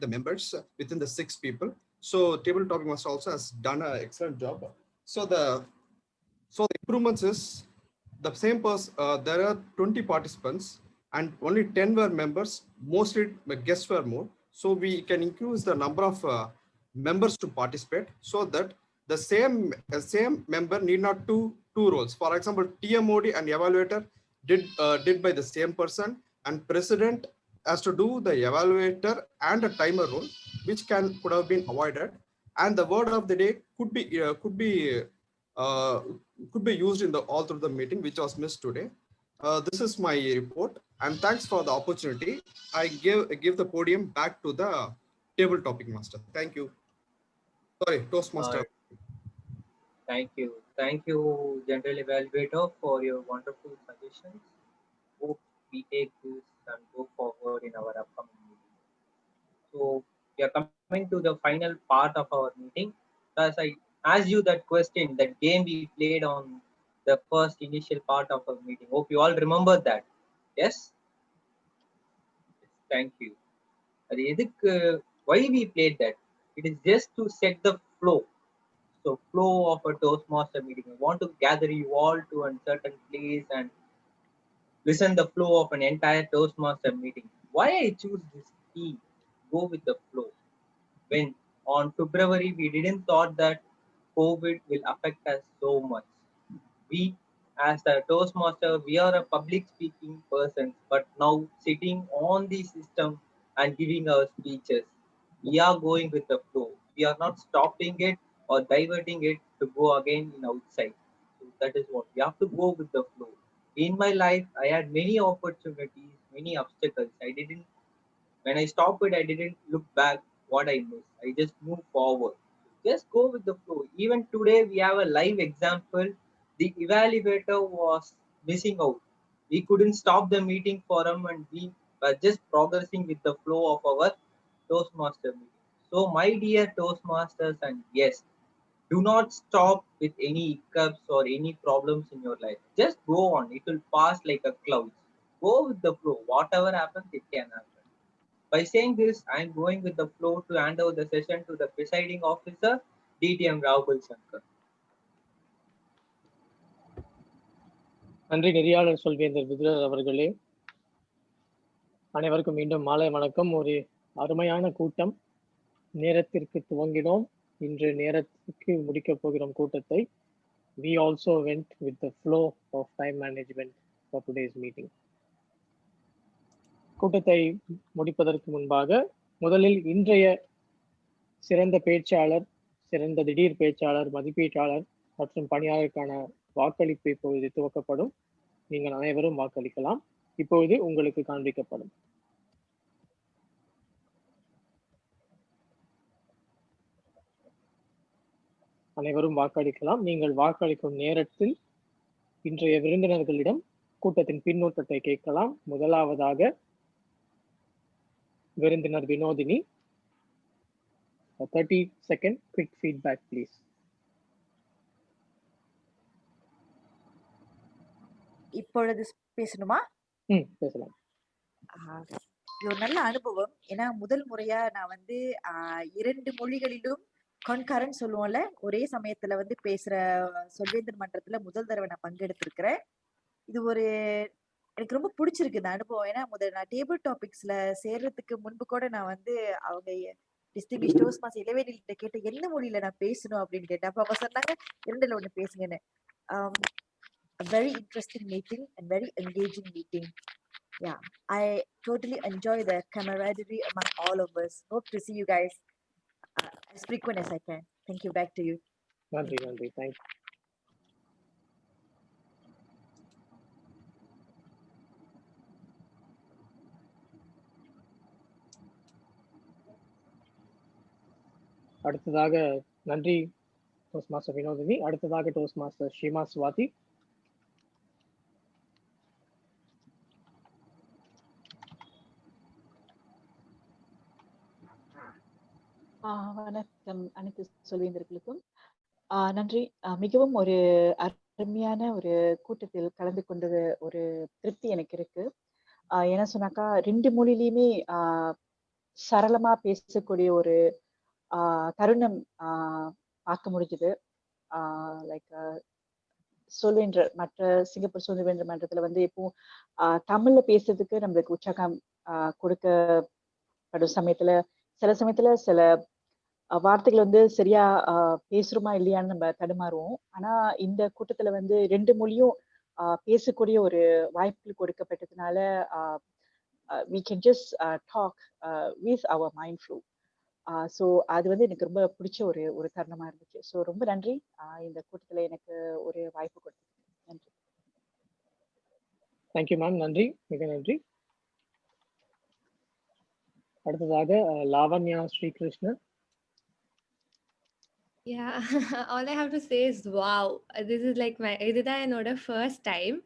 the members within the 6 people. So table topic master also has done an excellent job. So the improvements is the same person. There are 20 participants, and only 10 were members. Mostly guests were more. So we can increase the number of members to participate, so that the same member need not do 2 roles. For example, TMOD and evaluator did by the same person, and president has to do the evaluator and a timer role, which could have been avoided. And the word of the day could be used in all through the meeting, which was missed today. This is my report, and thanks for the opportunity. I give the podium back to the table topic master. Thank you. Sorry, Toastmaster. Thank you, General Evaluator, for your wonderful suggestions. Hope we take this and go forward in our upcoming meeting. So we are coming to the final part of our meeting. As I asked you that question, that game we played on the first initial part of our meeting. Hope you all remember that. Yes? Thank you. Why we played that? It is just to set the flow. So flow of a Toastmaster meeting. I want to gather you all to a certain place and listen the flow of an entire Toastmaster meeting. Why I choose this theme, go with the flow? When on February we didn't thought that COVID will affect us so much. We as the Toastmaster, we are a public speaking person, but now sitting on the system and giving our speeches, we are going with the flow. We are not stopping it or diverting it to go again in outside. So that is what we have to go with the flow. In my life, I had many opportunities, many obstacles. When I stopped it, I didn't look back what I missed. I just moved forward. Just go with the flow. Even today, we have a live example. The evaluator was missing out. We couldn't stop the meeting for him, and we were just progressing with the flow of our Toastmaster meeting. So, my dear Toastmasters and guests, do not stop with any hiccups or any problems in your life. Just go on. It will pass like a cloud. Go with the flow. Whatever happens, it can happen. By saying this, I am going with the flow to hand over the session to the presiding officer, DTM Rahul Shankar. நன்றி நெறியாளர் சொல்வேந்தர் விதுரர் அவர்களே. அனைவருக்கும் மீண்டும் மாலை வணக்கம். ஒரு அருமையான கூட்டம். நேரத்திற்கு துவங்கினோம். இன்று நேரத்துக்கு முடிக்கப் போகிறோம் கூட்டத்தை. We also went with the flow of time management for today's meeting. கூட்டத்தை முடிப்பதற்கு முன்பாக முதலில் இன்றைய சிறந்த பேச்சாளர், சிறந்த திடீர் பேச்சாளர், மதிப்பீட்டாளர் மற்றும் பணியாளருக்கான வாக்களிப்பு இப்பொழுது துவக்கப்படும். நீங்கள் அனைவரும் வாக்களிக்கலாம். இப்பொழுது உங்களுக்கு காண்பிக்கப்படும். அனைவரும் வாக்களிக்கலாம். நீங்கள் வாக்களிக்கும் நேரத்தில் இன்றைய விருந்தினர்களிடம் கூட்டத்தின் பின்னூட்டத்தை கேட்கலாம். முதலாவதாக விருந்தினர் Vinodhini. 30-second quick feedback please. இப்பொழுது பேசணுமா? பேசலாம். இது ஒரு நல்ல அனுபவம். ஏன்னா முதல் முறையா நான் வந்து 2 மொழிகளிலும் கன்கரண்ட் சொல்லுவோம்ல, ஒரே சமயத்துல வந்து பேசுற சொல்வேந்தர் மன்றத்துல முதல் தடவை நான் பங்கெடுத்திருக்கிறேன். இது ஒரு எனக்கு ரொம்ப பிடிச்சிருக்கு இந்த அனுபவம். ஏன்னா முதல்ல நான் டேபிள் டாபிக்ஸ்ல சேர்றதுக்கு முன்பு கூட நான் வந்து அவங்க டிஸ்டிங்விஷ் டோஸ்ட்மாஸ்டர் இளவேனில்கிட்ட கேட்டேன், என்ன மொழியில நான் பேசணும் அப்படின்னு கேட்டேன். அப்ப அவங்க சொன்னாங்க 2ல 1 பேசுங்கன்னு. A very interesting meeting and very engaging meeting. Yeah, I totally enjoy the camaraderie among all of us. Hope to see you guys as frequent as I can. Thank you. Back to you. நன்றி நன்றி. Thank you. அடுத்ததாக நன்றி toast master Vinodhini. அடுத்ததாக toast master Sheema Swathi. வணக்கம் அனைத்து சொல்வேந்தர்களுக்கும். நன்றி. மிகவும் ஒரு அருமையான ஒரு கூட்டத்தில் கலந்து கொண்டது ஒரு திருப்தி எனக்கு இருக்கு. என்ன சொன்னாக்கா 2 மொழியிலையுமே சரளமா பேசக்கூடிய ஒரு தருணம் பார்க்க முடிஞ்சுது. லைக் சொல்வேன்ற மற்ற சிங்கப்பூர் சொல்வேன்ற மன்றத்துல வந்து இப்போ தமிழ்ல பேசுறதுக்கு நம்மளுக்கு உற்சாகம் கொடுக்கப்படும் சமயத்துல சில சமயத்துல சில வார்த்தைகள் வந்து சரியா பேசுறோமா இல்லையான்னு நம்ம தடுமாறுவோம். ஆனா இந்த கூட்டத்துல வந்து 2 மொழியும் பேசக்கூடிய ஒரு வாய்ப்புகள் கொடுக்கப்பட்டதுனால we can just talk with our mind flow. So அது வந்து எனக்கு ரொம்ப பிடிச்ச ஒரு தருணமா இருந்துச்சு. ஸோ ரொம்ப நன்றி இந்த கூட்டத்துல எனக்கு ஒரு வாய்ப்பு கொடுத்தது. நன்றி. Thank you ma'am. நன்றி, மிக நன்றி. அடுத்ததாக Lavanya Srikrishnan. Yeah, all I have to say is wow. This is like இதுதான் என்னோட ஃபர்ஸ்ட் டைம்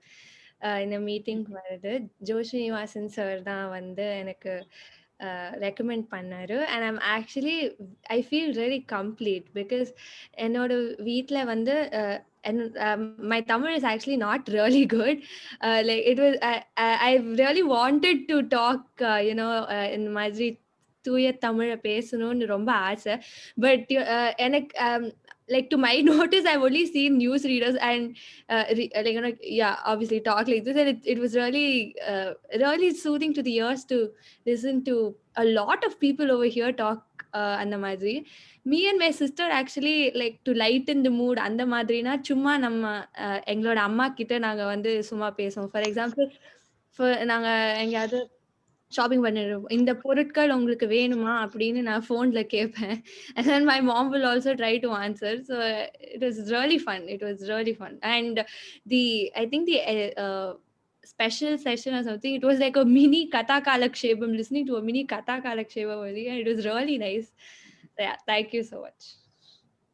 இந்த மீட்டிங் வருது. ஜோஷினிவாசன் சார் தான் வந்து எனக்கு ரெக்கமெண்ட் பண்ணாரு. And I'm actually I feel really complete because என்னோட வீட்டில் வந்து my Tamil is actually not really good. Like it was, I really wanted to talk, in மாதிரி தூய தமிழை பேசணும்னு ரொம்ப ஆசை. பட் எனக்கு like to my notice, I've only seen news readers and obviously talk like this, and it was really really soothing to the ears to listen to a lot of people over here talk அந்த மாதிரி. Me and my sister actually like to lighten the mood அந்த மாதிரினா சும்மா நம்ம எங்களோட அம்மா கிட்ட நாங்க வந்து சும்மா பேசுவோம். ஃபார் எக்ஸாம்பிள் நாங்க எங்கேயாவது ஷாப்பிங் பண்ணிடுவோம், இந்த பொருட்கள் உங்களுக்கு வேணுமா அப்படின்னு நான் ஃபோன்ல கேட்பேன். and then my mom will also try to answer. So it was really fun. And I think the special session or something, it was like a mini katha kalakshepam, listening to a mini katha kalakshepam, and it was really nice. Yeah, thank you so much.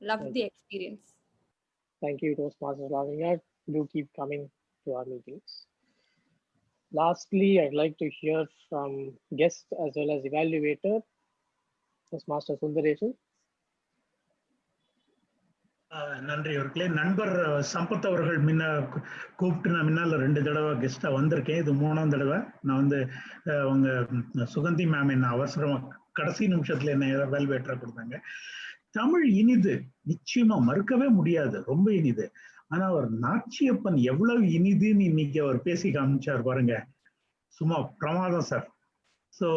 Loved the experience. Thank you, Toastmasters Lavanya. Do keep coming to our meetings. Lastly, I'd like to hear from guest as well as evaluator, Toastmaster Sundaresan. நன்றி அவர்களே. நண்பர் சம்பத் அவர்கள் முன்ன கூப்பிட்டு நான் முன்னால 2 தடவை கெஸ்டா வந்திருக்கேன். இது 3ஆம் தடவை. நான் வந்து அவங்க சுகந்தி மேம் என்ன அவசரமா கடைசி நிமிஷத்துல என்ன எவால்வேட்டரா கொடுத்தாங்க. தமிழ் இனிது, நிச்சயமா மறுக்கவே முடியாது, ரொம்ப இனிது. ஆனா அவர் நாச்சியப்பன் எவ்வளவு இனிதுன்னு இன்னைக்கு அவர் பேசி காமிச்சார் பாருங்க, சும்மா பிரமாதம் சார். ஸோ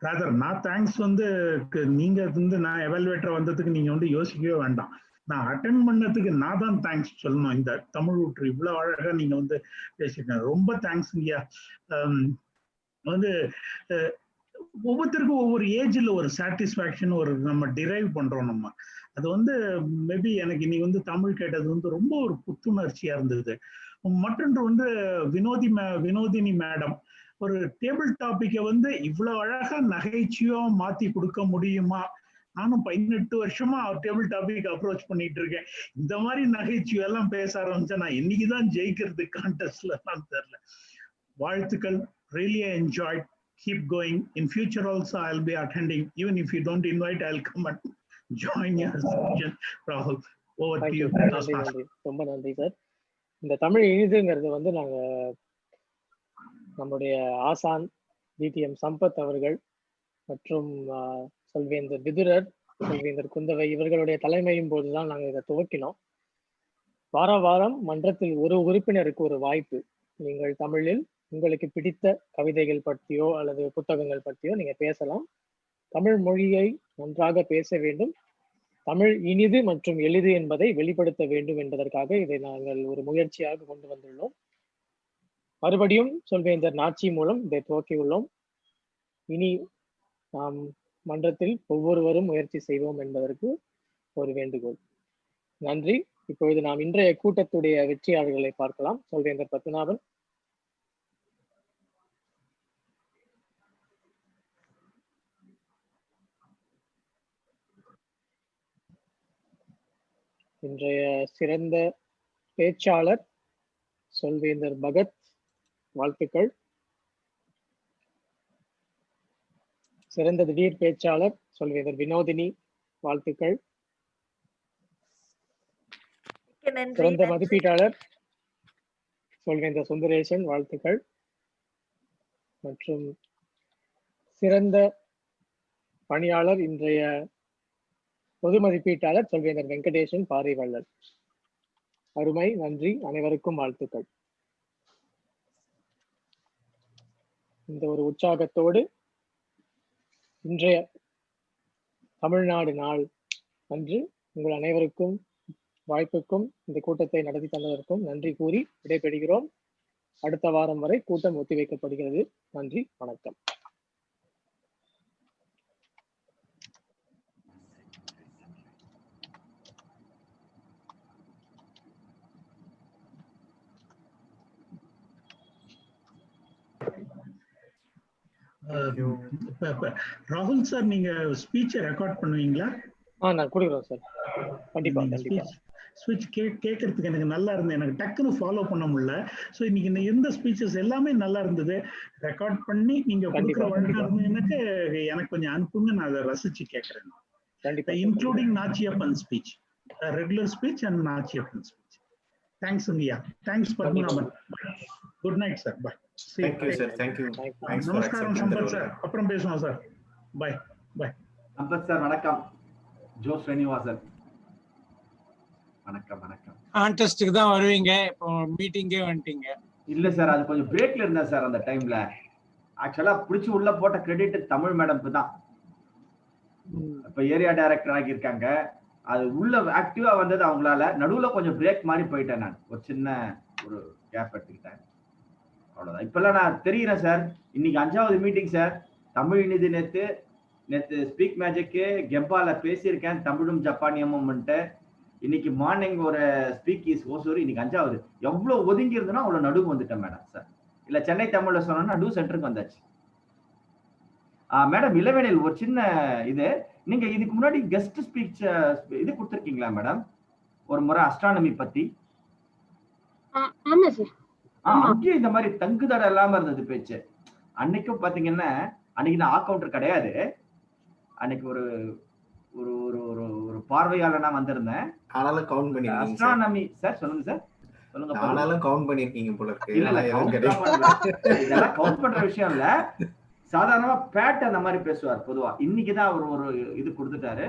ராதர் நான் தேங்க்ஸ் வந்து நீங்க வந்து நான் எவால்வேட்டர் வந்ததுக்கு நீங்க வந்து யோசிக்கவே வேண்டாம். நான் அட்டென்ட் பண்ணதுக்கு நான் தான் தேங்க்ஸ் சொல்லணும். இந்த தமிழ் ஊற்று இவ்வளவு அழகா நீங்க வந்து பேசிருக்கேன், ரொம்ப தேங்க்ஸ்ங்கய்யா. வந்து ஒவ்வொருத்தருக்கும் ஒவ்வொரு ஏஜ்ல ஒரு சாட்டிஸ்ஃபேக்ஷன் ஒரு நம்ம டிரைவ் பண்றோம் நம்ம. அது வந்து மேபி எனக்கு இன்னைக்கு வந்து தமிழ் கேட்டது வந்து ரொம்ப ஒரு புத்துணர்ச்சியா இருந்தது. மற்றொன்று வந்து வினோதினி மேடம் ஒரு டேபிள் டாபிக்கை வந்து இவ்வளவு அழகா நகைச்சுவையா மாத்தி கொடுக்க முடியுமா? நானும் 18 வருஷமா டேபிள் டாபிக் அப்ரோச் பண்ணிட்டு இருக்கேன். இந்த மாதிரி நகைச்சுவை எல்லாம் பேச ஆரம்பிச்சா நான் இன்னைக்குதான் ஜெயிக்கிறது கான்டெஸ்ட்ல தெரியல. வாழ்த்துக்கள். Really enjoyed. Keep going. In future also I'll be attending. Even if you don't invite, I'll come and join your session. Rahul, over to you. ரொம்ப நன்றி சார். இந்த தமிழ் இனிதுங்கிறது வந்து நாங்க நம்முடைய ஆசான் டிடிஎம் சம்பத் அவர்கள் மற்றும் சொல்வேந்தர் விதுரர், சொல்வேந்தர் குந்தவை இவர்களுடைய தலைமையின் போதுதான் நாங்கள் இதை துவக்கினோம். வாரம் மன்றத்தில் ஒரு உறுப்பினருக்கு ஒரு வாய்ப்பு, நீங்கள் தமிழில் உங்களுக்கு பிடித்த கவிதைகள் பற்றியோ அல்லது புத்தகங்கள் பற்றியோ நீங்க பேசலாம். தமிழ் மொழியை நன்றாக பேச வேண்டும், தமிழ் இனிது மற்றும் எளிது என்பதை வெளிப்படுத்த வேண்டும் என்பதற்காக இதை நாங்கள் ஒரு முயற்சியாக கொண்டு வந்துள்ளோம். மறுபடியும் சொல்வேந்தர் நாச்சி மூலம் இதை துவக்கியுள்ளோம். இனி நாம் மன்றத்தில் ஒவ்வொருவரும் முயற்சி செய்வோம் என்பதற்கு ஒரு வேண்டுகோள். நன்றி. இப்பொழுது நாம் இன்றைய கூட்டத்துடைய வெற்றியாளர்களை பார்க்கலாம். சொல்வேந்தர் பத்மநாபன். இன்றைய சிறந்த பேச்சாளர் சொல்வேந்தர் பகத், வாழ்த்துக்கள். சிறந்த திடீர் பேச்சாளர் சொல்வேந்தர் வினோதினி, வாழ்த்துக்கள். சிறந்த மதிப்பீட்டாளர் சொல்வேந்தர் சுந்தரேசன், வாழ்த்துக்கள். மற்றும் சிறந்த பணியாளர் இன்றைய பொது மதிப்பீட்டாளர் சொல்வேந்தர் வெங்கடேசன் பாரிவள்ளல். அருமை, நன்றி, அனைவருக்கும் வாழ்த்துக்கள். இந்த ஒரு உற்சாகத்தோடு இன்றைய தமிழ்நாடு நாள் அன்று உங்கள் அனைவருக்கும் வாய்ப்புக்கும் இந்த கூட்டத்தை நடத்தி தந்ததற்கும் நன்றி கூறி விடைபெறுகிறோம். அடுத்த வாரம் வரை கூட்டம் ஒத்திவைக்கப்படுகிறது. நன்றி, வணக்கம். ராகுல் சார், நீங்க ஸ்பீச்சை ரெக்கார்ட் பண்ணுவீங்களா? நான் கொடுக்குறோம் சார். கண்டிப்பா கண்டிப்பா. ஸ்பீச் கேட்கறதுக்கு எனக்கு நல்லா இருந்தது, எனக்கு டக்குன்னு ஃபாலோ பண்ண முடியல. ஸோ இன்னைக்கு எந்த ஸ்பீச்சஸ் எல்லாமே நல்லா இருந்தது. ரெக்கார்ட் பண்ணி நீங்க கொடுக்குற வழிகாட்டுனதுக்கு எனக்கு கொஞ்சம் அனுப்புங்க, நான் அதை ரசிச்சு கேட்கறேன். கண்டிப்பா, including Nachiyappan speech, regular speech and Nachiyappan speech. Thanks ஐயா. Thanks Padmanabhan. Good night sir. Bye. Thank you sir. Thank you. Thanks for நமஸ்காரம் சம்பத் சார். அப்புறம் பேசுவோம் சார். பாய் பாய். சம்பத் சார் வணக்கம். ஜோ ஸ்ரீனிவாசன் வணக்கம். வணக்கம். கான்டெஸ்ட்க்கு தான் வருவீங்க, இப்போ மீட்டிங்கே வந்துட்டீங்க. இல்ல சார், அது கொஞ்சம் பிரேக்ல இருந்தேன் சார் அந்த டைம்ல. ஆக்சுவலா பிடிச்சி உள்ள போட்ட கிரெடிட் தமிழ் மேடம்க்கு தான். இப்ப ஏரியா டைரக்டர் ஆகியிருக்காங்க. அது உள்ள ஆக்டிவா வந்தது அவங்களால. நடுவுல கொஞ்சம் பிரேக் மாதிரி போயிட்டேன், நான் ஒரு சின்ன ஒரு கேப் எடுத்துக்கிட்டேன், அவ்வளவுதான். இப்பெல்லாம் நான் தெரிகிறேன் சார். இன்னைக்கு 5வது மீட்டிங் சார். தமிழ் இனிது நேற்று ஸ்பீக் மேஜிக்கு கெம்பால பேசியிருக்கேன், தமிழும் ஜப்பானியமும். இன்னைக்கு மார்னிங் ஒரு ஸ்பீக் இஸ் ஓசூர், இன்னைக்கு 5வது. எவ்வளவு ஒதுங்கி இருந்தனா அவ்வளவு நடுவு வந்துட்டேன் மேடம் சார். இல்ல சென்னை தமிழ்ல சொன்னா நடுவு சென்டருக்கு வந்தாச்சு. மேடம் இளவேனில் ஒரு சின்ன இது, நீங்க இதுக்கு முன்னாடி கெஸ்ட் ஸ்பீச் இது கொடுத்துருக்கீங்களா மேடம்? ஒரு முறை அஸ்ட்ரானமி பத்தி. ஆமா சார். அங்கேயும் இந்த மாதிரி தங்கு தடை இல்லாம இருந்தது பேச்சு. அன்னைக்கும் பாத்தீங்கன்னா, அன்னைக்கு நான் அக்கவுண்டர் கிடையாது, அன்னைக்கு ஒரு ஒரு ஒரு ஒரு பார்வையாளனா வந்திருந்தேன். ஆனாலும் கவுண்ட் பண்ணிருக்கீங்க அஸ்ட்ரானமி சார். சொல்லுங்க சார், சொல்லுங்க. ஆனாலும் கவுண்ட் பண்ணிருக்கீங்க போல இருக்கு. இதெல்லாம் கவுண்ட் பண்ற விஷயம் இல்ல. சாதாரணமா பேட் அந்த மாதிரி பேசுவார் பொதுவா. இன்னைக்குதான் அவர் ஒரு இது கொடுத்துட்டாரு.